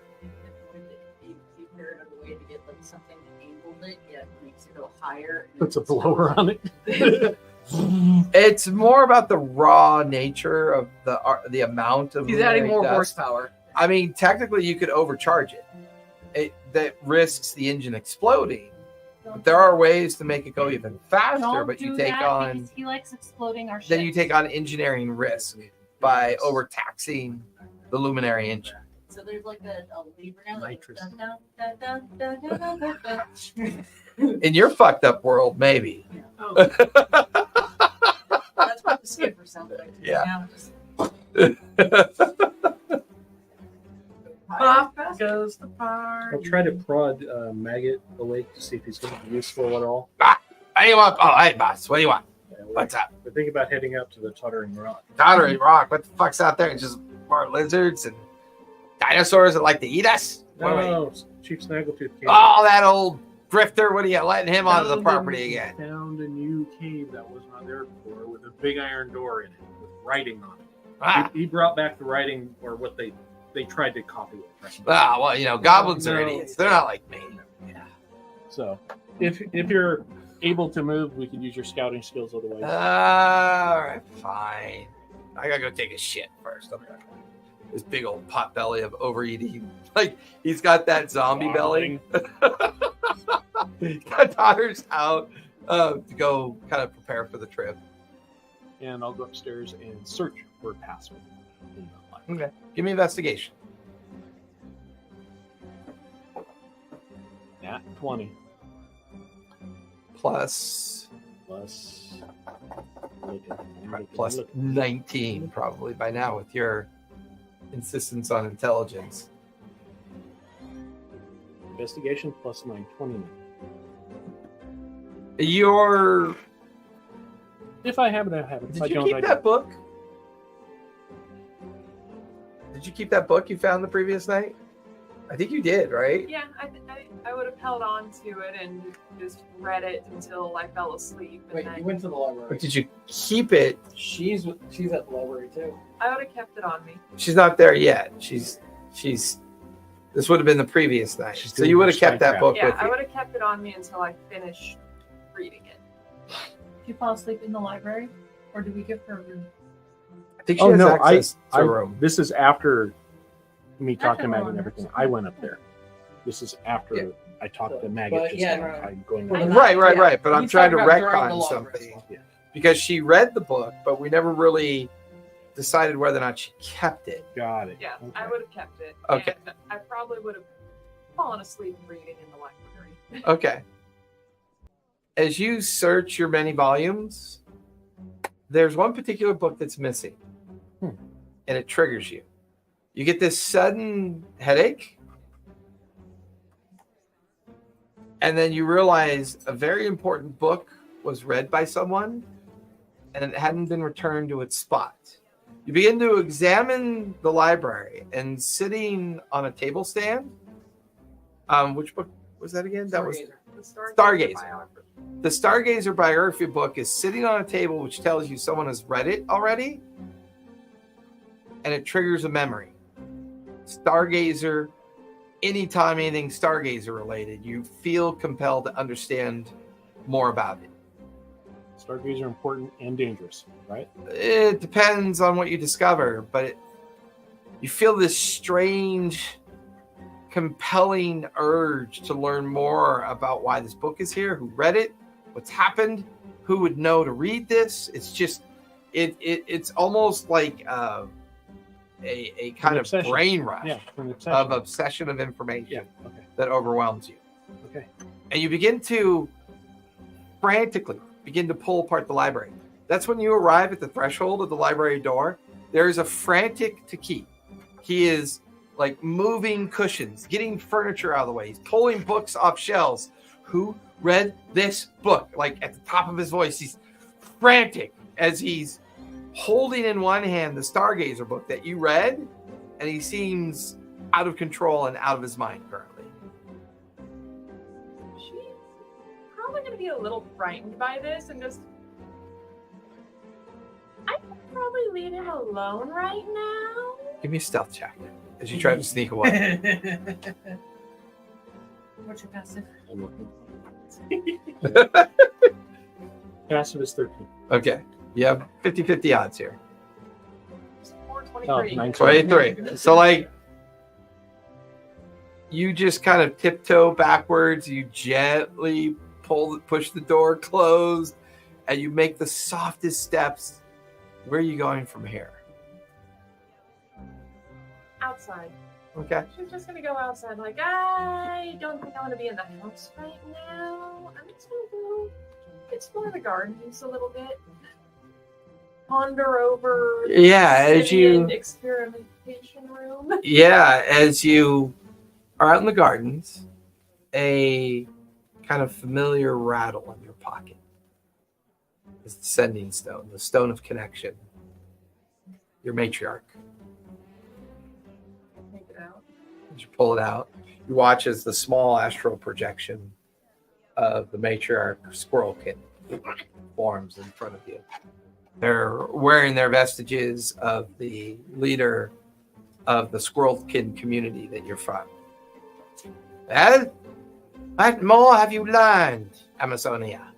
You figured out a way to get like something that angled it, yet makes it go higher. and Puts a it's- blower on it. It's more about the raw nature of the amount of He's adding luminary more dust. horsepower. I mean, technically, you could overcharge it. That risks the engine exploding. But there are ways to make it go even faster, Don't but you do take that on because he likes exploding our shit. then you take on engineering risk by overtaxing the luminary engine. So there's like a lever now. Nitrous. Dun, dun, dun, dun, dun, dun, dun, dun. In your fucked up world, maybe. Oh. That's what the skipper sounds like. Yeah. Now, Off goes the party. I'll try to prod Maggot awake to see if he's going to be useful at all. What do you want? Oh, hey, boss. What do you want? What's up? But think about heading up to the Tottering Rock. Tottering Rock. What the fuck's out there? It's just more lizards and dinosaurs that like to eat us? What are we- No, Chief Snaggletooth came. Oh, that old grifter. What are you letting him onto the property again? Found a new cave that was not there before with a big iron door in it with writing on it. Ah, He brought back the writing or what they tried to copy it. well, you know, goblins are No. idiots. They're not like me. So if you're able to move, we could use your scouting skills otherwise. All right, fine. I gotta go take a shit first. Okay. This big old pot belly of overeating. Like, he's got that zombie belly. Got daughters out to go kind of prepare for the trip. And I'll go upstairs and search for a password. Okay. Give me investigation. Nat 20 Plus plus 19 probably by now with your insistence on intelligence. investigation plus 9, 29. Your If I have it, I have it. If Did I you don't, keep I that don't. book? Did you keep that book you found the previous night? I think you did, right? Yeah, I would have held on to it and just read it until I fell asleep. And Wait, then you went to the library. Or did you keep it? She's at the library too. I would have kept it on me. She's not there yet. She's this would have been the previous night. She's So doing you would her have kept that spycraft. book Yeah, with I you. would have kept it on me until I finished reading it. Did you fall asleep in the library? Or do we give her a room? I think she Oh has no, access to a room. This is after me talking to can Maggie roll and on everything. this. I went up there. This is after Yeah. I talked to But Maggot just yeah, now. no, I'm going no. up. Right. Yeah. But I'm He's trying to talking about during the retcon long something rest. Yeah. because she read the book, but we never really decided whether or not she kept it. Got it. Yeah, Okay. I would have kept it. Okay. And I probably would have fallen asleep reading in the library. Okay. As you search your many volumes, there's one particular book that's missing, and it triggers you. You get this sudden headache, And then you realize a very important book was read by someone and it hadn't been returned to its spot. You begin to examine the library, and sitting on a table stand, which book was that again? That was Stargazer. The Stargazer biography book is sitting on a table, which tells you someone has read it already, and it triggers a memory. Stargazer, anytime anything Stargazer related, you feel compelled to understand more about it. Stargazer are important and dangerous, right? It depends on what you discover, but you feel this strange, compelling urge to learn more about why this book is here, who read it, what's happened, who would know to read this. It's just, it's almost like a kind of brain rush of obsession of information that overwhelms you. Okay. And you begin to frantically begin to pull apart the library. That's when you arrive at the threshold of the library door. There's a frantic Taki. He is like moving cushions, getting furniture out of the way. He's pulling books off shelves. Who read this book? Like at the top of his voice, he's frantic as he's holding in one hand the Stargazer book that you read, and he seems out of control and out of his mind currently. Probably going to be a little frightened by this and just I could probably leave him alone right now. Give me a stealth check as you try to sneak away. What's your passive? Passive is 13. Okay. You have 50-50 odds here. 423. 23. So like you just kind of tiptoe backwards, you gently push the door closed, and you make the softest steps. Where are you going from here? Outside. Okay. She's just gonna go outside. Like, I don't think I want to be in the house right now. I'm just gonna go explore the gardens a little bit. Ponder over. Yeah, as Simeon you. experimentation room. Yeah, as you are out in the gardens, a kind of familiar rattle in your pocket is the sending stone, the stone of connection. Your matriarch. Take it out. As you pull it out, you watch as the small astral projection of the matriarch squirrelkin forms in front of you. They're wearing their vestiges of the leader of the squirrelkin community that you're from. Well, what more have you learned, Amazonia?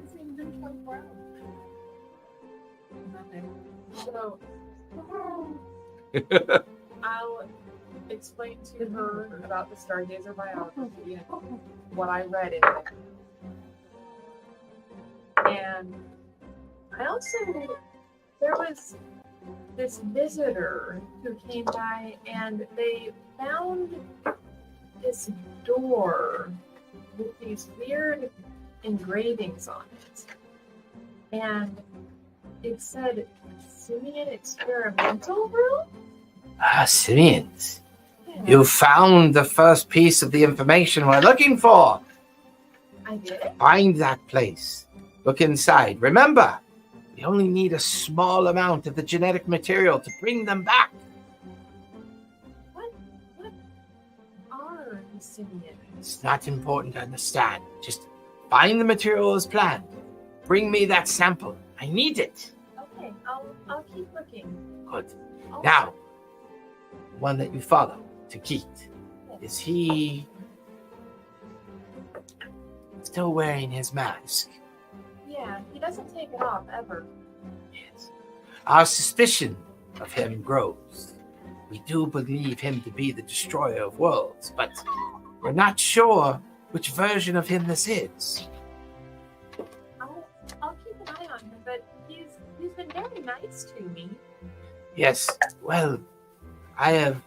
It's even been 24 hours. So, I'll explain to her about the Stargazer biography and what I read in it. And I also, there was this visitor who came by and they found this door with these weird engravings on it. And it said Simeon Experimental Room? Ah, Simeons. Yeah. You found the first piece of the information we're looking for. I did? Find that place. Look inside. Remember, we only need a small amount of the genetic material to bring them back. What are the Simeons? It's not important to understand. Just find the material as planned. Bring me that sample. I need it. Okay, I'll keep looking. Good. Also- Now, the one that you follow, Takit, is he still wearing his mask? Yeah, he doesn't take it off ever. Yes. Our suspicion of him grows. We do believe him to be the destroyer of worlds, but we're not sure which version of him this is. I'll keep an eye on him, but he's been very nice to me. Yes, well, I have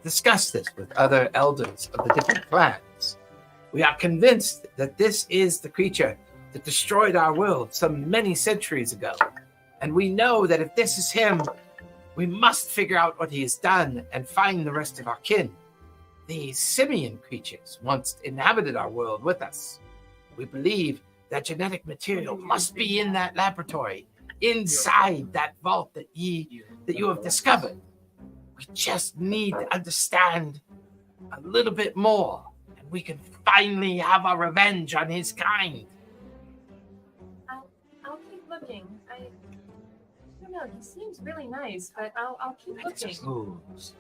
discussed this with other elders of the different clans. We are convinced that this is the creature that destroyed our world some many centuries ago. And we know that if this is him, we must figure out what he has done and find the rest of our kin. these simian creatures once inhabited our world with us. We believe that genetic material must be in that laboratory, inside that vault that you have discovered. We just need to understand a little bit more, and we can finally have our revenge on his kind. I'll keep looking. I don't know. He seems really nice, but I'll keep looking. Fools.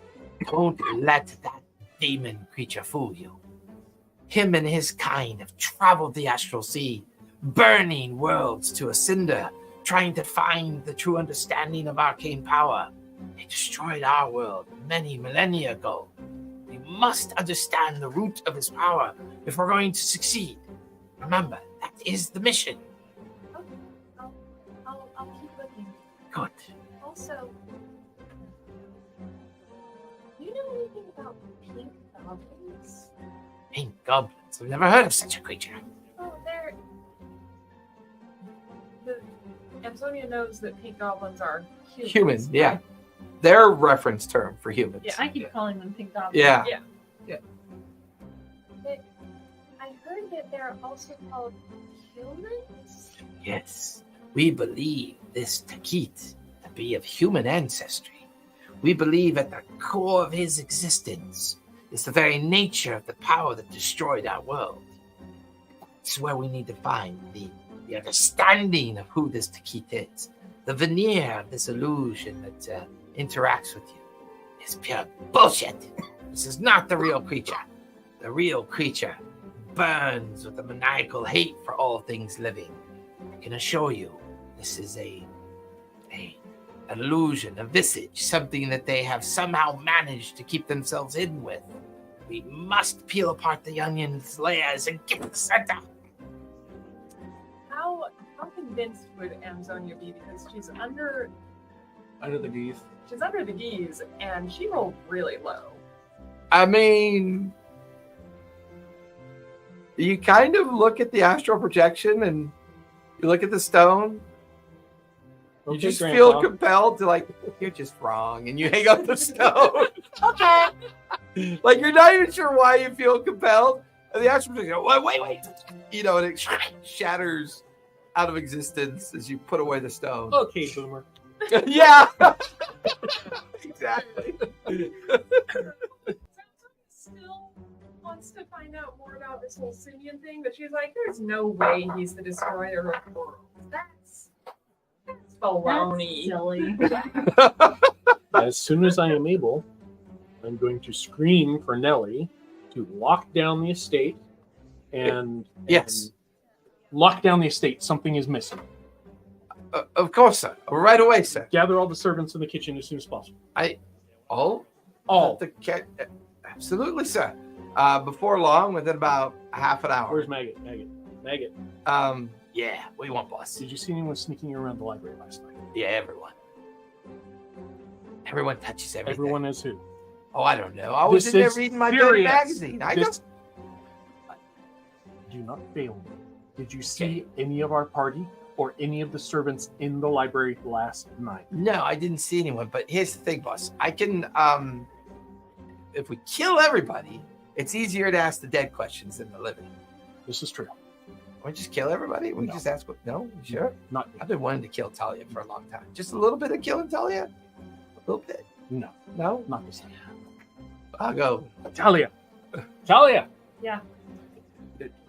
Don't let that demon creature fool you. Him and his kind have traveled the astral sea, burning worlds to a cinder, trying to find the true understanding of arcane power. They destroyed our world many millennia ago. We must understand the root of his power if we're going to succeed. Remember, that is the mission. Okay, I'll keep looking. Good. Also, do you know anything about pink goblins? Pink goblins. I've never heard of such a creature. Oh, Amsonia knows that pink goblins are humans. Human, yeah. Their reference term for humans. Yeah, I keep calling them pink goblins. Yeah. But I heard that they're also called humans. Yes, we believe this Takit to be of human ancestry. We believe at the core of his existence is the very nature of the power that destroyed our world. It's where we need to find the understanding of who this Takit is. The veneer of this illusion that interacts with you is pure bullshit. This is not the real creature. The real creature burns with a maniacal hate for all things living. I can assure you, this is an illusion, a visage, something that they have somehow managed to keep themselves hidden with. We must peel apart the onion's layers and get to the center. How convinced would Amsonia be? Because she's under the geese. She's under the geese, and she rolled really low. I mean, you kind of look at the astral projection and you look at the stone. You Okay, just Grandpa. feel compelled to, like, you're just wrong, and you hang up the stone. Okay. Like, you're not even sure why you feel compelled. And the astral projection, wait. You know, and it shatters out of existence as you put away the stone. Okay, Boomer. Yeah. Exactly. Still wants to find out more about this whole Simeon thing, but she's like, there's no way he's the destroyer of the world. That's baloney. Silly. As soon as I am able, I'm going to scream for Nellie to lock down the estate and Yes. lock down the estate. Something is missing. Of course, sir. Right away, sir. Gather all the servants in the kitchen as soon as possible. All? All. The cat. Absolutely, sir. Before long, within about half an hour. Where's Maggot? Maggot. Yeah, what do you want, boss? Did you see anyone sneaking around the library last night? Yeah, everyone. Everyone touches everything. Everyone is who? Oh, I don't know. I was This in there is reading my furious. dirty magazine. I This- don't. Do not fail me. Did you see any of our party or any of the servants in the library last night? No, I didn't see anyone. But here's the thing, boss. I can. If we kill everybody, it's easier to ask the dead questions than the living. This is true. We just kill everybody. We No. just ask. What? No, you sure? Not I've been wanting to kill Talia for a long time. Just a little bit of killing Talia. A little bit. no, No, not this time. I'll go. Talia. Yeah.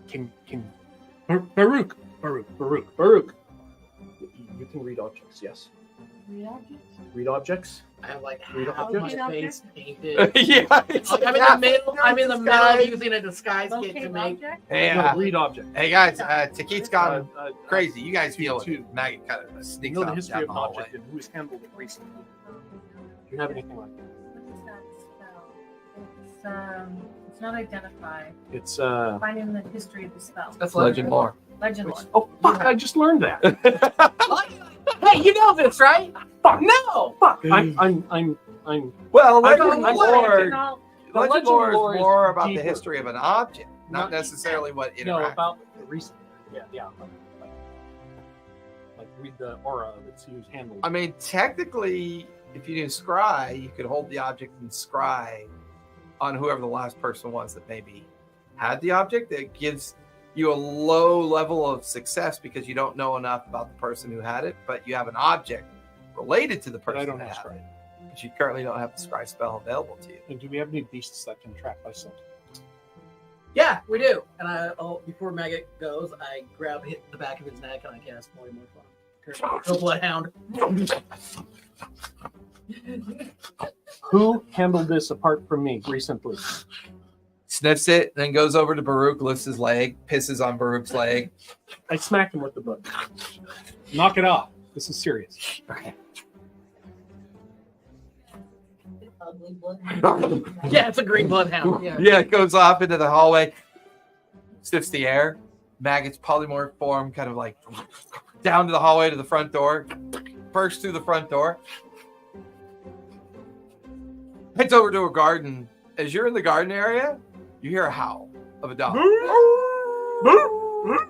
Can Baruch. You can read objects. Yes. Read objects. I have like Read half objects? my face painted. Yeah, it's I'm in like the middle. I'm in the middle disguise. using a disguise kit Locate to make. object? Hey, No, read objects. hey guys, Takit's gone Uh, crazy. You guys feel to- it. Maggot kind of You sneaks know the off history down of the an hallway. object and who's handled it recently. Do you have anything like that? What does that spell? It's not identify. It's Finding the history of the spell. That's Legend lore. Legend lore. oh fuck! I just learned that. Hey, you know this, right? Fuck no! Fuck. I'm Well, I legend don't know lore. No, The Legend legend lore is lore is more about the deeper. history of an object, not Not- necessarily what no interacts. about the recent. Yeah. Like read the aura of it, see who's handled. I mean, technically, if you do scry, you could hold the object and scry on whoever the last person was that maybe had the object. It gives you a low level of success because you don't know enough about the person who had it, but you have an object related to the But I person don't that have had scry. it. But you currently don't have the scry spell available to you. And do we have any beasts that can track by scent? Yeah, we do. And before Maggot goes, I hit the back of his neck and I cast Polymorph. The Bloodhound. Who handled this apart from me recently? Sniffs it, then goes over to Baruch, lifts his leg, pisses on Baruch's leg. I smack him with the book. Knock it off. This is serious. Okay. Ugly blood. Yeah, it's a green Bloodhound. Yeah. Yeah, it goes off into the hallway, sniffs the air. Maggot's polymorph form kind of like down to the hallway to the front door, bursts through the front door, heads over to a garden. As you're in the garden area, you hear a howl of a dog. I'm gonna run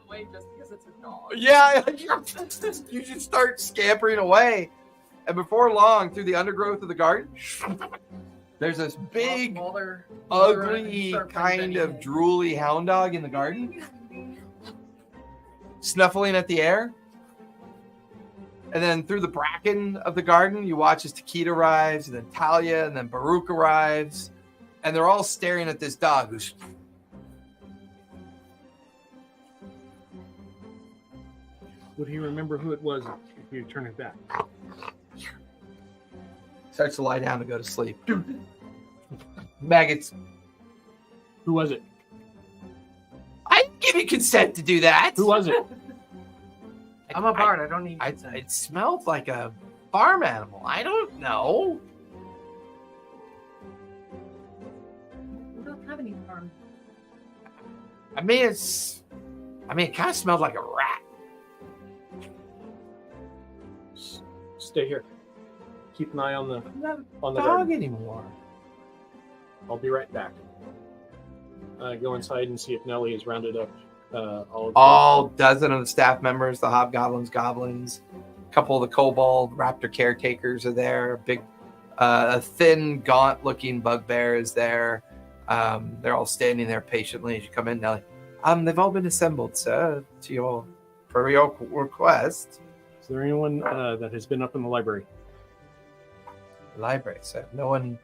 away just because it's a dog. Yeah, you just start scampering away. And before long, through the undergrowth of the garden, there's this big, While they're ugly, start kind of anything. drooly hound dog in the garden, snuffling at the air. And then through the bracken of the garden, you watch as Takeda arrives, and then Talia, and then Baruch arrives. And they're all staring at this dog who's... Would he remember who it was if you turn it back? starts to lie down to go to sleep. Maggots. Who was it? I didn't give you consent to do that. Who was it? I'm a bard. I don't need consent. It smelled like a farm animal. I don't know. We don't have any farm. it kind of smelled like a rat. Stay here. Keep an eye on the I'm not on a the dog garden. anymore. I'll be right back. Go inside and see if Nellie has rounded up all of All dozen of the staff members, the hobgoblins, goblins, a couple of the kobold raptor caretakers are there. A thin, gaunt-looking bugbear is there. They're all standing there patiently as you come in. Nellie, they've all been assembled, sir, for your request. Is there anyone that has been up in the library? Library, sir. No one.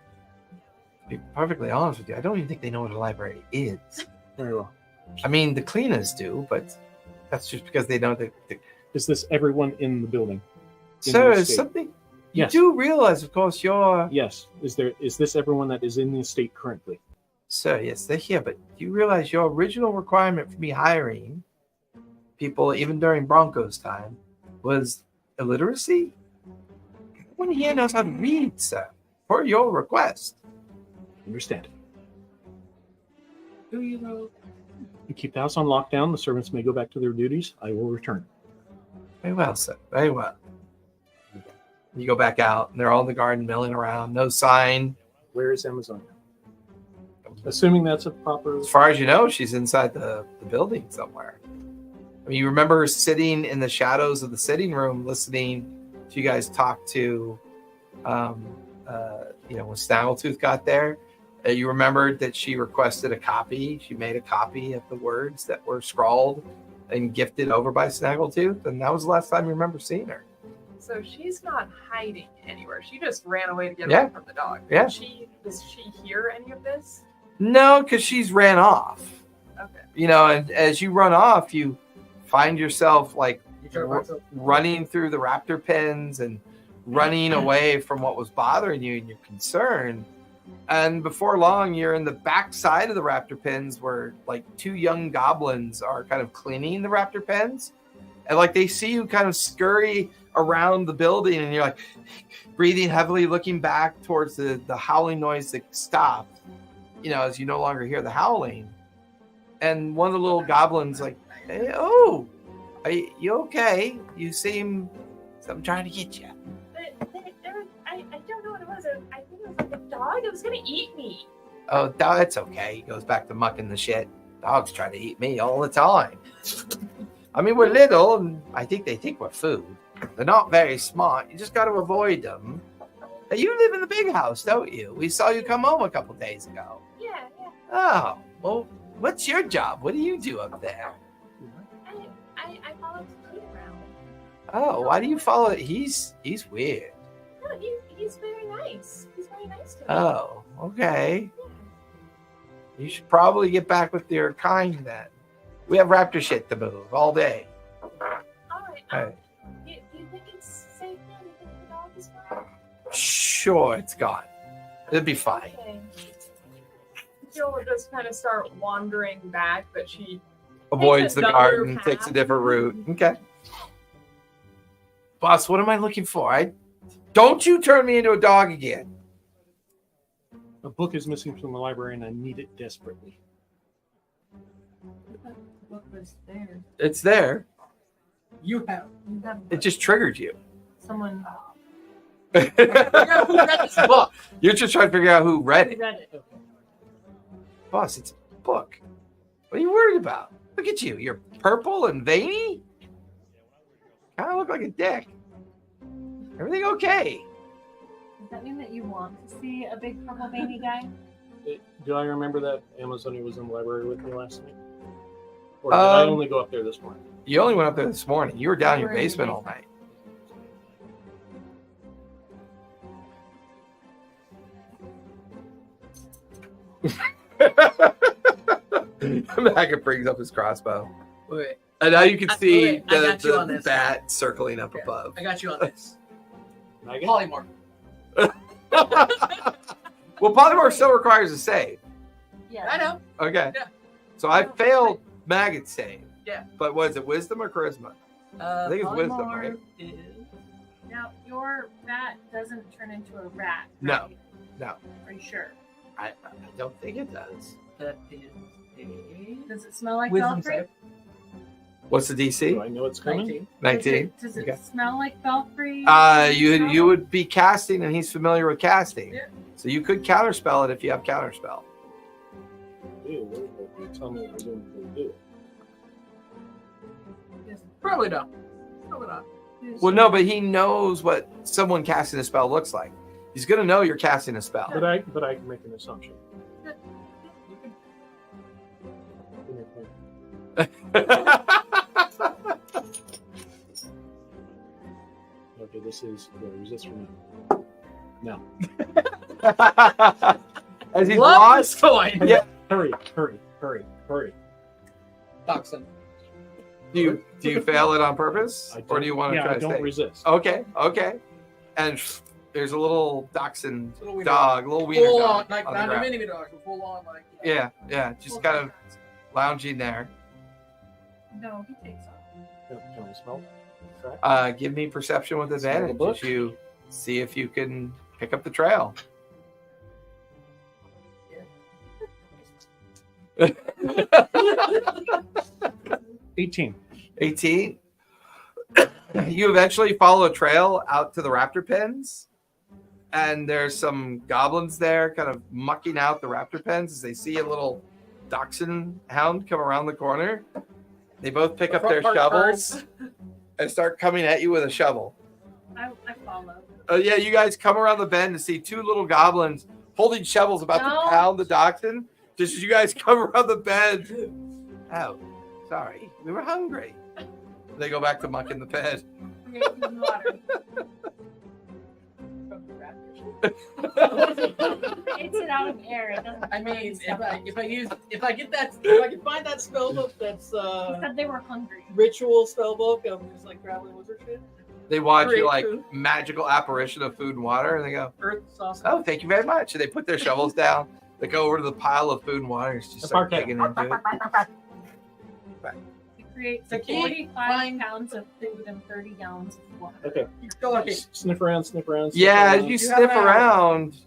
To be perfectly honest with you, I don't even think they know what a library is. Very well. I mean, the cleaners do, but that's just because they know that. Is this everyone in the building? In Sir, the is estate? something. Yes. You do realize, of course, you're. Yes. Is this everyone that is in the estate currently? Sir, yes, they're here, but you realize your original requirement for me hiring people, even during Bronco's time, was illiteracy? No one here knows how to read, sir, for your request. Understand. Do you know? You keep the house on lockdown. The servants may go back to their duties. I will return. Very well, sir. Very well. You go back out, and they're all in the garden milling around. No sign. Where is Amazonia? Assuming that's a proper. As far as you know, she's inside the building somewhere. I mean, you remember her sitting in the shadows of the sitting room listening to you guys talk to, when Snaggletooth got there. You remembered that she requested a copy. She made a copy of the words that were scrawled and gifted over by Snaggletooth. And that was the last time you remember seeing her. So she's not hiding anywhere. She just ran away to get Yeah. away from the dog. Yeah. Does she hear any of this? No, because she's ran off. Okay. And as you run off, you find yourself like You try to find some- running through the raptor pens and running away from what was bothering you and your concern. And before long, you're in the back side of the raptor pens where like two young goblins are kind of cleaning the raptor pens. And like they see you kind of scurry around the building and you're like breathing heavily, looking back towards the howling noise that stopped, as you no longer hear the howling. And one of the little goblins like, hey, oh, are you okay? You seem something trying to get you. I don't know what it was. I think it was like a dog. It was going to eat me. Oh, that's okay. He goes back to mucking the shit. Dogs try to eat me all the time. I mean, we're little, and I think they think we're food. They're not very smart. You just got to avoid them. You live in the big house, don't you? We saw you come home a couple days ago. Yeah. Oh, well, what's your job? What do you do up there? I follow Kate around. Oh, why do you follow? He's weird. No, he's very nice. He's very nice to me. Oh, okay. You should probably get back with your kind then. We have raptor shit to move all day. All right. Hey. Do you think it's safe now? Do you think the dog is fine? Sure, it's gone. It'll be fine. Okay. Jill will just kind of start wandering back, but she Avoids the another garden, path. takes a different route. Okay. Boss, what am I looking for? Don't you turn me into a dog again. A book is missing from the library, and I need it desperately. What was there? It's there. You have. You have It just triggered you. someone Figure out who read this book. You're just trying to figure out who read who it. read it. Boss, it's a book. What are you worried about? Look at you. You're purple and veiny. Kind of look like a dick. Everything okay? Does that mean that you want to see a big purple veiny guy? Do I remember that Amazonia was in the library with me last night? Or did I only go up there this morning? You only went up there this morning. You were down in your basement all night. Maggot brings up his crossbow. Wait, And now you can see I got you on the this. bat circling up Okay. above. I got you on this. Maggot? Polymorph. Well, polymorph still requires a save. Yeah. I know. Okay. Yeah. So I failed maggot save. Yeah. But was it wisdom or charisma? I think it's wisdom, right? Polymorph is- Now your rat doesn't turn into a rat. No. right? No. Are you sure? I don't think it does. That is a Does it smell like wisdom Belfry? save. What's the Do DC? I know it's coming? 19. 19. Does it Okay. smell like Belfry? You would be casting, and he's familiar with casting. Yeah. So you could counterspell it if you have counterspell. Ew, you tell me what you're going to do. Probably not. Probably not. Well, no, but he knows what someone casting a spell looks like. He's gonna know you're casting a spell. But I can make an assumption. Okay, this is resist for me. No. As he's Love lost, this coin. Yeah. Hurry. Toxin. do you fail it on purpose, I or do you want to yeah, try I to don't stay? resist. Okay, and there's a little dachshund Little wiener dog, little wiener Full dog on, like on the not a ground. mini dog, but full on, like. Yeah, just kind of lounging there. No, he takes off. Can I smell? Track? Give me perception with Smell the advantage book? as you see if you can pick up the trail. 18. 18. You eventually follow a trail out to the raptor pens, and there's some goblins there kind of mucking out the raptor pens as they see a little dachshund hound come around the corner. They both pick up their Front part shovels and start coming at you with a shovel. I follow. Yeah, you guys come around the bend to see two little goblins holding shovels about No. to pound the dachshund. Just as you guys come around the bend. Oh, sorry. We were hungry. They go back to mucking the bed. Water. It's it out of air. It doesn't. I mean, if I can find that spell book that's He said they were hungry. ritual spell book of just like traveling wizard shit, They watch Create you like food. magical apparition of food and water, and they go, earth sauce. "Oh, thank you very much." And they put their shovels down. They go over to the pile of food and water and just start Parquet. digging into it. It creates I can't 45 find- pounds of food and 30 gallons of water. Okay. Go on, Kate. Sniff around. Yeah, as you You sniff have a- around,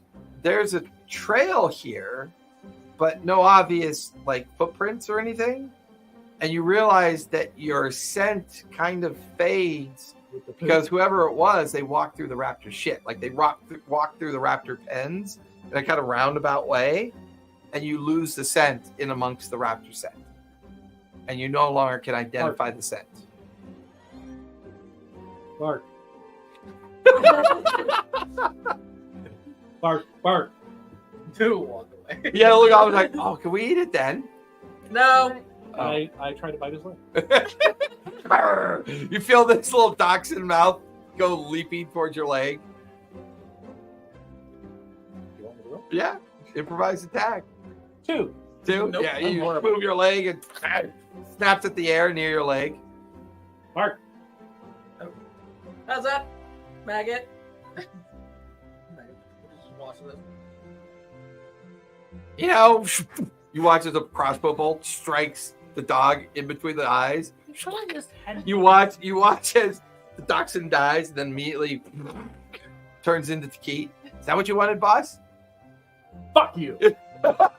there's a trail here, but no obvious like footprints or anything. And you realize that your scent kind of fades because whoever it was, they walked through the raptor shit. Like they walked through the raptor pens in a kind of roundabout way, and you lose the scent in amongst the raptor scent. And you no longer can identify the scent. Mark. Bark, bark. Two walk away. Yeah, look, I was like, oh, can we eat it then? No. Oh. I try to bite his leg. You feel this little dachshund mouth go leaping towards your leg. You want me to go? Yeah, improvised attack. Two. Two? Nope, Yeah, I'm you horrible. move your leg and snaps at the air near your leg. Bark. How's that, maggot? Maggot. Just watching this. You know, you watch as a crossbow bolt strikes the dog in between the eyes. Should I just head You watch as the dachshund dies and then immediately turns into Tequila. Is that what you wanted, boss? Fuck you. That's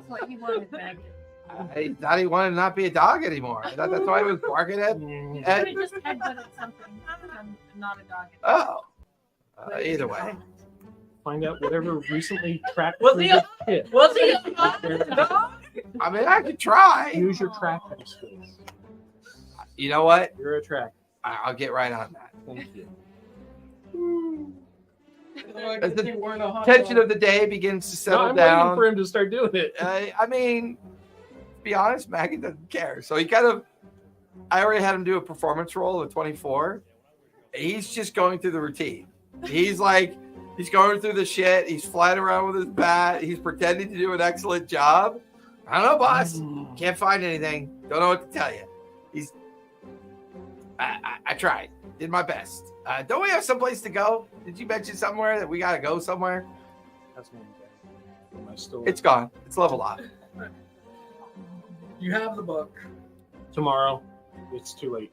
what you wanted, Maggie. I thought he wanted to not be a dog anymore. I thought that's why he was barking at. You at could have just headbutted something. I'm not a dog. oh, either way. Find out whatever recently tracked Was through he the pit. Was he a dog? I mean, I could try. Use your tracking skills. You know what? You're a track. I'll get right on that. Thank you. As the tension of the day begins to No, settle I'm waiting down. for him to start doing it. I mean, to be honest, Maggie doesn't care. So he kind of, I already had him do a performance roll of 24. He's just going through the routine. He's like, he's going through the shit. He's flying around with his bat. He's pretending to do an excellent job. I don't know, boss. Can't find anything. Don't know what to tell you. I tried. Did my best. Don't we have someplace to go? Did you mention somewhere that we got to go somewhere? That's one thing. Am I still It's gone. It's leveled off. You have the book. tomorrow? It's too late.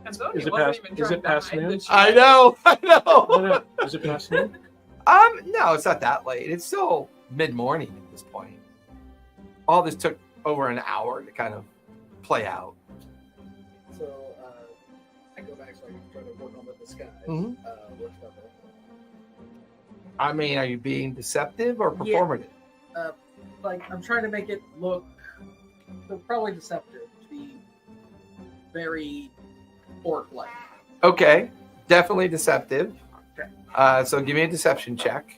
Antonio Is it wasn't past- even is trying it past to hide noon? that she- I know. No. Is it past noon? No, it's not that late. It's still mid-morning at this point. All this took over an hour to kind of play out. So I go back so I can try to work on the disguise. Mhm. Works better. I mean, are you being deceptive or Yeah. performative? Like I'm trying to make it look probably deceptive to be very orc-like. Okay, definitely deceptive. Okay. So give me a deception check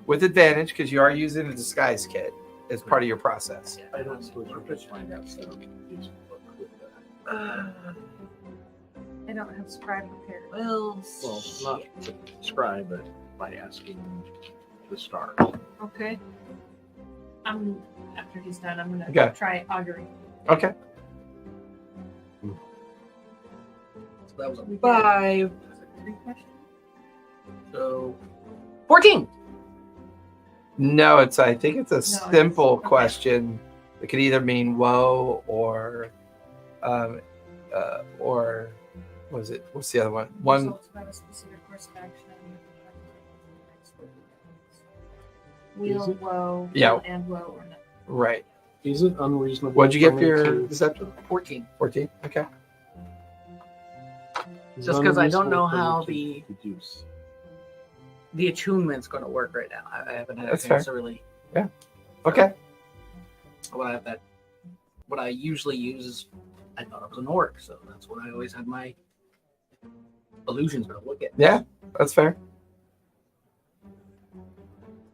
with advantage because you are using a disguise kit as part of your process. I don't suppose we're just find out so use a book with that. I don't have scribe prepared. Well, Well, not to describe, but by asking the stars. Okay. After he's done, I'm gonna Okay. try augury. Okay. So that was a We did. 5. Was it 3 questions? So 14. No, I think it's a it's- simple okay. question. It could either mean woe or was it? What's the other one? One. Results about a specific course of action. Wheel, Is it? woe, Yeah. wheel and woe, or no. Right. Is it unreasonable? What'd you get for for me your to- deception? 14. 14. Okay. is Just it 'cause I don't unreasonable know for me how to the- deduce? The attunement's going to work right now. I haven't had a That's chance to really. Okay. What I usually use is I thought it was an orc, so that's what I always had my illusions going to look at. Yeah, that's fair.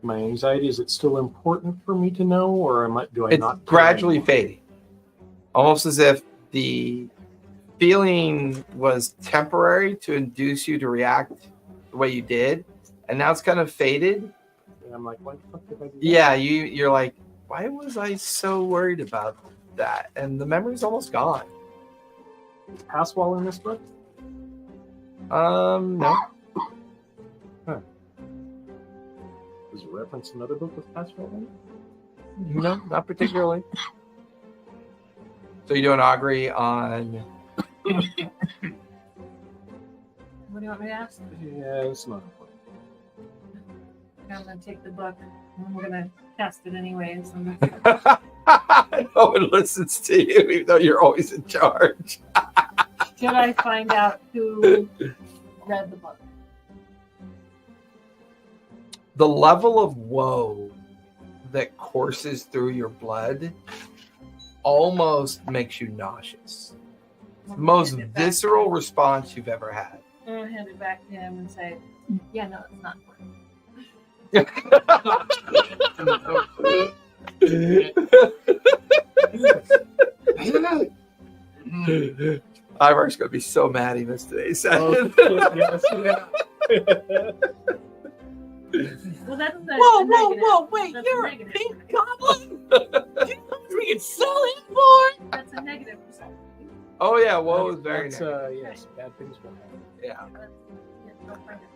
My anxiety, is it still important for me to know, or do I It's not? care gradually anymore? fading, almost as if the feeling was temporary to induce you to react the way you did, and now it's kind of faded. And I'm like, why the fuck did I do that? Yeah, you're like, why was I so worried about that? And the memory's almost gone. Is Passwall in this book? No. Does it reference another book with Passwall in it? No, not particularly. So you're doing augury on. What do you want me to ask? Yeah, it's not important. I'm gonna take the book. I'm gonna cast it anyways. No one listens to you, even though you're always in charge. Should I find out who read the book? The level of woe that courses through your blood almost makes you nauseous. Most visceral response you've ever had. I'm gonna hand it back to him and say, "Yeah, no, it's not working." Ivar's gonna be so mad he missed today's session. Well, that's the Whoa, the whoa, negative. whoa, wait, That's you're a a negative. pink goblin? We can sell it for. That's a negative percent. Oh yeah, whoa is very That's, negative. yes, bad things will happen. Yeah. Don't find it.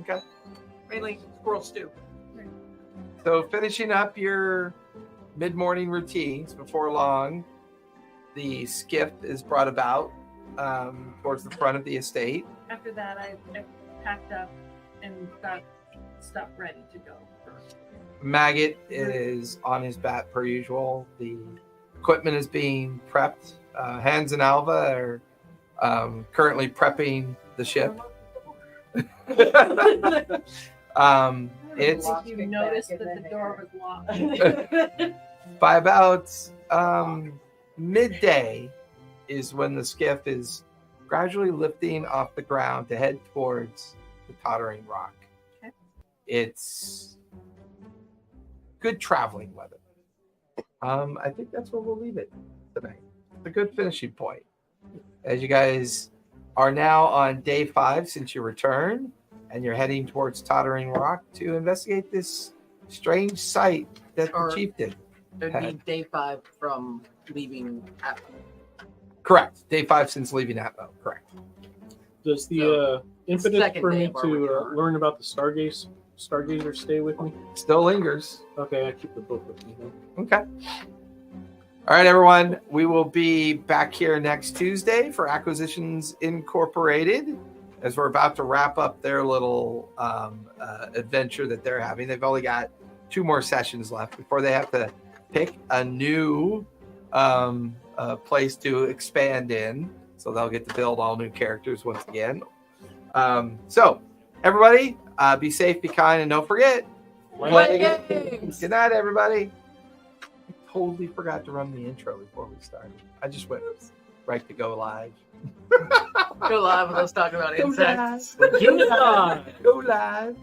Okay. Mainly squirrel stew. So finishing up your mid-morning routines, before long, the skiff is brought about towards the front of the estate. After that, I packed up and got stuff ready to go. Maggot is on his bat per usual. The equipment is being prepped. Hans and Alva are currently prepping the ship. It's You noticed that the door was locked. by about midday is when the skiff is gradually lifting off the ground to head towards the tottering rock. Okay. It's good traveling weather. I think that's where we'll leave it tonight. It's a good finishing point. As you guys are now on day 5 since your return, and you're heading towards Tottering Rock to investigate this strange site that the chieftain. It'd be day 5 from leaving Atmo. Correct. Day 5 since leaving Atmo. Correct. Does the impetus second for day me of our to return. learn about the Stargazer stay with me? Still lingers. Okay, I keep the book with me then. Okay. All right, everyone. We will be back here next Tuesday for Acquisitions Incorporated, as we're about to wrap up their little adventure that they're having. They've only got 2 more sessions left before they have to pick a new place to expand in. So they'll get to build all new characters once again. So, everybody, be safe, be kind, and don't forget, Play games! Good night, everybody. I totally forgot to run the intro before we started. I just went right to go live. Go live with us talking about insects. Go live. Go live.